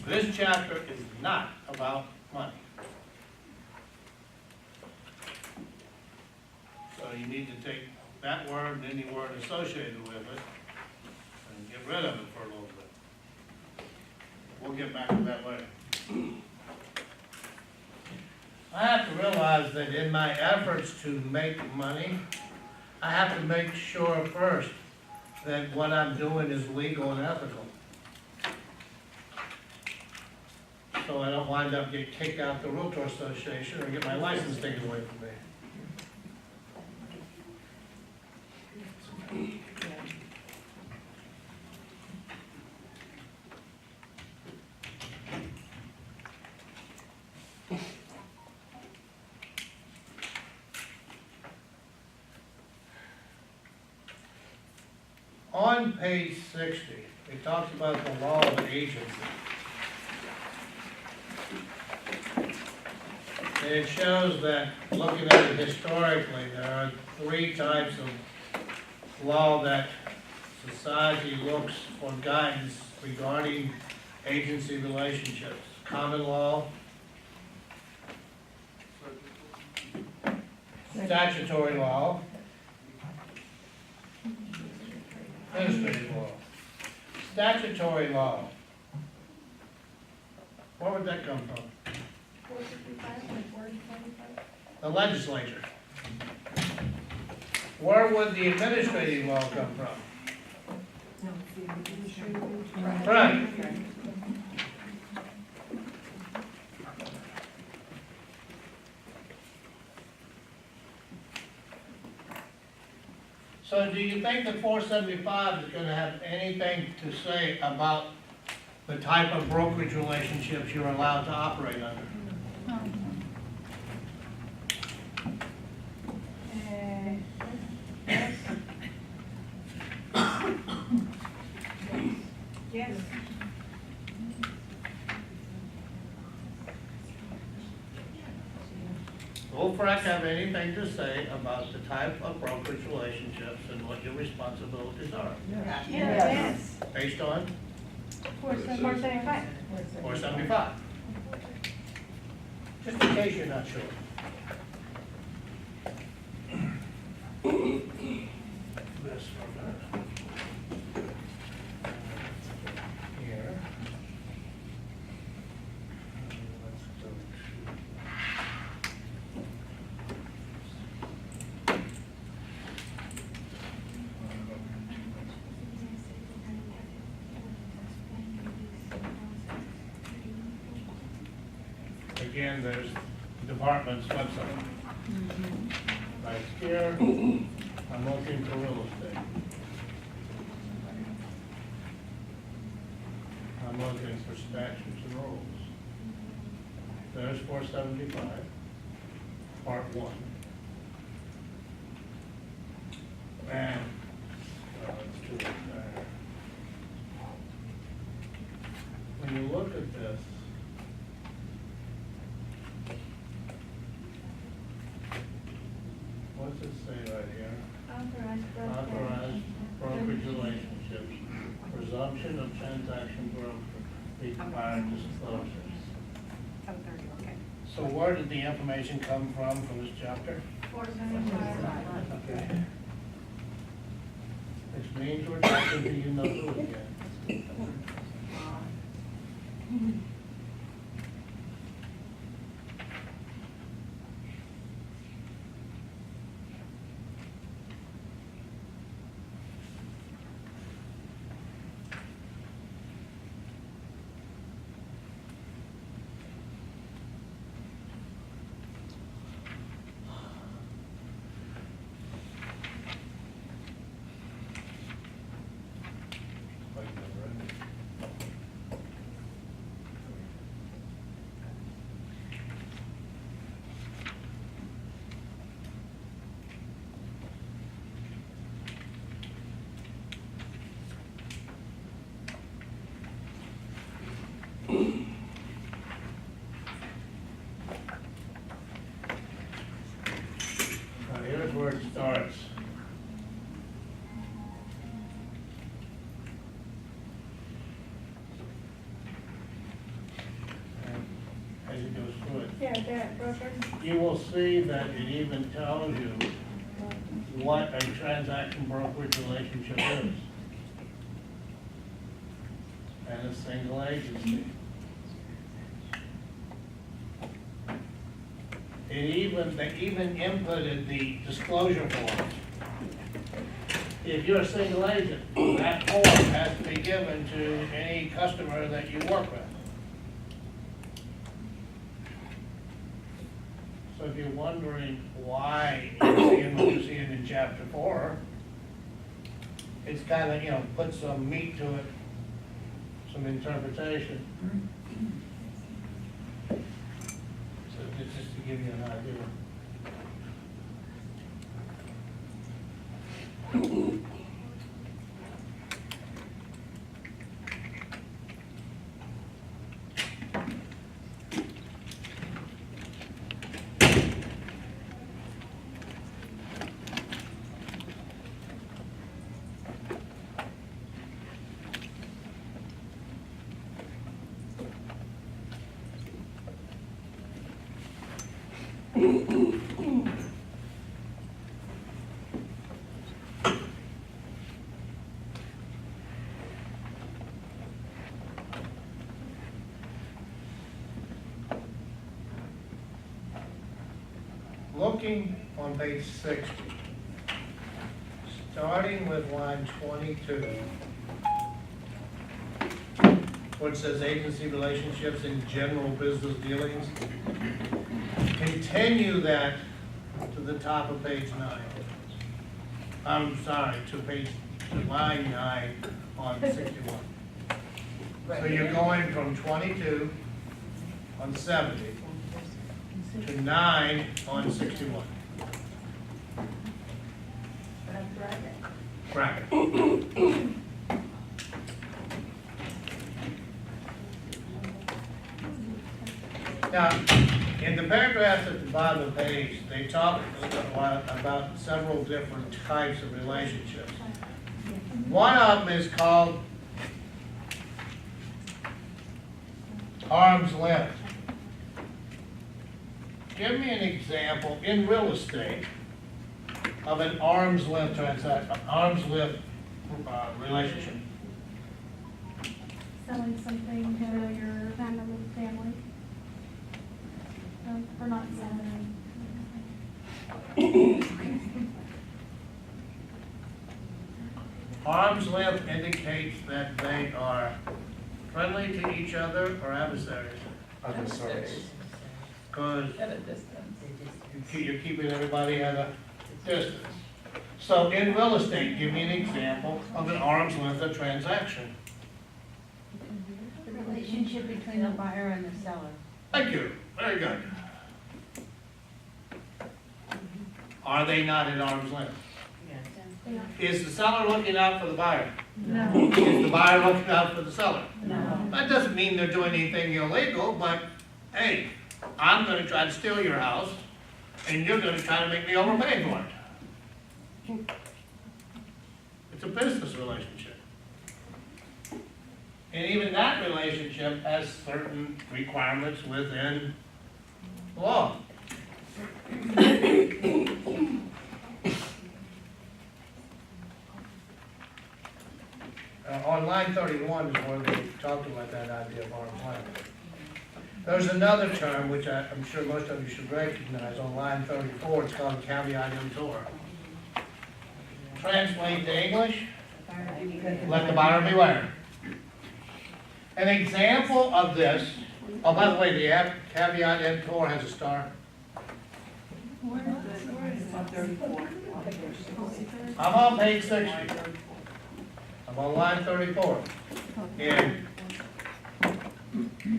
This chapter is not about money. So you need to take that word and any word associated with it and get rid of it for a little bit. We'll get back to that later. I have to realize that in my efforts to make money, I have to make sure first that what I'm doing is legal and ethical. So I don't wind up getting kicked out the Realtor Association or get my license taken away from me. On page 60, it talks about the law of agency. And it shows that, looking at it historically, there are three types of law that society looks for guidance regarding agency relationships. Common law, statutory law, administrative law. Statutory law. Where would that come from? 455, like 425. The legislature. Where would the administrative law come from? No, it's the administrative. Right. So do you think that 475 is gonna have anything to say about the type of brokerage relationships you're allowed to operate under? Yes. Yes. Will FREC have anything to say about the type of brokerage relationships and what your responsibilities are? Yes. Based on 475. 475? Just in case you're not sure. This one, here. Let's go to. Again, there's the department's website. Right here, I'm looking for real estate. looking for statutes and rules. There's 475, part 1. And, let's do it there. When you look at this, what's it say right here? Authorized brokerage relationships, presumption of transaction broker, required disclosures. 7:30, okay. So where did the information come from this chapter? 475. Okay. Which means we're talking to you know who again. Like never ending. Now here's where it starts. And as it goes through it, Yeah, there, broker. you will see that it even tells you what a transaction brokerage relationship is. And a single agency. They even inputted the disclosure form. If you're a single agent, that form has to be given to any customer that you work with. So if you're wondering why you're seeing what you're seeing in chapter 4, it's kind of, put some meat to it, some interpretation. So just to give you an idea. Looking on page 60, starting with line 22, where it says agency relationships and general business dealings, continue that to the top of page 9. I'm sorry, to line 9 on 61. So you're going from 22 on 70 to 9 on 61. Bracket. Now, in the paragraph at the bottom of the page, they talk about several different types of relationships. One of them is called arm's length. Give me an example in real estate of an arm's length transaction, arm's length relationship. Selling something to your family. Or not selling. Arm's length indicates that they are friendly to each other or adversaries. Adversaries. Because you're keeping everybody at a distance. So in real estate, give me an example of an arm's length of transaction. relationship between the buyer and the seller? Thank you, very good. Are they not at arm's length? Yeah. Is the seller looking out for the buyer? No. Is the buyer looking out for the seller? No. That doesn't mean they're doing anything illegal, but, hey, I'm gonna try to steal your house, and you're gonna try to make me overpay for it. It's a business relationship. And even that relationship has certain requirements within the law. On line 31 is where they talked about that idea of arm's length. There's another term, which I'm sure most of you should recognize, on line 34, it's called caveat emptor. Translate to English, let the buyer beware. An example of this, oh, by the way, the caveat emptor has a star. I'm on page 60. I'm on line 34. In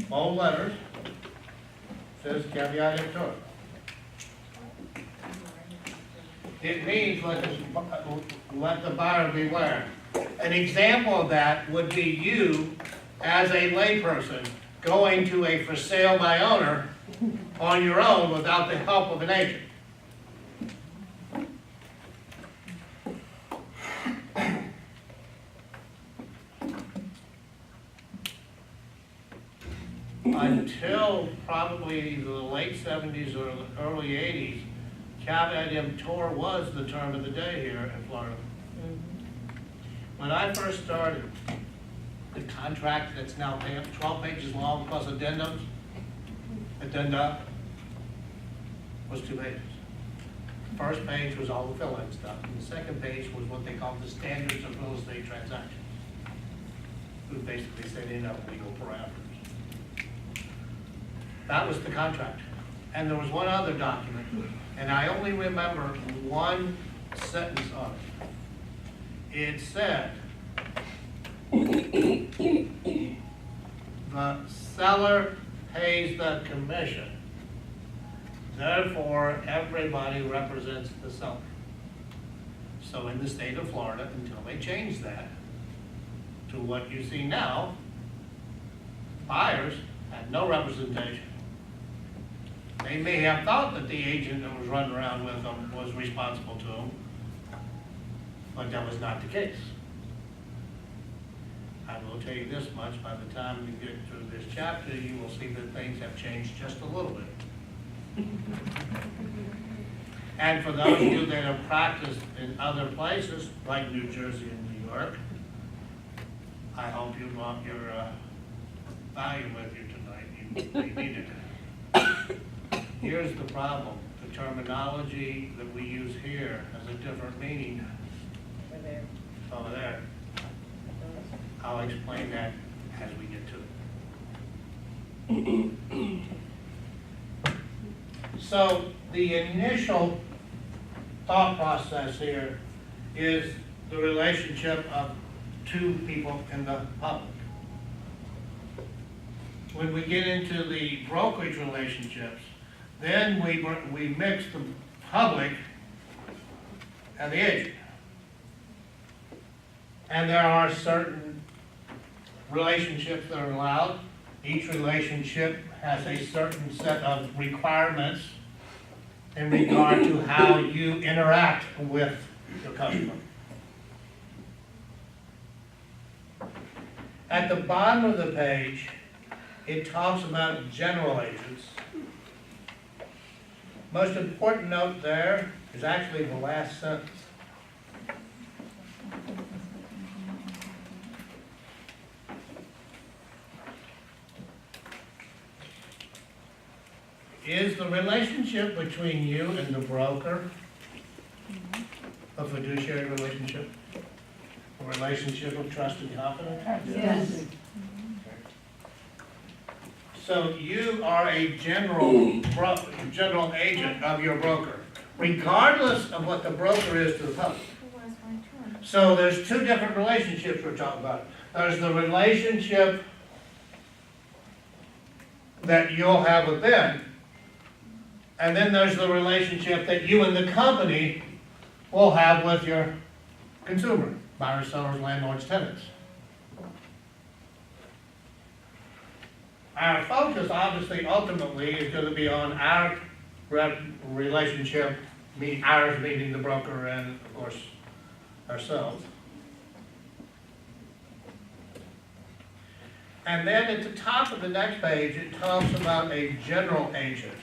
bold letters, says caveat emptor. It means let the buyer beware. An example of that would be you, as a layperson, going to a for sale by owner on your own without the help of an agent. Until probably the late 70s or the early 80s, caveat emptor was the term of the day here in Florida. When I first started, the contract that's now 12 pages long plus addenda, was 2 pages. The first page was all the fill-in stuff, and the second page was what they called the standards of real estate transactions. It was basically setting up legal parameters. That was the contract. And there was one other document, and I only remember one sentence on it. It said, the seller pays the commission. Therefore, everybody represents the seller. So in the state of Florida, until they change that to what you see now, buyers had no representation. They may have thought that the agent that was running around with them was responsible to them, but that was not the case. I will tell you this much, by the time we get through this chapter, you will see that things have changed just a little bit. And for those of you that have practiced in other places, like New Jersey and New York, I hope you brought your volume with you tonight. You need it. Here's the problem. The terminology that we use here has a different meaning over there. I'll explain that as we get to it. So the initial thought process here is the relationship of two people in the public. When we get into the brokerage relationships, then we mix the public and the agent. And there are certain relationships that are allowed. Each relationship has a certain set of requirements in regard to how you interact with your customer. At the bottom of the page, it talks about general agents. Most important note there is actually the last sentence. Is the relationship between you and the broker a fiduciary relationship? A relationship of trust and confidence? Yes. So you are a general agent of your broker, regardless of what the broker is to the public. So there's two different relationships we're talking about. There's the relationship that you'll have with them. And then there's the relationship that you and the company will have with your consumer, buyers, sellers, landlords, tenants. Our focus, obviously, ultimately, is going to be on our relationship, ours meaning the broker and, of course, ourselves. And then at the top of the next page, it talks about a general agent.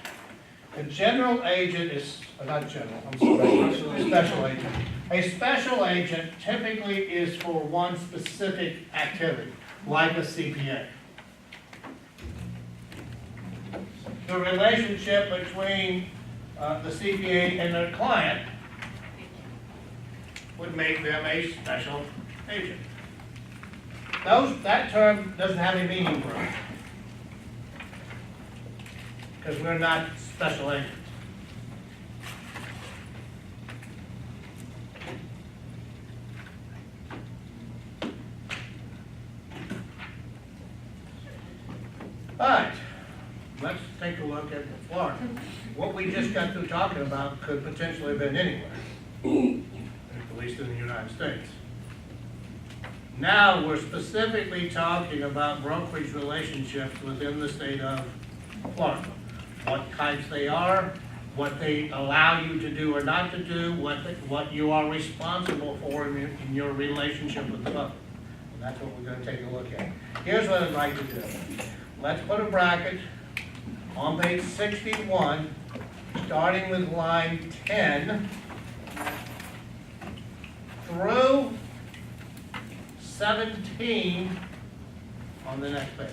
A general agent is, not general, I'm sorry, special agent. A special agent typically is for one specific activity, like a CPA. The relationship between the CPA and their client would make them a special agent. That term doesn't have any meaning for us, because we're not special agents. All right, let's take a look at Florida. What we just got through talking about could potentially have been anywhere, at least in the United States. Now we're specifically talking about brokerage relationships within the state of Florida. What types they are, what they allow you to do or not to do, what you are responsible for in your relationship with the public. And that's what we're going to take a look at. Here's what I'd like to do. Let's put a bracket on page 61, starting with line 10 through 17 on the next page.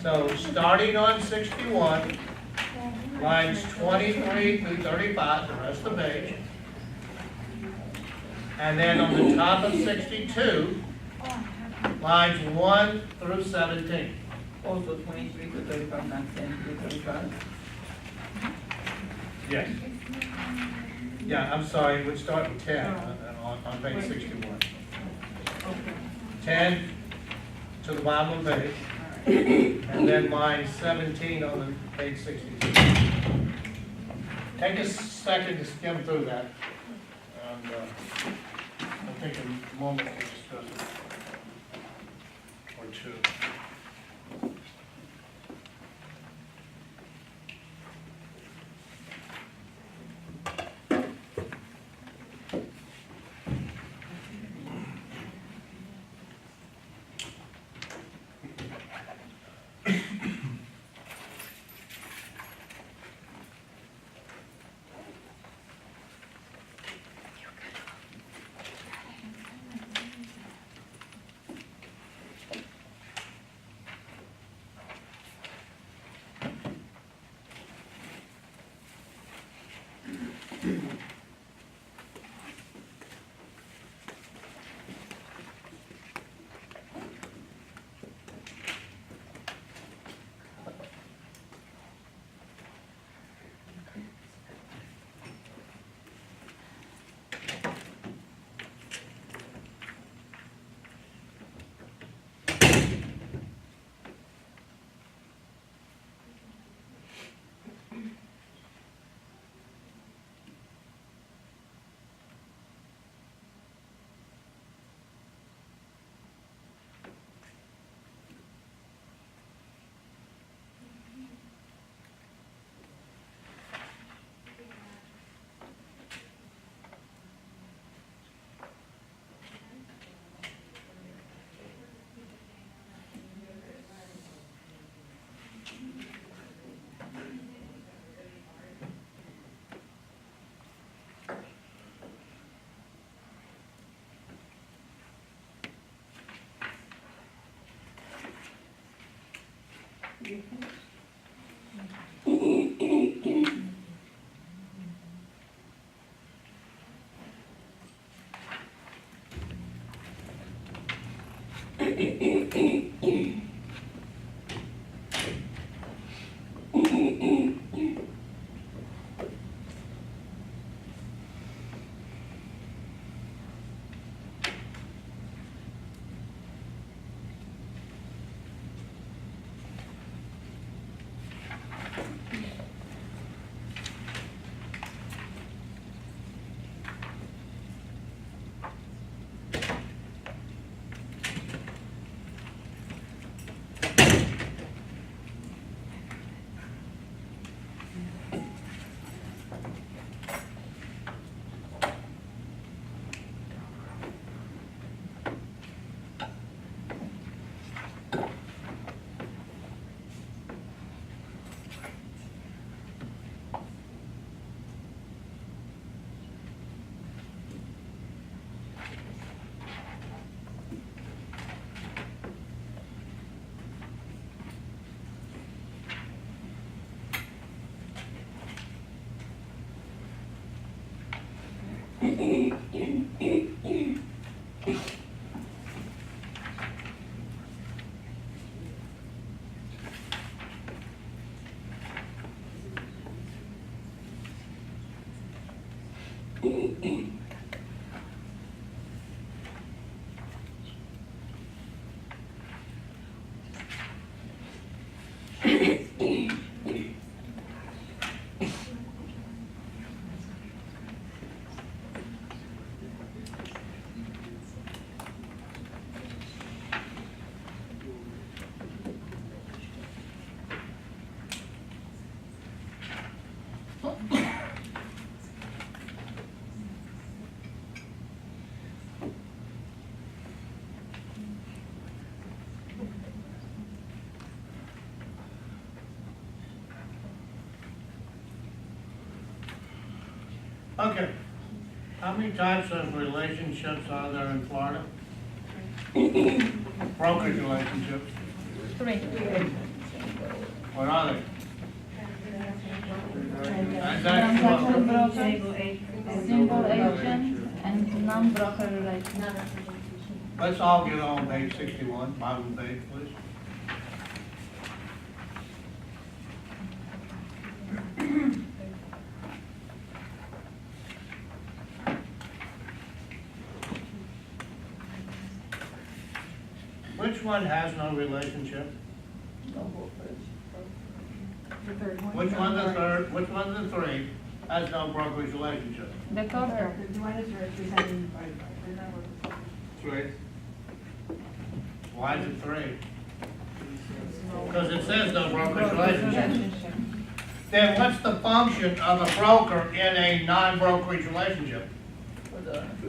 So starting on 61, lines 23 through 35, the rest of the page. And then on the top of 62, lines 1 through 17. Also 23 to 35, not 10 to 35. Yes. Yeah, I'm sorry, we'd start with 10 on page 61. 10 to the bottom of the page, and then line 17 on the page 62. Take a second to skim through that, and I'll take a moment to discuss it, or two. Okay. How many types of relationships are there in Florida? Brokerage relationships. 3. What are they? Transaction broker, Single agent. single agent, and non-broker relation. Let's all get on page 61, bottom page, please. Which one has no relationship? The third one. Which one the third, which one of the three has no brokerage relationship? The corporate. The one is represented by, remember. Three. Why is it three? Because it says no brokerage relationship. Then what's the function of a broker in a non-brokerage relationship?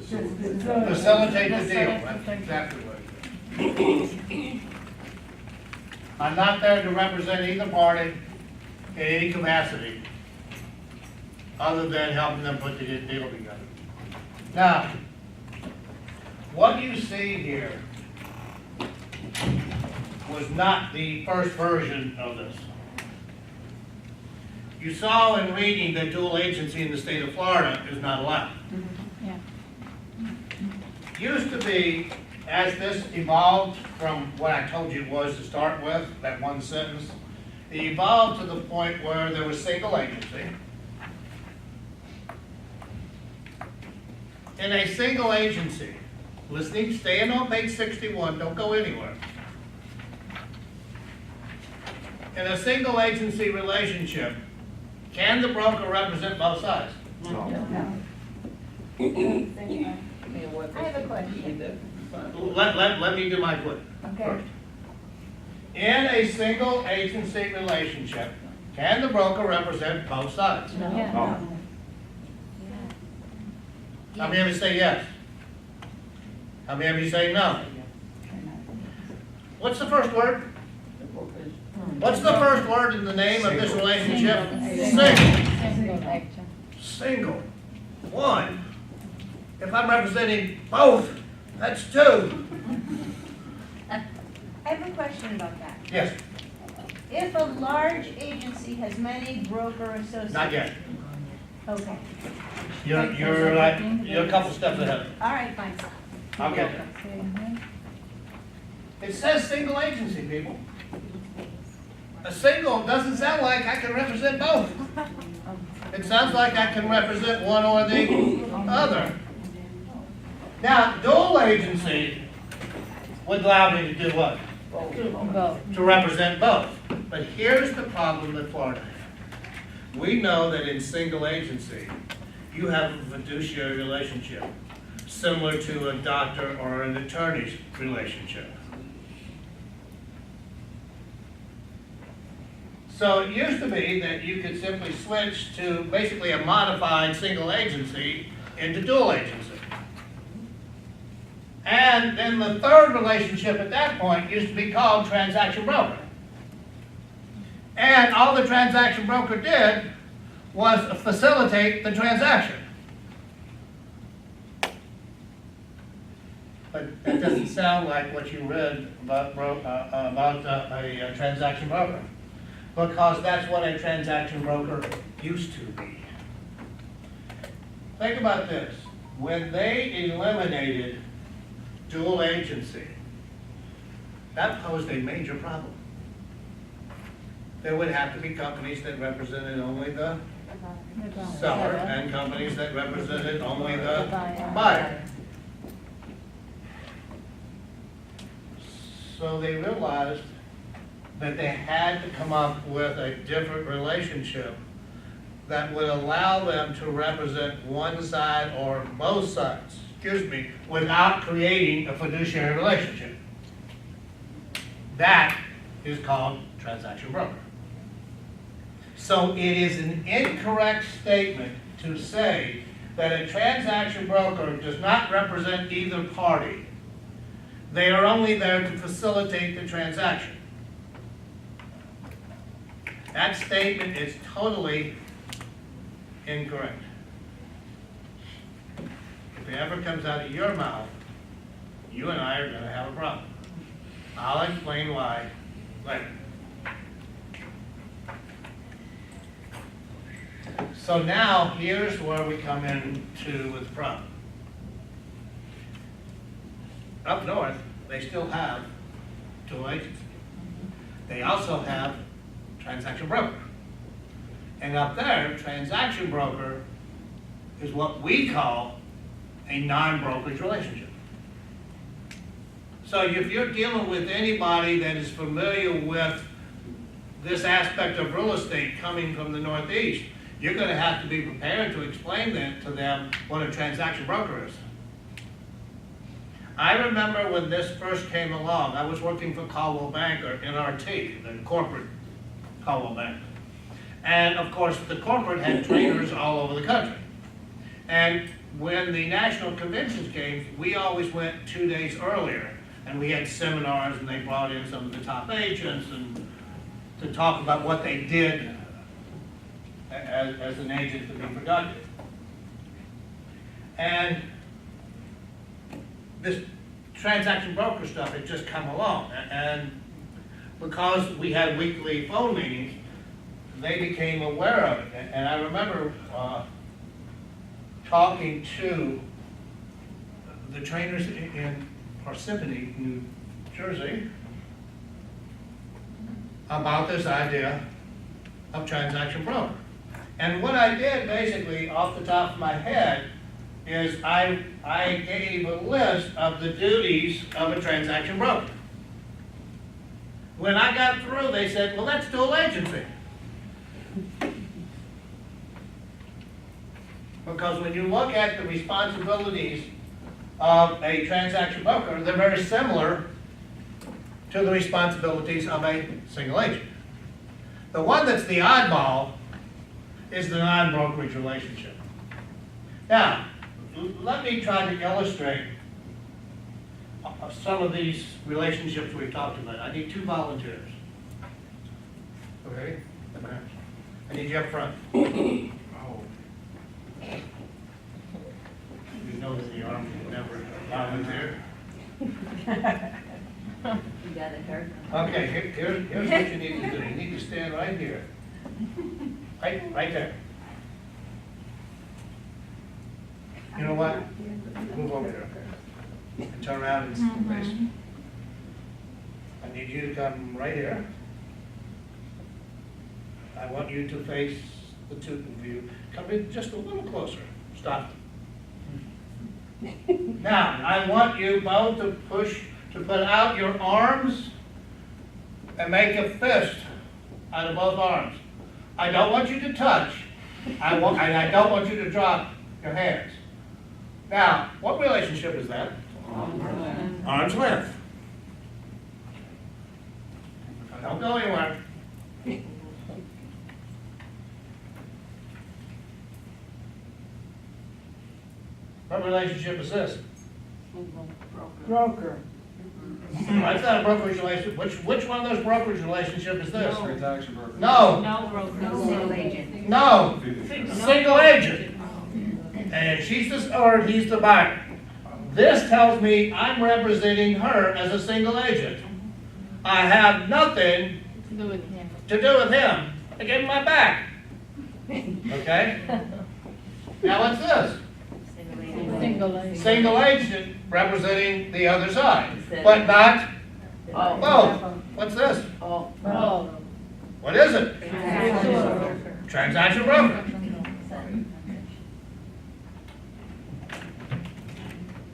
Facilitate the deal, that's exactly what it is. I'm not there to represent either party in any capacity, other than helping them put the deal together. Now, what you see here was not the first version of this. You saw in reading that dual agency in the state of Florida is not allowed. Yeah. Used to be, as this evolved from what I told you it was to start with, that one sentence, it evolved to the point where there was single agency. In a single agency, listening, staying on page 61, don't go anywhere. In a single agency relationship, can the broker represent both sides? I have a question. Let me do my quick. Okay. In a single agency relationship, can the broker represent both sides? Yeah. How many of you say yes? How many of you say no? What's the first word? What's the first word in the name of this relationship? Single. Single action. Single. One. If I'm representing both, that's two. I have a question about that. Yes, If a large agency has many broker associates. not yet. Okay, You're a couple steps ahead. all right, fine. I'll get there. It says single agency, people. A single doesn't sound like I can represent both. It sounds like I can represent one or the other. Now, dual agency would allow me to do what? Both. To represent both. But here's the problem that Florida has. We know that in single agency, you have a fiduciary relationship, similar to a doctor or an attorney's relationship. So it used to be that you could simply switch to basically a modified single agency into dual agency. And then the third relationship at that point used to be called transaction broker. And all the transaction broker did was facilitate the transaction. But that doesn't sound like what you read about a transaction broker. Because that's what a transaction broker used to be. Think about this. when they eliminated dual agency, that posed a major problem. There would have to be companies that represented only the seller and companies that represented only the buyer. So they realized that they had to come up with a different relationship that would allow them to represent one side or both sides, without creating a fiduciary relationship. That is called transaction broker. So it is an incorrect statement to say that a transaction broker does not represent either party. They are only there to facilitate the transaction. That statement is totally incorrect. If it ever comes out of your mouth, you and I are going to have a problem. I'll explain why later. So now, here's where we come into the problem. Up north, they still have dual agency. They also have transaction broker. And up there, transaction broker is what we call a non-brokerage relationship. So if you're dealing with anybody that is familiar with this aspect of real estate coming from the Northeast, you're going to have to be prepared to explain that to them what a transaction broker is. I remember when this first came along, I was working for Caldwell Banker, NRT, the corporate Caldwell Bank. And of course, the corporate had trainers all over the country. And when the national conventions came, we always went 2 days earlier. And we had seminars, and they brought in some of the top agents and to talk about what they did as an agent to be productive. And this transaction broker stuff had just come along. And because we had weekly phone meetings, they became aware of it. And I remember talking to the trainers in Parsippany, New Jersey, about this idea of transaction broker. And what I did basically off the top of my head is I gave a list of the duties of a transaction broker. When I got through, they said, well, that's dual agency. Because when you look at the responsibilities of a transaction broker, they're very similar to the responsibilities of a single agent. The one that's the oddball is the non-brokerage relationship. Now, let me try to illustrate some of these relationships we've talked about. I need 2 volunteers. Okay? I need you up front. You know that the Army will never volunteer. You got it, Kirk. Okay, here's what you need to do. You need to stand right here. Right there. You know what? Move over there. And turn around and face me. I need you to come right here. I want you to face the 2 of you. Come in just a little closer. Stop. Now, I want you both to put out your arms and make a fist out of both arms. I don't want you to touch. I don't want you to drop your hands. Now, what relationship is that? Arm's length. Don't go anywhere. What relationship is this? Broker. That's not a brokerage relationship. Which one of those brokerage relationships is this? Transaction broker. No. No broker. No single agent. No. Single agent. And she's the, or he's the buyer. This tells me I'm representing her as a single agent. I have nothing To do with him. to do with him. I gave him my back. Okay? Now what's this? Single agent. single agent representing the other side, but not both. What's this? What is it? Transaction broker.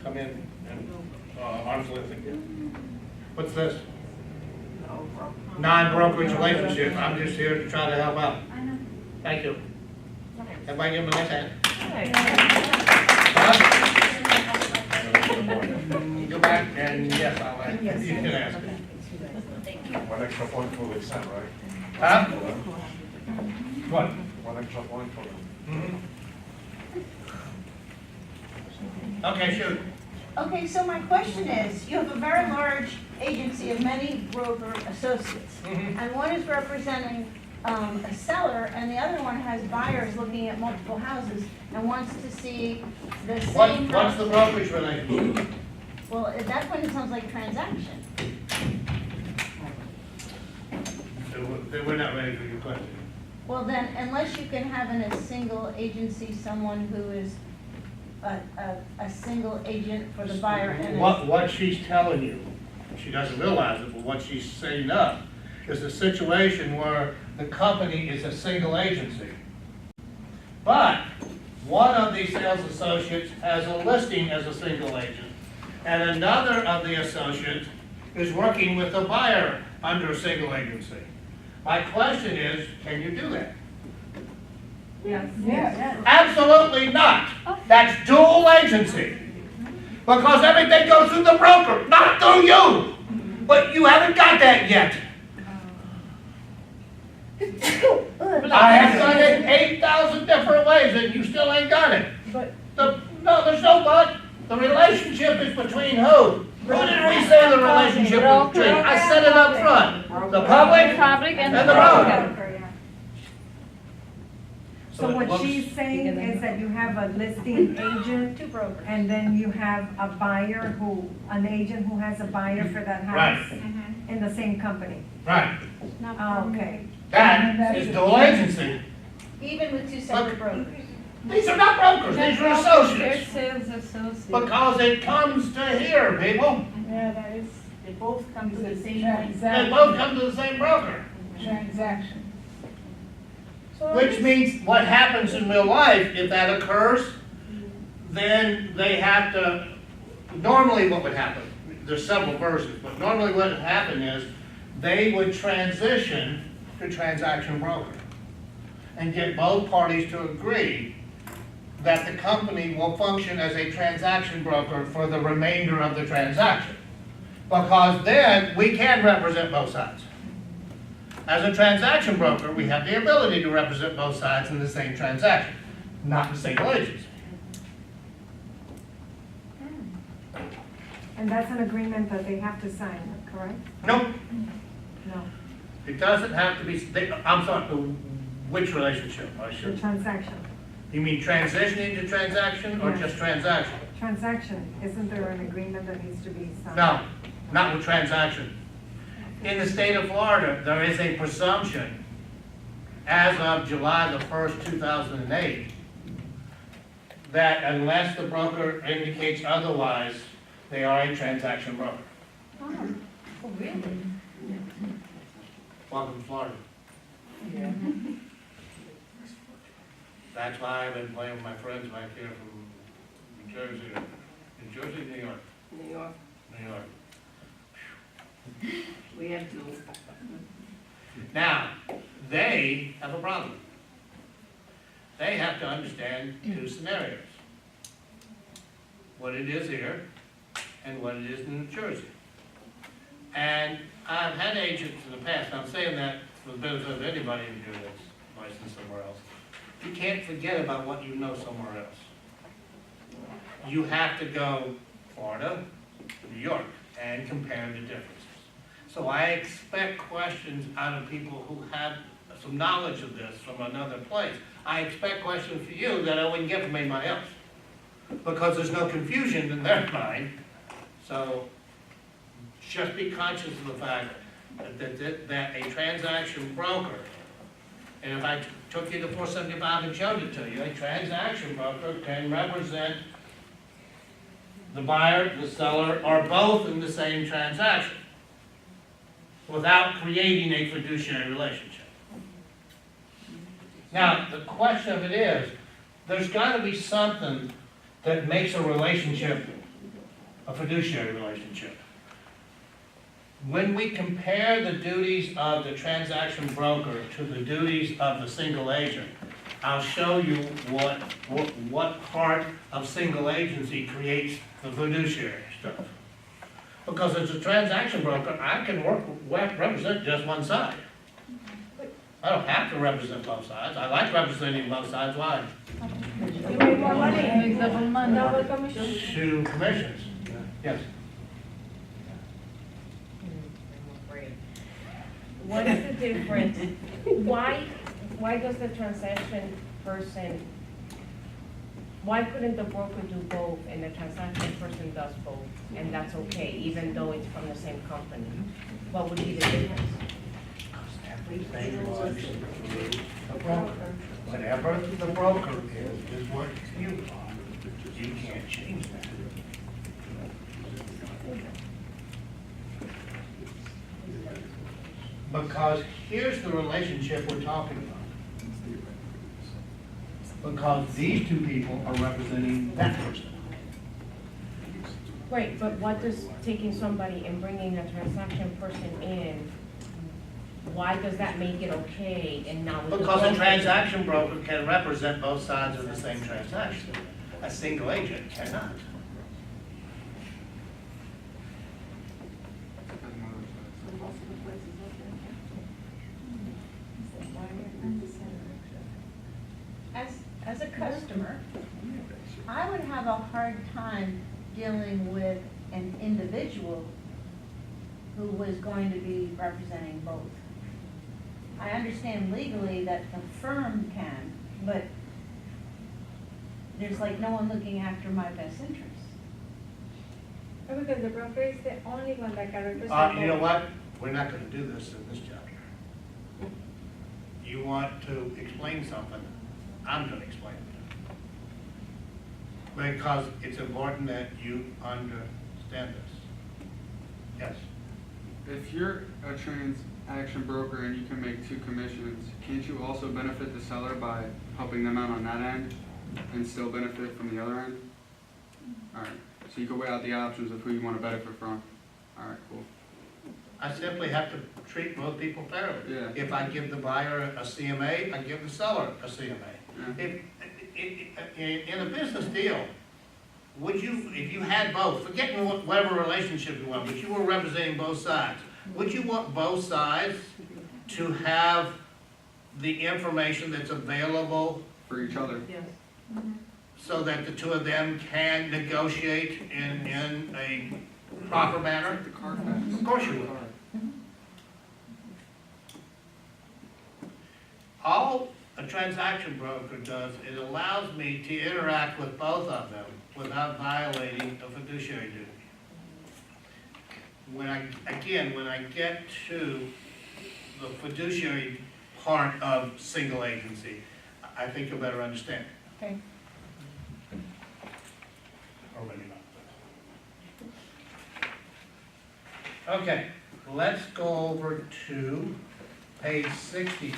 Come in and arm's length again. What's this? Non-brokerage relationship. I'm just here to try to help out. Thank you. Everybody give him a nice hand. You go back and yes, I'll ask. You can ask. One extra point for the exam, right? Huh? What? One extra point for them. Okay, shoot. Okay, so my question is, you have a very large agency of many broker associates, and one is representing a seller, and the other one has buyers looking at multiple houses and wants to see the same. What's the brokerage relationship? Well, at that point, it sounds like transaction. We're not ready for your question. Well, then, unless you can have in a single agency someone who is a single agent for the buyer and What she's telling you, she doesn't realize it, but what she's saying up is a situation where the company is a single agency. But one of the sales associates has a listing as a single agent, and another of the associates is working with the buyer under a single agency. My question is, can you do that? Yes. Absolutely not. That's dual agency. Because everything goes through the broker, not through you. But you haven't got that yet. I have done it 8,000 different ways and you still ain't got it. No, there's no but. The relationship is between who? Who did we say the relationship was between? I said it up front. The public and the broker. So what she's saying is that you have a listing agent, two brokers. and then you have a buyer an agent who has a buyer for that house in the same company. Right. Okay. That is dual agency. Even with two separate brokers. These are not brokers, these are associates. sales associates. Because it comes to here, people. Yeah, that is, they both come to the same place. They both come to the same broker. Transaction. Which means what happens in real life, if that occurs, then they have to, normally what would happen, there's several versions, but normally what would happen is they would transition to transaction broker and get both parties to agree that the company will function as a transaction broker for the remainder of the transaction. Because then we can represent both sides. As a transaction broker, we have the ability to represent both sides in the same transaction, not the single agency. And that's an agreement that they have to sign, correct? Nope, No, it doesn't have to be, I'm sorry, which relationship? I the should. transaction. You mean transitioning to transaction or Yes. just transaction? Transaction, isn't there an agreement that needs to be signed? No, not with transaction. In the state of Florida, there is a presumption as of July the 1st, 2008, that unless the broker indicates otherwise, they are a transaction broker. Oh, really? Welcome to Florida. That's why I've been playing with my friends back here from New Jersey, New York. New York, New York. we have to. Now, they have a problem. They have to understand two scenarios. What it is here and what it is in New Jersey. And I've had agents in the past, and I'm saying that for the benefit of anybody in here that's licensed somewhere else. You can't forget about what you know somewhere else. You have to go Florida, New York, and compare the differences. So I expect questions out of people who have some knowledge of this from another place. I expect questions for you that I wouldn't get from anybody else. Because there's no confusion in their mind. So just be conscious of the fact that a transaction broker, and if I took you to 475 and showed it to you, a transaction broker can represent the buyer, the seller are both in the same transaction without creating a fiduciary relationship. Now, the question of it is, there's got to be something that makes a relationship a fiduciary relationship. When we compare the duties of the transaction broker to the duties of the single agent, I'll show you what part of single agency creates the fiduciary stuff. Because as a transaction broker, I can represent just one side. I don't have to represent both sides. I like representing both sides. Why? You make more money. Double commission. Two commissions. Yes. What is the difference? Why does the transaction person, why couldn't the broker do both and the transaction person does both? And that's okay, even though it's from the same company? What would be the difference? Everything was the broker. Whatever the broker is what you are. You can't change that. Because here's the relationship we're talking about. Because these two people are representing that person. Right, but what does taking somebody and bringing a transaction person in, why does that make it okay and not with the Because a broker? transaction broker can represent both sides of the same transaction. A single agent cannot. As a customer, I would have a hard time dealing with an individual who was going to be representing both. I understand legally that the firm can, but there's like no one looking after my best interests. Because the broker is the only one that can represent. You know what? We're not gonna do this in this chapter. You want to explain something, I'm gonna explain it. Because it's important that you understand this. Yes? If you're a transaction broker and you can make 2 commissions, can't you also benefit the seller by helping them out on that end and still benefit from the other end? All right, so you can weigh out the options of who you want to benefit from. All right, cool. I simply have to treat both people fairly. Yeah. If I give the buyer a CMA, I give the seller a CMA. Yeah. In a business deal, would you, if you had both, forgetting whatever relationship you want, but you were representing both sides, would you want both sides to have the information that's available For each other. Yes. so that the two of them can negotiate in a proper manner? The car facts. Of course you would. All a transaction broker does, it allows me to interact with both of them without violating a fiduciary duty. When I get to the fiduciary part of single agency, I think you'll better understand. Okay. Or maybe not. Okay, let's go over to page 62.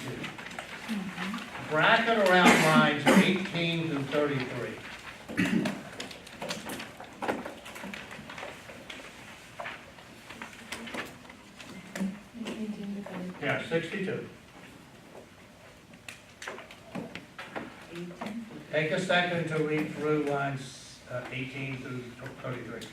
Bracket around lines 18 to 33. Yeah, 62. Take a second to read through lines 18 through 33.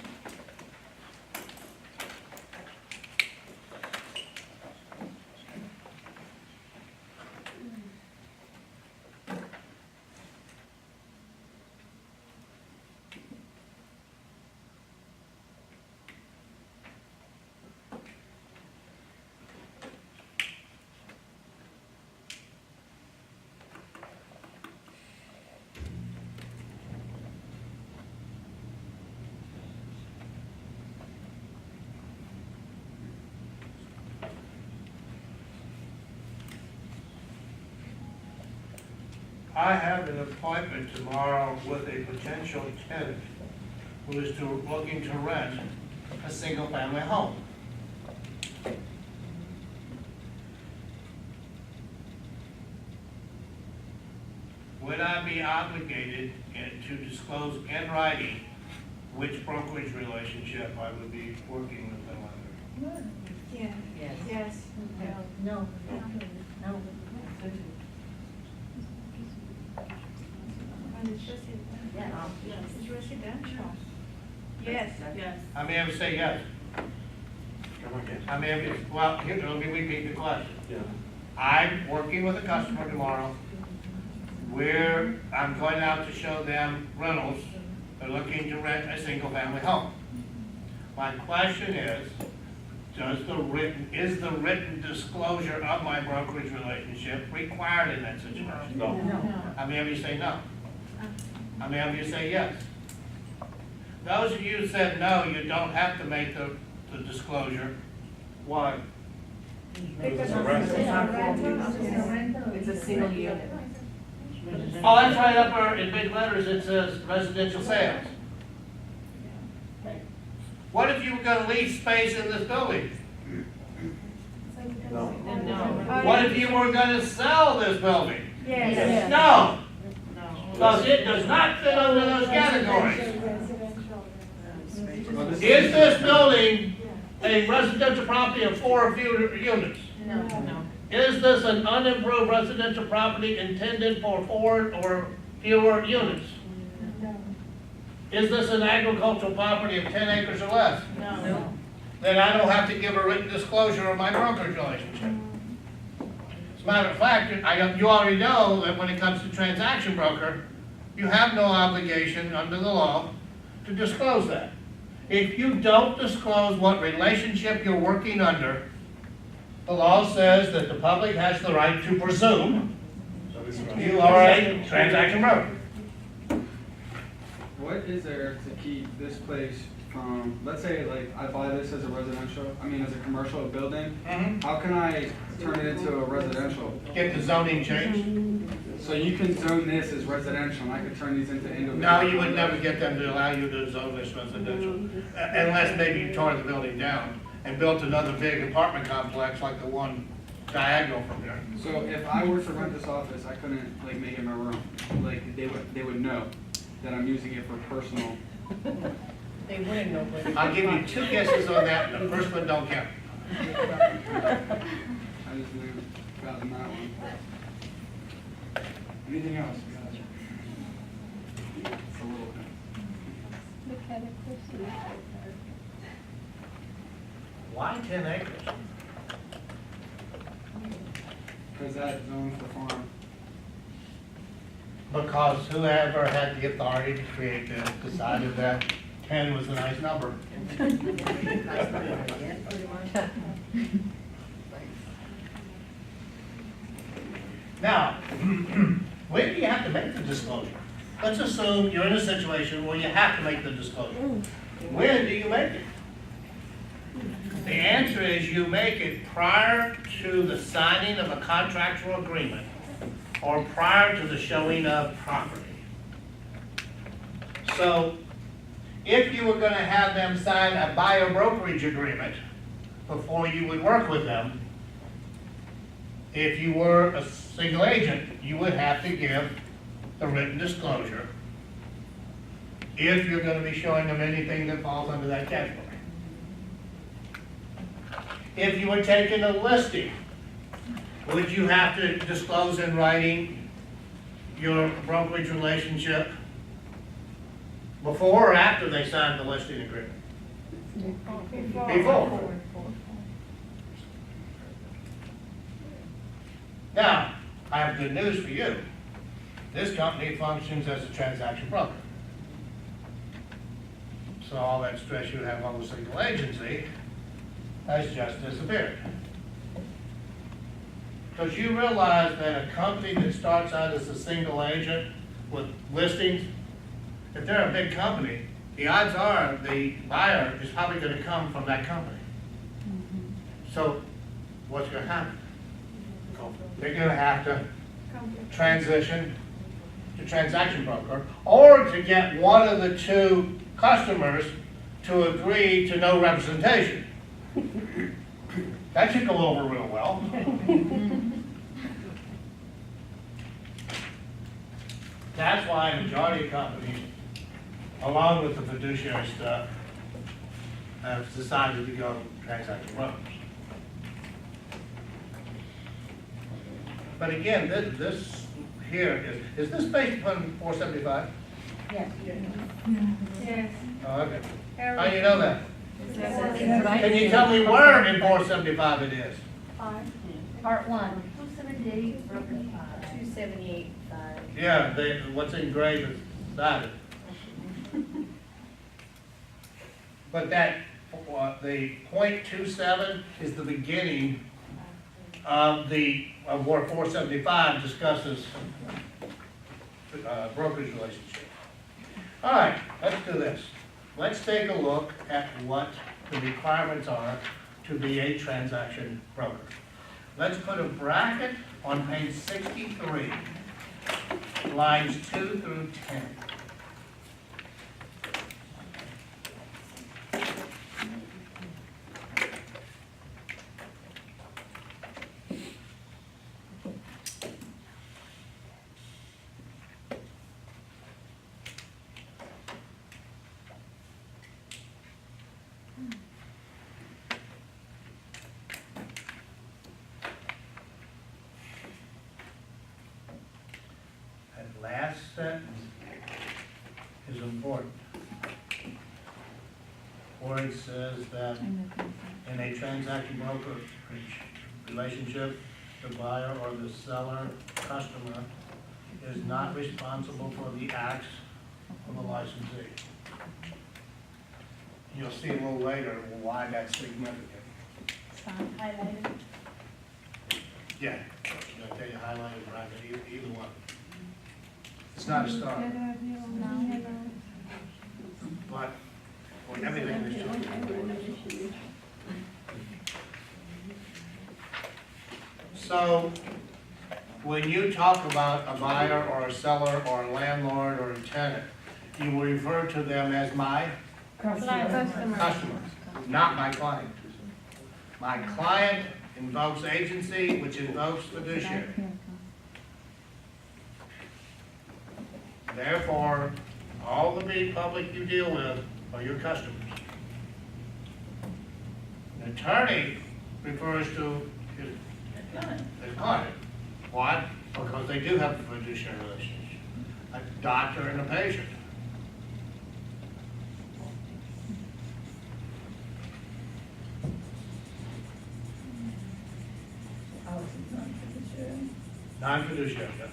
I have an appointment tomorrow with a potential tenant who is looking to rent a single-family home. Would I be obligated to disclose in writing which brokerage relationship I would be working with them under? Yeah. Yes. Yes. No. No. And it's residential. Yes. It's residential. Yes. Yes. I may have to say yes. I may have to, well, here, let me repeat the question. Yeah. I'm working with a customer tomorrow where I'm going out to show them rentals. They're looking to rent a single-family home. My question is the written disclosure of my brokerage relationship required in that situation? No. I may have you say no. I may have you say yes. Those of you who said no, you don't have to make the disclosure. Why? Because It's a rental. It's a single unit. Oh, that's right up there in big letters, it says residential sales. What if you were gonna lease space in this building? No. What if you were gonna sell this building? Yes. No, because it does not fit under those categories. Is this building a residential property of 4 or fewer units? No. Is this an unimproved residential property intended for 4 or fewer units? Is this an agricultural property of 10 acres or less? No. Then I don't have to give a written disclosure of my brokerage relationship. As a matter of fact, you already know that when it comes to transaction broker, you have no obligation under the law to disclose that. If you don't disclose what relationship you're working under, the law says that the public has the right to presume So this is you are a transaction broker. What is there to keep this place from, let's say like I buy this as a as a commercial building, how can I turn it into a residential? Get the zoning changed. So you can zone this as residential and I could turn these into individual? No, you would never get them to allow you to zone this residential, unless maybe you tore the building down and built another big apartment complex like the one diagonal from here. So if I were to rent this office, I couldn't like make it my room, like they would know that I'm using it for personal. They wouldn't know, but. I'll give you 2 guesses on that, and the first one don't count. I just knew about that one. Anything else? It's a little bit. Why 10 acres? Because that zone for farm. Because whoever had the authority to create this decided that 10 was a nice number. Now, when do you have to make the disclosure? Let's assume you're in a situation where you have to make the disclosure. When do you make it? The answer is you make it prior to the signing of a contractual agreement or prior to the showing of property. So, if you were going to have them sign a buyer brokerage agreement before you would work with them, if you were a single agent, you would have to give the written disclosure if you're going to be showing them anything that falls under that category. If you were taking a listing, would you have to disclose in writing your brokerage relationship before or after they signed the listing agreement? Before. Now, I have good news for you. This company functions as a transaction broker. So all that stress you have on the single agency has just disappeared. Because you realize that a company that starts out as a single agent with listings, if they're a big company, the odds are the buyer is probably going to come from that company. So what's going to happen? They're going to have to transition to transaction broker or to get one of the 2 customers to agree to no representation. That should go over real well. That's why a majority of companies, along with the fiduciary stuff, have decided to go transaction brokers. But again, this here is this based upon 475? Yes. Yes. Oh, okay. How do you know that? Yes. Can you tell me where in 475 it is? Part one. 278, broken 278, 5. Yeah, what's engraved beside it. But that, the .27 is the beginning of where 475 discusses brokerage relationship. All right, let's do this. Let's take a look at what the requirements are to be a transaction broker. Let's put a bracket on page 63, lines 2 through 10. That last sentence is important. Where it says that in a transaction brokerage relationship, the buyer or the seller, customer, is not responsible for the acts of the licensee. You'll see a little later why that's significant. Highlighted. Yeah, I'll tell you highlighted bracket, either one. It's not a star, but for everything is shown. So, when you talk about a buyer or a seller or a landlord or a tenant, you will refer to them as my customers, not my client. My client invokes agency, which invokes fiduciary. Therefore, all the big public you deal with are your customers. An attorney refers to his client. Why? Because they do have a fiduciary relationship. A doctor and a patient. Non-fiduciary, yeah.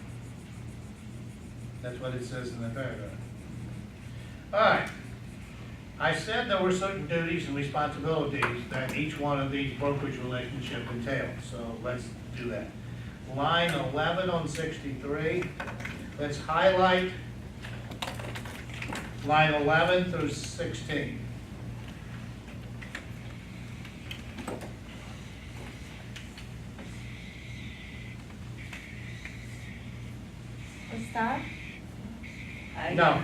That's what it says in the paragraph. All right. I said there were certain duties and responsibilities that each one of these brokerage relationships entails, so let's do that. Line 11 on 63, let's highlight line 11 through 16. The star? No.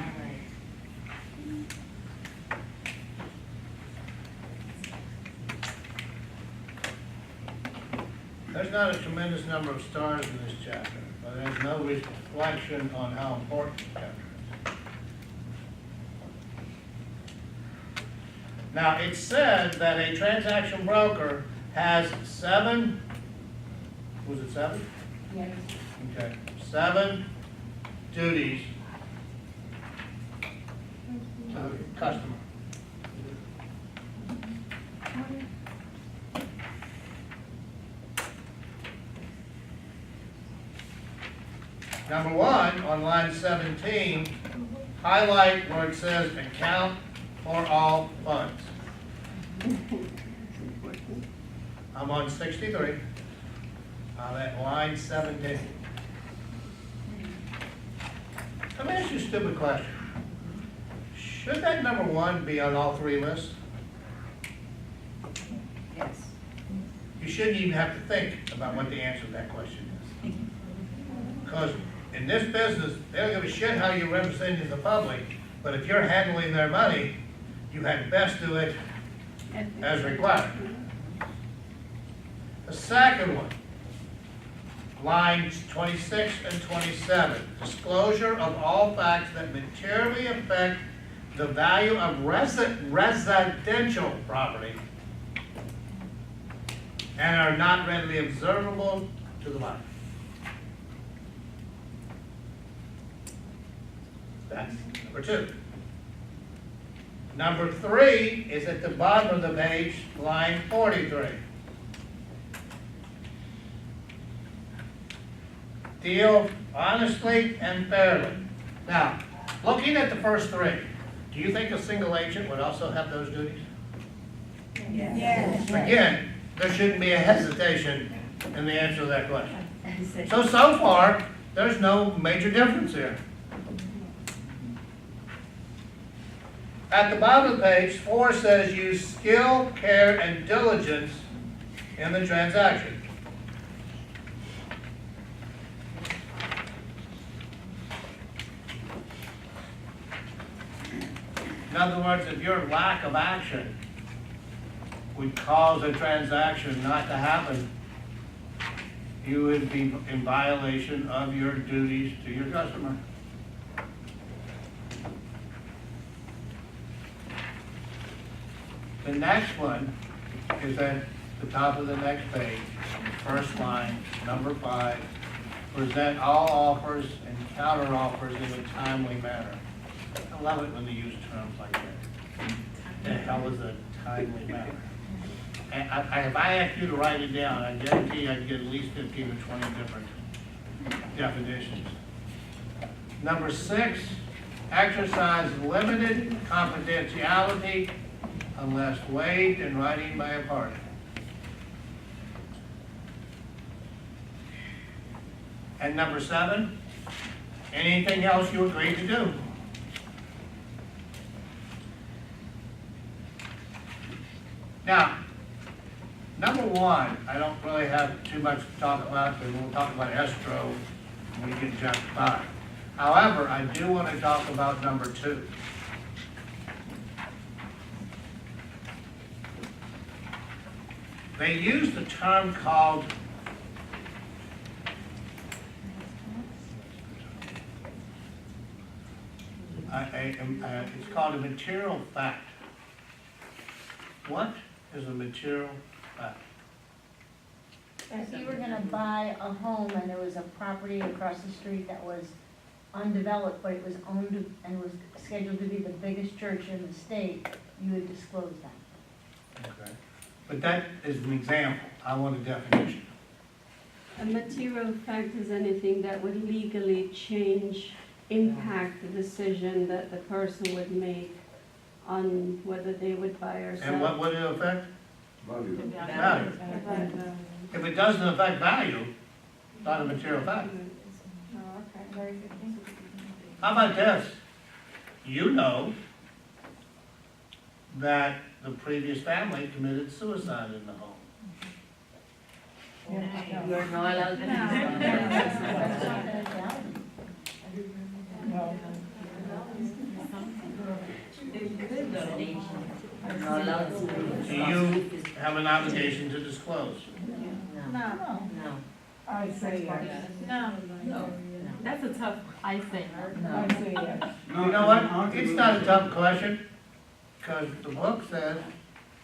There's not a tremendous number of stars in this chapter, but there's no reflection on how important the chapter is. Now, it said that a transaction broker has 7, was it 7? Yes. Okay, 7 duties to the customer. Number 1, on line 17, highlight where it says account for all funds. I'm on 63. I'm at line 17. Let me ask you a stupid question. Should that number 1 be on all 3 lists? Yes. You shouldn't even have to think about what the answer to that question is. Because in this business, they don't give a shit how you're representing the public. But if you're handling their money, you had best do it as required. The second one, lines 26 and 27, disclosure of all facts that materially affect the value of residential property and are not readily observable to the mind. That's number 2. Number 3 is at the bottom of the page, line 43. Deal honestly and fairly. Now, looking at the first 3, do you think a single agent would also have those duties? Yes. Again, there shouldn't be a hesitation in the answer to that question. So far, there's no major difference here. At the bottom of the page, 4 says use skill, care, and diligence in the transaction. In other words, if your lack of action would cause a transaction not to happen, you would be in violation of your duties to your customer. The next one is at the top of the next page, first line, number 5. Present all offers and counter offers in a timely manner. I love it when they use terms like that. The hell is a timely manner? And if I asked you to write it down, I guarantee I'd get at least 15 or 20 different definitions. Number 6, exercise limited confidentiality unless waived in writing by a party. And number 7, anything else you agree to do. Now, number 1, I don't really have too much to talk about, because we'll talk about escrow when we get to chapter 5. However, I do want to talk about number 2. They use the term called it's called a material fact. What is a material fact? If you were gonna buy a home and there was a property across the street that was undeveloped, but it was owned and was scheduled to be the biggest church in the state, you would disclose that. Okay. But that is an example. I want a definition. A material fact is anything that would legally change, impact the decision that the person would make on whether they would buy or sell. And what would it affect? Value. Value. If it doesn't affect value, it's not a material fact. Oh, okay, very good, thank you. How about this? You know that the previous family committed suicide in the home. You're not allowed to No. Do you have an obligation to disclose? No, No. I say yes. no. That's a tough, I think. I say yes. You know what? It's not a tough question, because the book says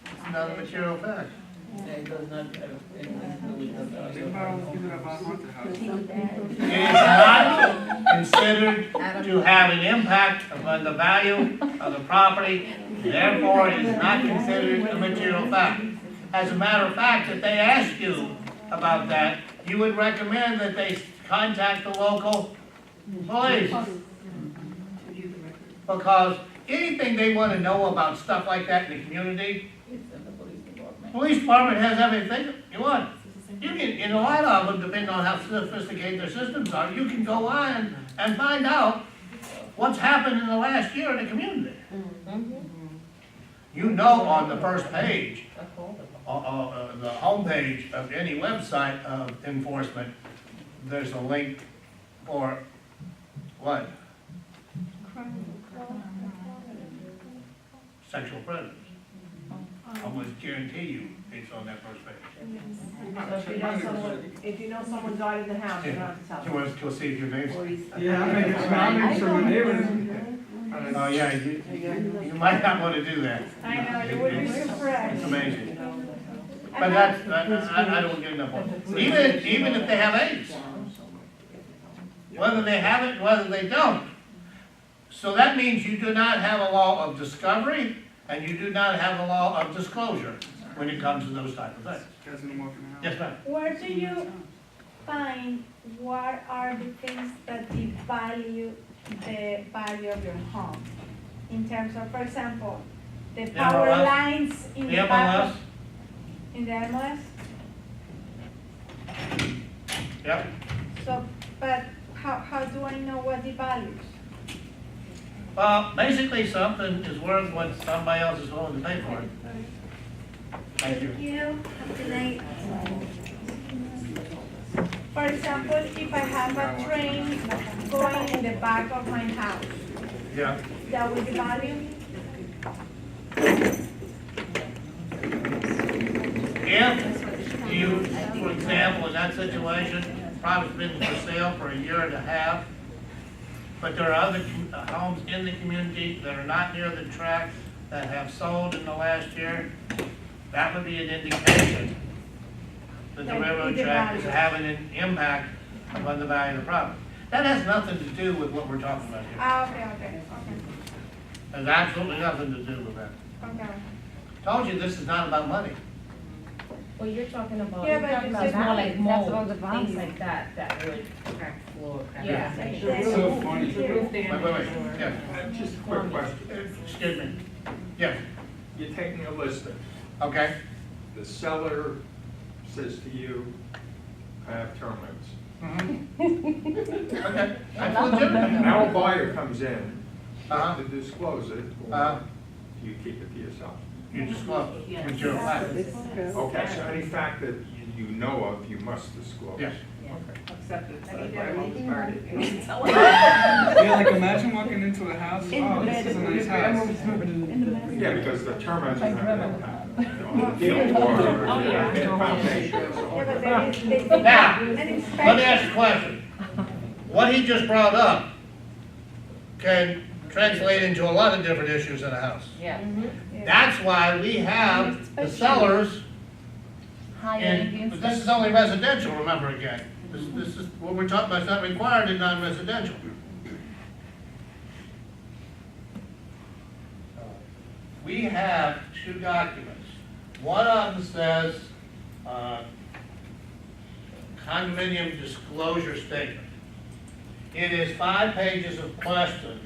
it's not a material fact. It is not considered to have an impact upon the value of the property, therefore it is not considered a material fact. As a matter of fact, if they ask you about that, you would recommend that they contact the local police. Because anything they want to know about stuff like that in the community, police department has everything you want. You can, in a lot of them, depending on how sophisticated their systems are, you can go on and find out what's happened in the last year in the community. You know on the first page, the homepage of any website of enforcement, there's a link for what? sexual predators. Almost guarantee you it's on that first page. So if you know someone died in the house, you don't have to tell You them. want to see if your name's? Yeah, I'm making surroundings for my neighbors. Oh, yeah, you might not want to do that. I know, you would be surprised. It's amazing. But that's, I don't get enough on it. Even if they have AIDS. Whether they have it, whether they don't. So that means you do not have a law of discovery, and you do not have a law of disclosure when it comes to those type of things. Yes, ma'am. Where do you find what are the things that devalue the value of your home? In terms of, for example, the power MLS. lines in The the back MLS, of, in the MLS? yep. So, but how do I know what devalues? Basically, something is worth what somebody else is willing to pay for it. Thank you. Have a good night. For example, if I have a train going in the back of my house, Yeah. that will devalue? If you, for example, in that situation, property's been for sale for a year and a half, but there are other homes in the community that are not near the track that have sold in the last year, that would be an indication that the railroad track is having an impact upon the value of the property. That has nothing to do with what we're talking about here. Ah, okay. Has absolutely nothing to do with that. Okay. Told you, this is not about money. Well, you're talking about, Yeah, you're but talking you about said more value, like that's mold, all the things like that, that would crack floor, crack. Yeah. It's so funny. Wait, yes, Just a quick question. excuse me. Yes, You're taking a listing. okay. The seller says to you, I have termites. Okay, that's legitimate. Now a buyer comes in Uh-huh. to disclose it, Uh, or do you keep it to yourself? you disclose, material fact. Okay, so any fact that you know of, you must disclose. Yes. Yeah, like imagine walking into a house, oh, this is a nice house. Yeah, because the termites are not going to happen. Foundation. Yeah, but there is, they Now, an let me inspection. ask you a question. What he just brought up can translate into a lot of different issues in a house. Yeah. That's why we have the sellers, and this is only residential, remember again. This is, what we're talking about, it's not required in non-residential. We have two documents. One of them says, condominium disclosure statement. It is 5 pages of questions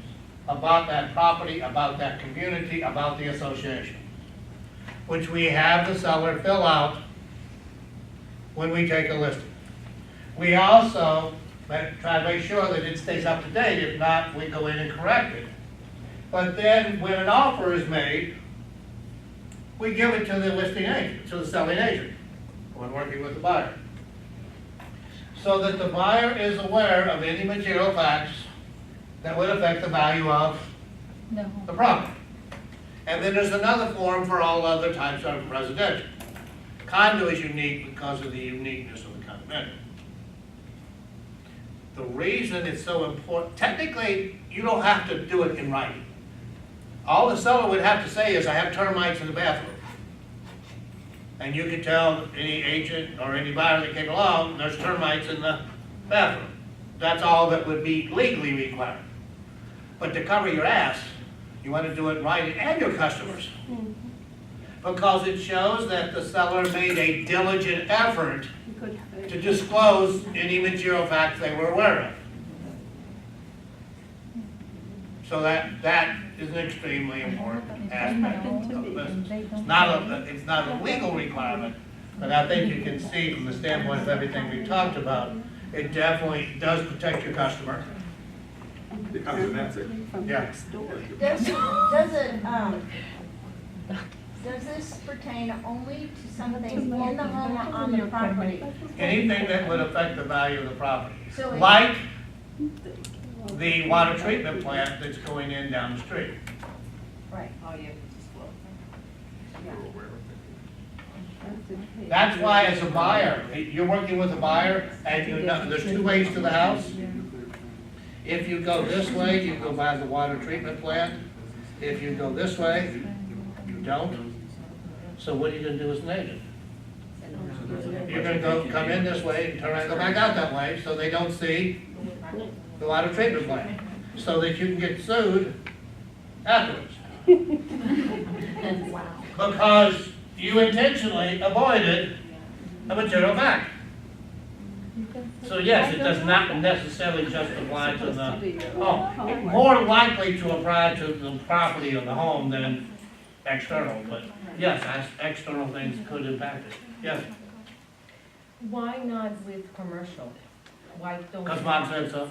about that property, about that community, about the association, which we have the seller fill out when we take a listing. We also try to make sure that it stays up to date. If not, we go in and correct it. But then when an offer is made, we give it to the listing agent, to the selling agent, when working with the buyer, so that the buyer is aware of any material facts that would affect the value of the property. And then there's another form for all other types of residential. Condo is unique because of the uniqueness of the condominium. The reason it's so important, technically, you don't have to do it in writing. All the seller would have to say is, I have termites in the bathroom. And you could tell any agent or any buyer that came along, there's termites in the bathroom. That's all that would be legally required. But to cover your ass, you want to do it in writing and your customers. Because it shows that the seller made a diligent effort to disclose any material facts they were aware of. So that is an extremely important aspect of the business. It's not a legal requirement, but I think you can see from the standpoint of everything we've talked about, it definitely does protect your customer. Becomes an ethic. Yeah. Does this pertain only to something in the home or on the property? Anything that would affect the value of the property. So it- Like the water treatment plant that's going in down the street. Right. That's why as a buyer, you're working with a buyer, and you know, there's two ways to the house. If you go this way, you go by the water treatment plant. If you go this way, you don't. So what are you gonna do as an agent? You're gonna come in this way and turn around and go back out that way, so they don't see the water treatment plant, so that you can get sued afterwards. Because you intentionally avoided a material fact. So yes, it does not necessarily just apply to the, more likely to apply to the property of the home than external, but yes, external things could impact it, yes. Why not with commercial? Why don't? Because Mom said so.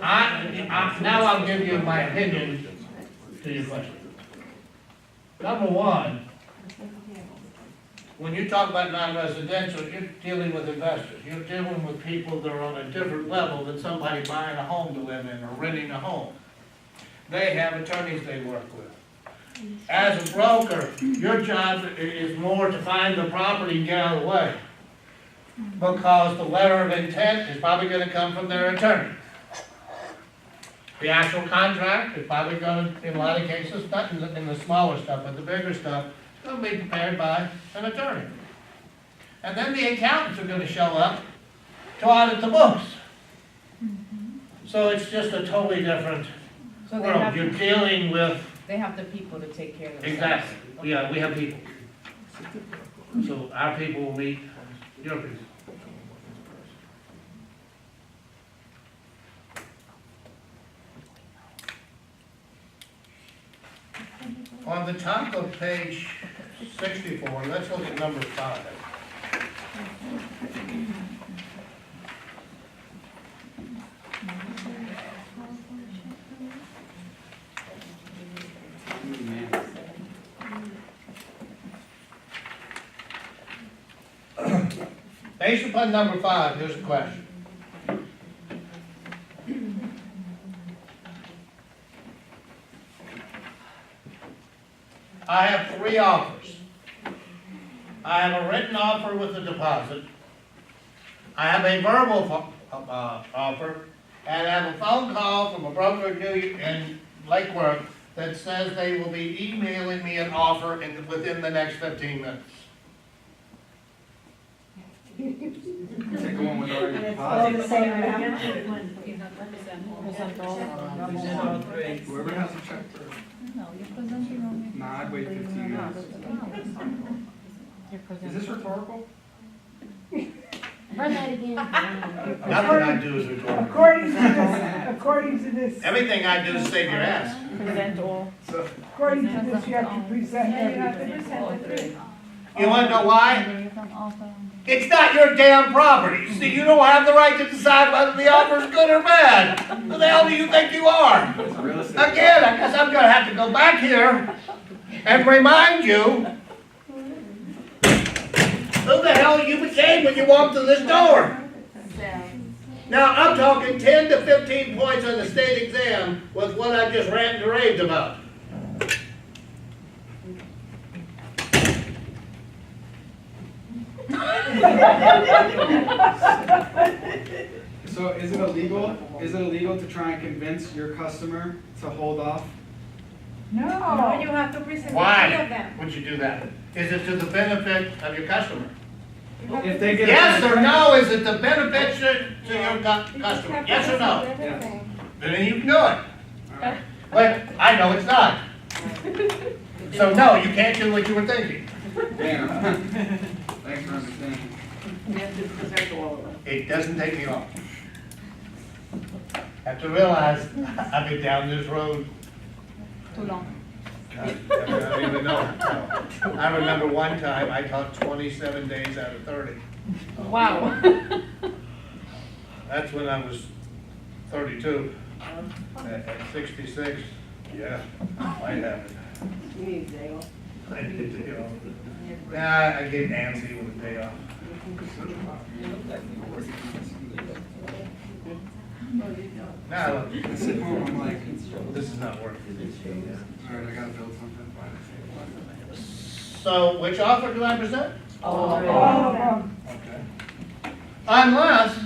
Now I'll give you my opinion to your question. Number one, when you talk about non-residential, you're dealing with investors. You're dealing with people that are on a different level than somebody buying a home to live in or renting a home. They have attorneys they work with. As a broker, your job is more to find the property and get out of the way. Because the letter of intent is probably going to come from their attorney. The actual contract is probably going to, in a lot of cases, not in the smaller stuff, but the bigger stuff, it's going to be prepared by an attorney. And then the accountants are going to show up to audit the books. So it's just a totally different So they world. have, You're dealing with, they have the people to take care of themselves. exactly, yeah, we have people. So our people will meet your people. On the top of page 64, let's look at number 5. Based upon number 5, here's a question. I have 3 offers. I have a written offer with a deposit. I have a verbal offer, and I have a phone call from a broker in Lake Worth that says they will be emailing me an offer within the next 15 minutes. Take the one with already And it's all deposited. the same amount? Whoever has a check first. Nah, I'd wait 15 minutes. Is this rhetorical? Run that again. Nothing I do is rhetorical. According to this, Everything I do is save your ass. Present all. So, according to this, you have to present Yeah, you have to everything. present the 3. You want to know why? It's not your damn property. See, you don't have the right to decide whether the offer is good or bad. Who the hell do you think you are? it's real estate. Again, I guess I'm going to have to go back here and remind you who the hell you became when you walked through this door. Now, I'm talking 10 to 15 points on the state exam with what I just ranted and raved about. So is it illegal? Is it illegal to try and convince your customer to hold off? No, No. you have to present the 3 of Why them. would you do that? Is it to the benefit of your customer? If they get Yes or no, is it the benefit to your customer? Yes or no? Yes. Then you can do it. But I know it's not. So no, you can't do what you were thinking. Damn. Thanks for understanding. It doesn't take me long. Have to realize I've been down this road. Too long. God, I don't even know. I remember one time I taught 27 days out of 30. Wow. That's when I was 32. At 66, yeah, might happen. You need Zale. I did, you know. Nah, I get antsy with a day off. Now, I sit home, I'm like, this is not working. all right, I gotta build something. So which offer do I present? All of them. Okay. Unless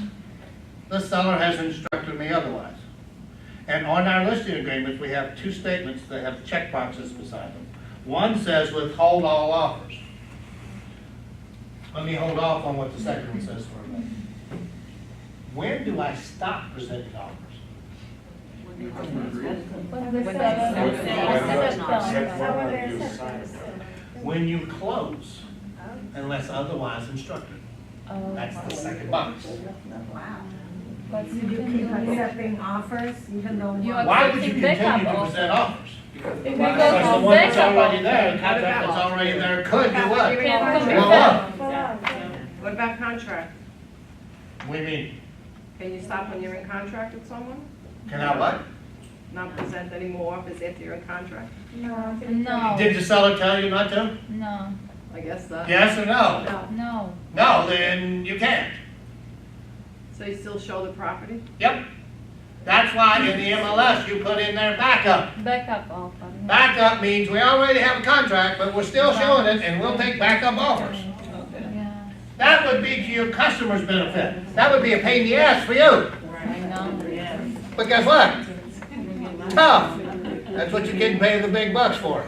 the seller has instructed me otherwise. And on our listing agreements, we have two statements that have check boxes beside them. One says withhold all offers. Let me hold off on what the second one says for a minute. When do I stop presenting offers? When you close, unless otherwise instructed. That's the second box. But you keep accepting offers even though. Why would you continue to present offers? If we go Because the from one that's backup already there, the contract that's already there could do what? Can't Blow come up. What about contract? What do you mean? Can you stop when you're in contract with someone? Can I what? Not present any more offers after you're in contract? No, Did the seller tell you not to? no, I guess not. Yes or no? no. No, then you can't. So you still show the property? Yep. That's why in the MLS you put in there backup. Backup offer. Backup means we already have a contract, but we're still showing it and we'll take backup offers. Yeah, That would be to your customer's benefit. That would be a pain in the ass for you. I know. But guess what? Tough. That's what you're getting paid the big bucks for.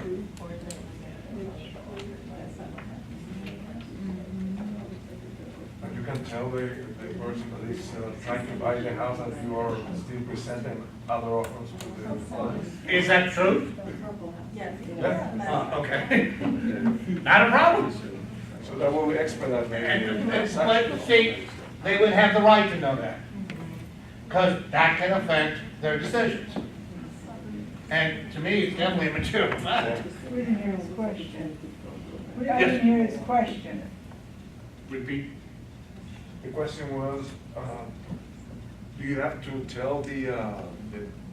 And you can tell the person that is trying to buy the house that you are still presenting other offers to the. Is that true? Yeah. Okay. Not a problem. So that will expedite the But transaction. see, they would have the right to know that. Because that can affect their decisions. And to me, it's definitely a material fact. We didn't hear his question. I didn't hear his question. Repeat. The question was, do you have to tell the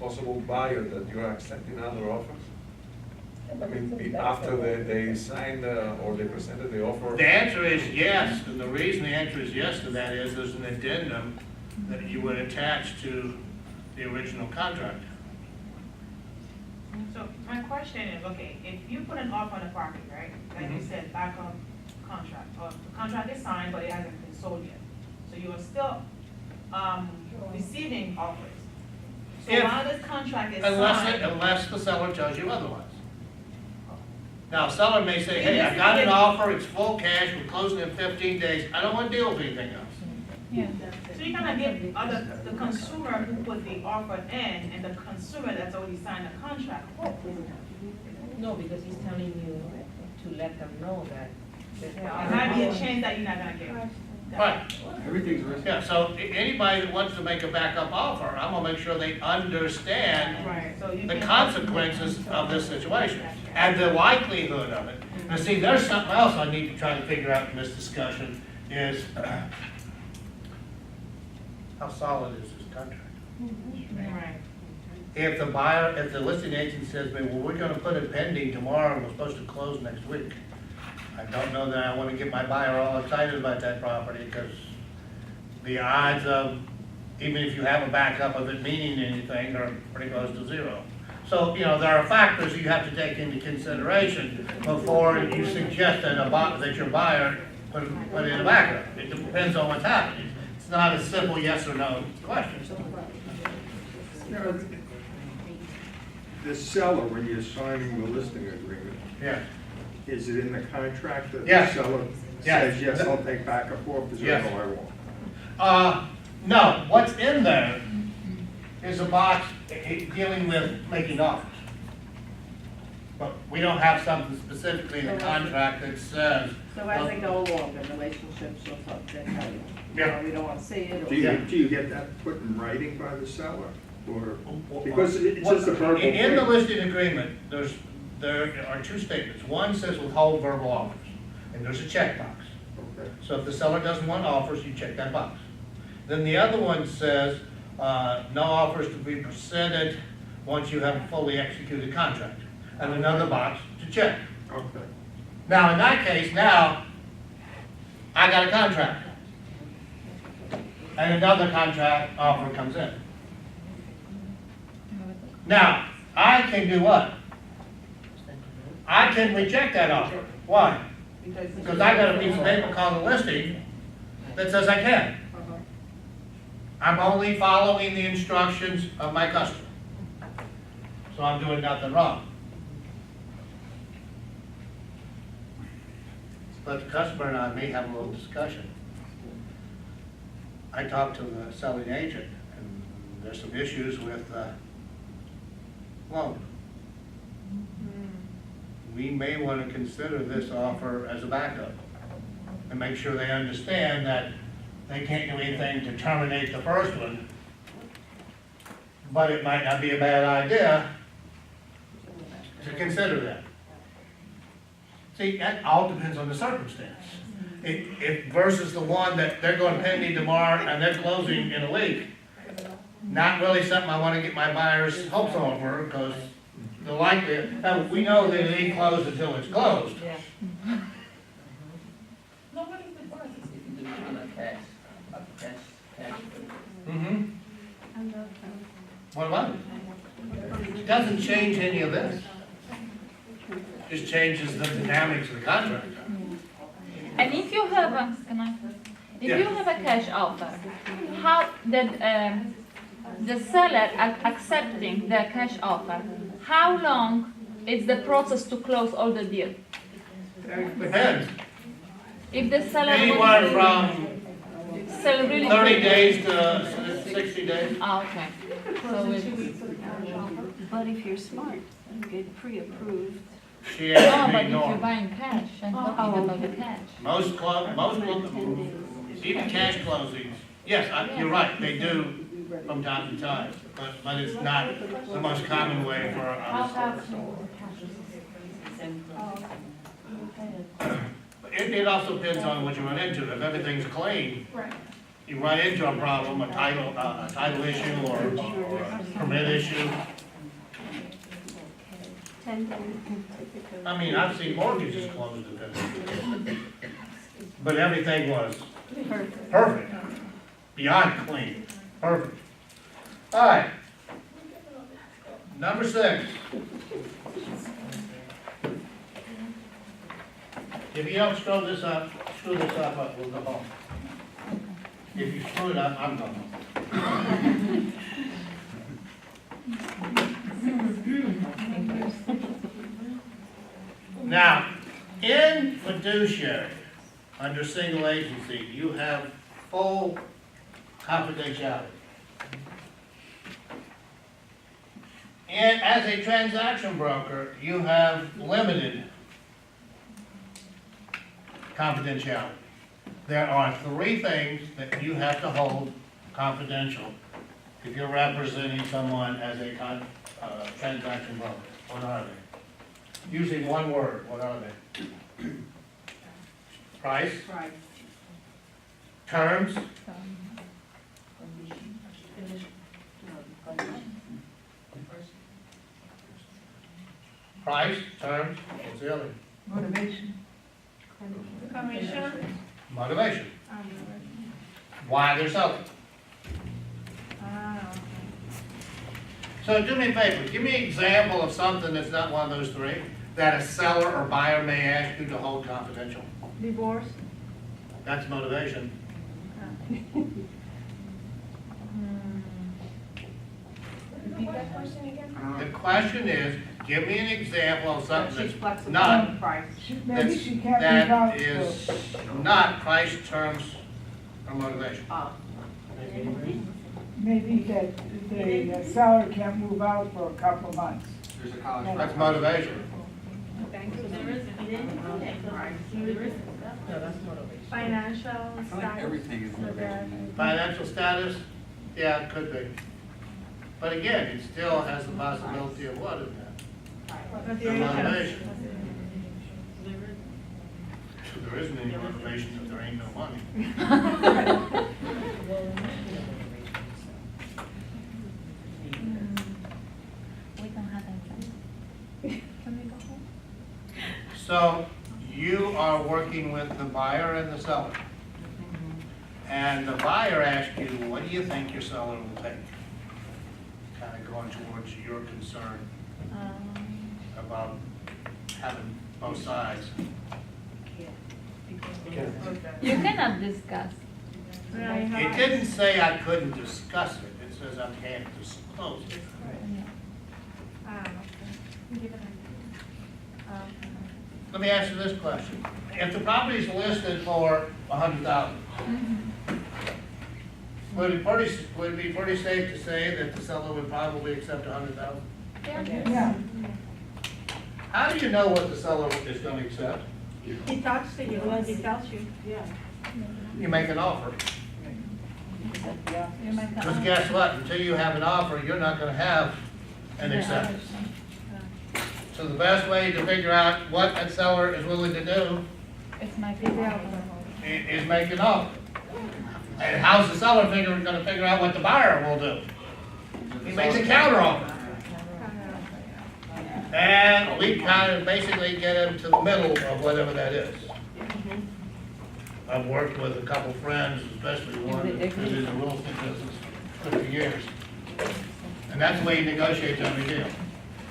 possible buyer that you are accepting other offers? I mean, after they signed or they presented the offer? The answer is yes, and the reason the answer is yes to that is there's an addendum that you would attach to the original contract. So my question is, okay, if you put an offer on the property, right, like you said, backup contract, or the contract is signed, but it hasn't been sold yet. So you are still, receiving offers. So If- while this contract is signed. Unless the seller tells you otherwise. Now, a seller may say, hey, I got an offer, it's full cash, we're closing in 15 days, I don't want to deal with anything else. Yeah. So you kind of give the consumer who put the offer in and the consumer that's already signed the contract. No, because he's telling you to let them know that. There might be a chance that you're not gonna get it. Right. Everything's risky. Yeah, so anybody that wants to make a backup offer, I'm gonna make sure they understand Right, so you the can. consequences of this situation and the likelihood of it. Now, see, there's something else I need to try to figure out in this discussion is how solid is this contract? Right. If the buyer, if the listing agent says, well, we're gonna put it pending tomorrow and we're supposed to close next week, I don't know that I wanna get my buyer all excited about that property because the odds of, even if you have a backup of it meaning anything, are pretty close to zero. So, you know, there are factors you have to take into consideration before you suggest that your buyer put in a backup. It depends on what's happening. It's not a simple yes or no question. The seller, when you're signing the listing agreement, Yeah. is it in the contract that the Yes. seller Yes. says, yes, I'll take backup offers, or Yes. no, I won't? No, what's in there is a box dealing with making offers. But we don't have something specifically in the contract that says. So as they go along, the relationships will tell you. Yeah. We don't want to see it. Do you get that put in writing by the seller? Or, because it's just a verbal In the thing. listing agreement, there are two statements. One says withhold verbal offers, and there's a checkbox. Okay. So if the seller doesn't want offers, you check that box. Then the other one says, no offers to be presented once you have a fully executed contract. And another box to check. Okay. Now, in that case, now, I got a contract. And another contract offer comes in. Now, I can do what? I can reject that offer. Why? Because I got a piece of paper called a listing that says I can. I'm only following the instructions of my customer. So I'm doing nothing wrong. But the customer and I may have a little discussion. I talked to the selling agent, and there's some issues with loan. We may want to consider this offer as a backup and make sure they understand that they can't do anything to terminate the first one, but it might not be a bad idea to consider that. See, that all depends on the circumstance. If versus the one that they're going to pay me tomorrow and they're closing in a week, not really something I want to get my buyer's hopes on for, because the likelihood, we know that it ain't closed until it's closed. Mm-hmm. What about it? It doesn't change any of this. Just changes the dynamics of the contract. And if you have a, if you have a cash offer, how the seller accepting the cash offer, how long is the process to close all the deal? Depends. If the seller Anywhere from sell really 30 days to 60 days. Ah, okay. So it's, But if you're smart, you get pre-approved. She no, asked but me if you're normal. buying cash and talking about the cash. Most even cash closings, yes, you're right, they do from time to time, but it's not the most common way for us. It also depends on what you run into. If everything's clean, Right. you run into a problem, a title issue or a permit issue. I mean, I've seen mortgages closed in 15 but everything was perfect, beyond clean, perfect. All right, number 6. If you don't screw this up, we'll go home. If you screw it up, I'm going home. Now, in fiduciary, under single agency, you have full confidentiality. And as a transaction broker, you have limited confidentiality. There are 3 things that you have to hold confidential if you're representing someone as a transaction broker. What are they? Using one word, what are they? Price? Terms? Price, terms, what's the other? Motivation. Commission. Motivation. Why they're selling. Ah, So do me a favor, give me an example of something that's not one of those 3 that a seller or buyer may ask you to hold confidential. divorce. That's motivation. Repeat that question again? The question is, give me an example of something She's that's flexible not, on price. Maybe that's, she can't that move out is for, not price, terms, or motivation. maybe that the seller can't move out for a couple of months. There's a college. That's motivation. Financial status. Everything is motivation. Financial status, yeah, it could be. But again, it still has the possibility of what in that? The motivation. There isn't any motivation if there ain't no money. We don't have that. Can we go home? So you are working with the buyer and the seller. And the buyer asks you, what do you think your seller will take? kind of going towards your concern about having both sides. You cannot discuss. It didn't say I couldn't discuss it, it says I can't disclose it. Let me ask you this question. If the property is listed for $100,000, would it be pretty safe to say that the seller would probably accept $100,000? Yeah. How do you know what the seller is going to accept? He talks to you, he tells you. Yeah. You make an offer. You might Because come- guess what? Until you have an offer, you're not going to have an acceptance. So the best way to figure out what that seller is willing to do It's my favorite. is make an offer. And how's the seller going to figure out what the buyer will do? He makes a counter offer. And we kind of basically get him to the middle of whatever that is. I've worked with a couple friends, especially one who's in the real estate business for 50 years. And that's the way he negotiates every deal.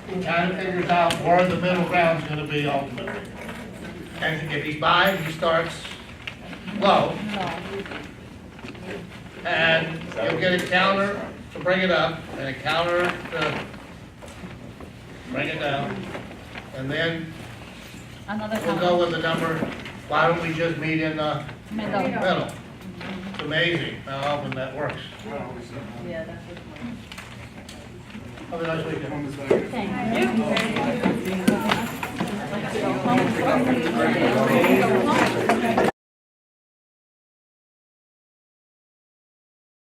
He kind of figures out where the middle ground's gonna be ultimately. And if he's buying, he starts low. And he'll get a counter to bring it up and a counter to bring it down. And then Another we'll go with the number, why don't we just meet in the middle. middle? It's amazing how often that works. Yeah, that's what's. Have a nice weekend. Thank you.